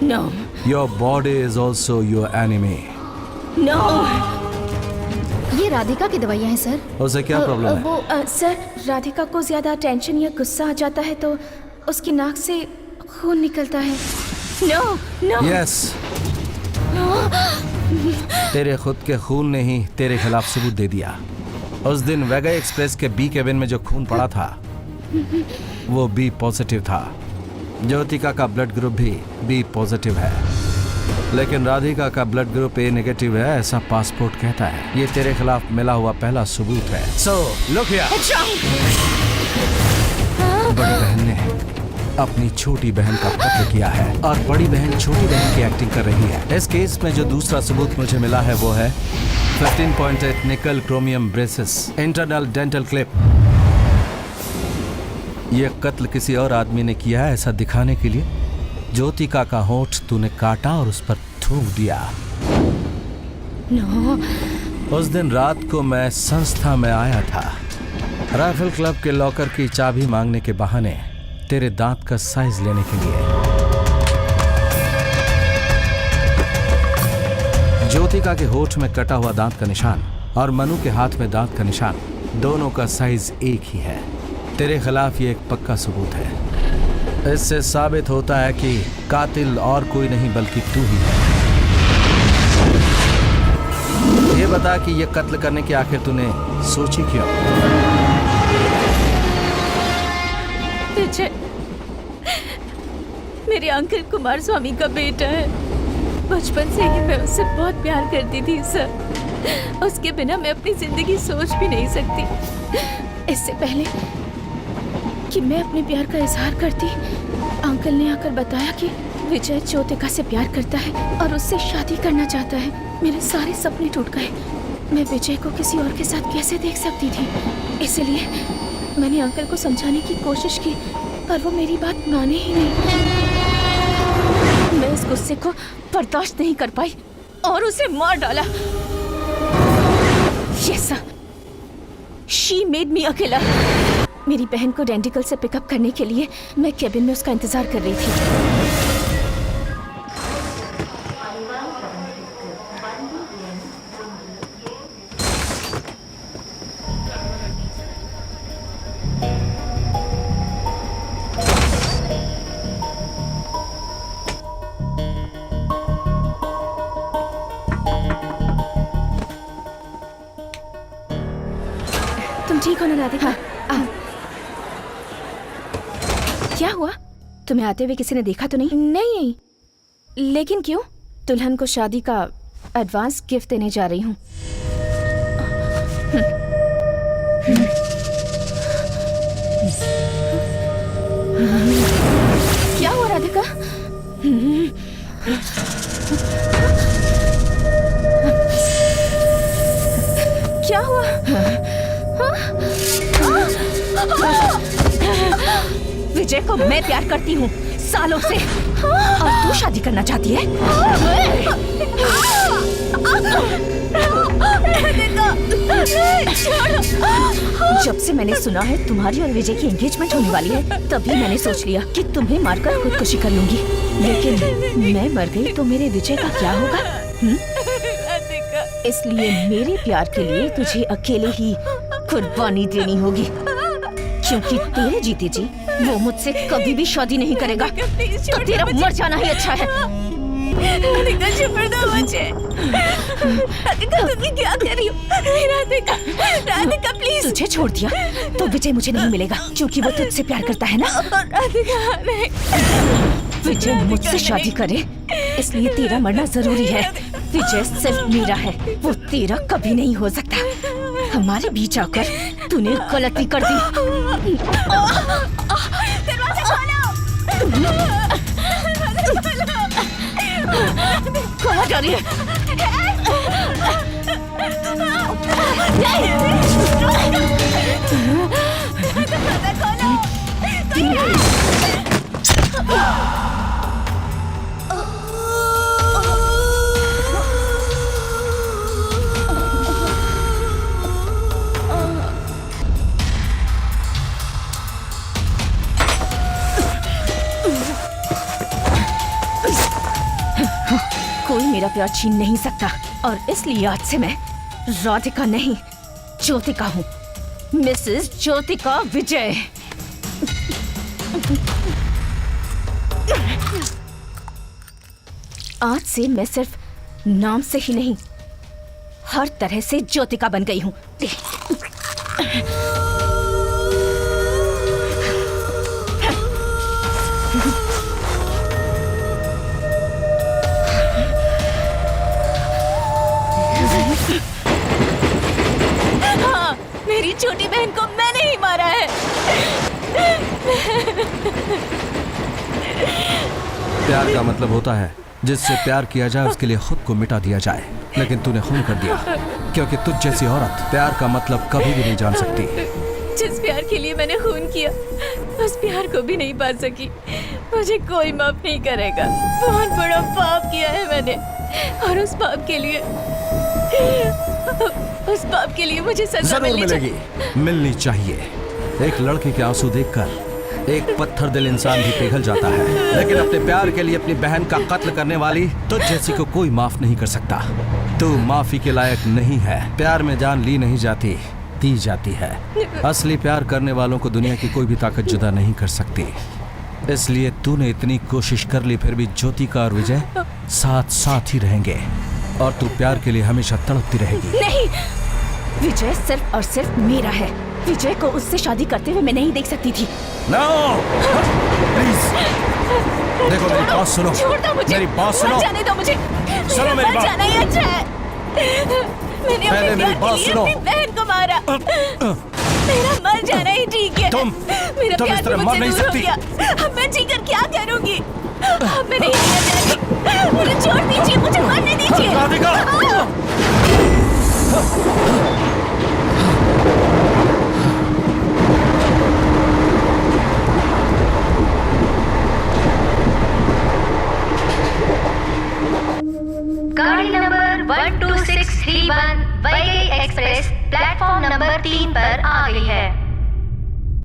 No. Your body is also your enemy. No. ये राधिका की दवाइयाँ हैं सर। उसे क्या प्रॉब्लम है? वो सर, राधिका को ज्यादा टेंशन या गुस्सा आ जाता है तो उसकी नाक से खून निकलता है। No, no. Yes. तेरे खुद के खून ने ही तेरे खिलाफ सबूत दे दिया। उस दिन वैगाई एक्सप्रेस के बी केबिन में जो खून पड़ा था वो बी पॉजिटिव था। ज्योतिका का ब्लड ग्रुप भी बी पॉजिटिव है, लेकिन राधिका का ब्लड ग्रुप ए नेगेटिव है, ऐसा पासपोर्ट कहता है। ये तेरे खिलाफ मिला हुआ पहला सबूत है। So, look here. बड़ी बहन ने अपनी छोटी बहन का कत्ल किया है और बड़ी बहन छोटी बहन की एक्टिंग कर रही है। इस केस में जो दूसरा सबूत मुझे मिला है वो है 15.8 निकल chromium braces, internal dental clip. ये कत्ल किसी और आदमी ने किया है ऐसा दिखाने के लिए ज्योतिका का होंठ तूने काटा और उस पर थूक दिया। No. उस दिन रात को मैं संस्था में आया था, राइफल क्लब के लॉकर की चाबी मांगने के बहाने तेरे दांत का साइज लेने के लिए। ज्योतिका के होठ में कटा हुआ दांत का निशान और मनु के हाथ में दांत का निशान, दोनों का साइज एक ही है। तेरे खिलाफ ये एक पक्का सबूत है। इससे साबित होता है कि कातिल और कोई नहीं बल्कि तू ही है। ये बता कि ये कत्ल करने की आखिर तूने सोची क्यों? विजय मेरे अंकल कुमार स्वामी का बेटा है। बचपन से ही मैं उससे बहुत प्यार करती थी सर। उसके बिना मैं अपनी जिंदगी सोच भी नहीं सकती। इससे पहले कि मैं अपने प्यार का इजहार करती, अंकल ने आकर बताया कि विजय ज्योतिका से प्यार करता है और उससे शादी करना चाहता है। मेरे सारे सपने टूट गए। मैं विजय को किसी और के साथ कैसे देख सकती थी? इसलिए मैंने अंकल को समझाने की कोशिश की, पर वो मेरी बात माने ही नहीं। मैं उस गुस्से को बर्दाश्त नहीं कर पाई और उसे मार डाला। Yes, she made me अकेला। मेरी बहन को डेंटिकल से पिकअप करने के लिए मैं केबिन में उसका इंतजार कर रही थी। तुम ठीक हो ना राधिका? क्या हुआ? तुम्हें आते हुए किसी ने देखा तो नहीं? नहीं, लेकिन क्यों? दुल्हन को शादी का एडवांस गिफ्ट देने जा रही हूँ। क्या हुआ राधिका? क्या हुआ? विजय को मैं प्यार करती हूँ सालों से, और तू शादी करना चाहती है? जब से मैंने सुना है तुम्हारी और विजय की एंगेजमेंट होने वाली है, तभी मैंने सोच लिया कि तुम्हें मारकर खुदकुशी कर लूंगी। लेकिन मैं मर गई तो मेरे विजय का क्या होगा? इसलिए मेरे प्यार के लिए तुझे अकेले ही कुर्बानी देनी होगी, क्योंकि तेरे जीते जी वो मुझसे कभी भी शादी नहीं करेगा। तो तेरा मर जाना ही अच्छा है। राधिका छोड़ दो मुझे। राधिका तुम ये क्या कर रही हो? राधिका, राधिका प्लीज। तुझे छोड़ दिया तो विजय मुझे नहीं मिलेगा, क्योंकि वो तुझसे प्यार करता है ना। राधिका नहीं। विजय मुझसे शादी करे इसलिए तेरा मरना जरूरी है। विजय सिर्फ मेरा है, वो तेरा कभी नहीं हो सकता। हमारे बीच आकर तूने गलती कर दी। दरवाजा खोलो। कहाँ जा रही है? दरवाजा खोलो। कोई मेरा प्यार छीन नहीं सकता और इसलिए आज से मैं राधिका नहीं ज्योतिका हूँ, मिसेस ज्योतिका विजय। आज से मैं सिर्फ नाम से ही नहीं हर तरह से ज्योतिका बन गई हूँ। हाँ, मेरी छोटी बहन को मैंने ही मारा है। प्यार का मतलब होता है जिससे प्यार किया जाए उसके लिए खुद को मिटा दिया जाए, लेकिन तूने खून कर दिया, क्योंकि तुझ जैसी औरत प्यार का मतलब कभी भी नहीं जान सकती। जिस प्यार के लिए मैंने खून किया उस प्यार को भी नहीं पा सकी। मुझे कोई माफ नहीं करेगा। बहुत बड़ा पाप किया है मैंने और उस पाप के लिए मुझे सजा जरूर मिलेगी, मिलनी चाहिए। एक लड़के के आंसू देखकर एक पत्थर दिल इंसान भी पिघल जाता है, लेकिन अपने प्यार के लिए अपनी बहन का कत्ल करने वाली तुझ जैसी को कोई माफ नहीं कर सकता। तू माफी के लायक नहीं है। प्यार में जान ली नहीं जाती, दी जाती है। असली प्यार करने वालों को दुनिया की कोई भी ताकत जुदा नहीं कर सकती। इसलिए तूने इतनी कोशिश कर ली, फिर भी ज्योतिका और विजय साथ साथ ही रहेंगे और तू प्यार के लिए हमेशा तड़पती रहेगी। नहीं, विजय सिर्फ और सिर्फ मेरा है। विजय को उससे शादी करते हुए मैं नहीं देख सकती थी। नो, प्लीज देखो मेरी बात सुनो। छोड़ दो मुझे, मेरी बात सुनो। मत जाने दो मुझे। सुनो मेरी बात। जाना ही अच्छा है। मैंने पहले मेरी बात सुनो। अपनी बहन को मारा। मेरा मर जाना ही ठीक है। मेरा प्यार इस तरह मर मुझसे नहीं दूर हो सकती। गया। अब मैं जीकर क्या करूंगी? अब मैं नहीं रहना चाहती। मुझे छोड़ दीजिए, मुझे मरने दीजिए। राधिका! गाड़ी number 12631 Vaigai express platform number 3 पर आ गई है।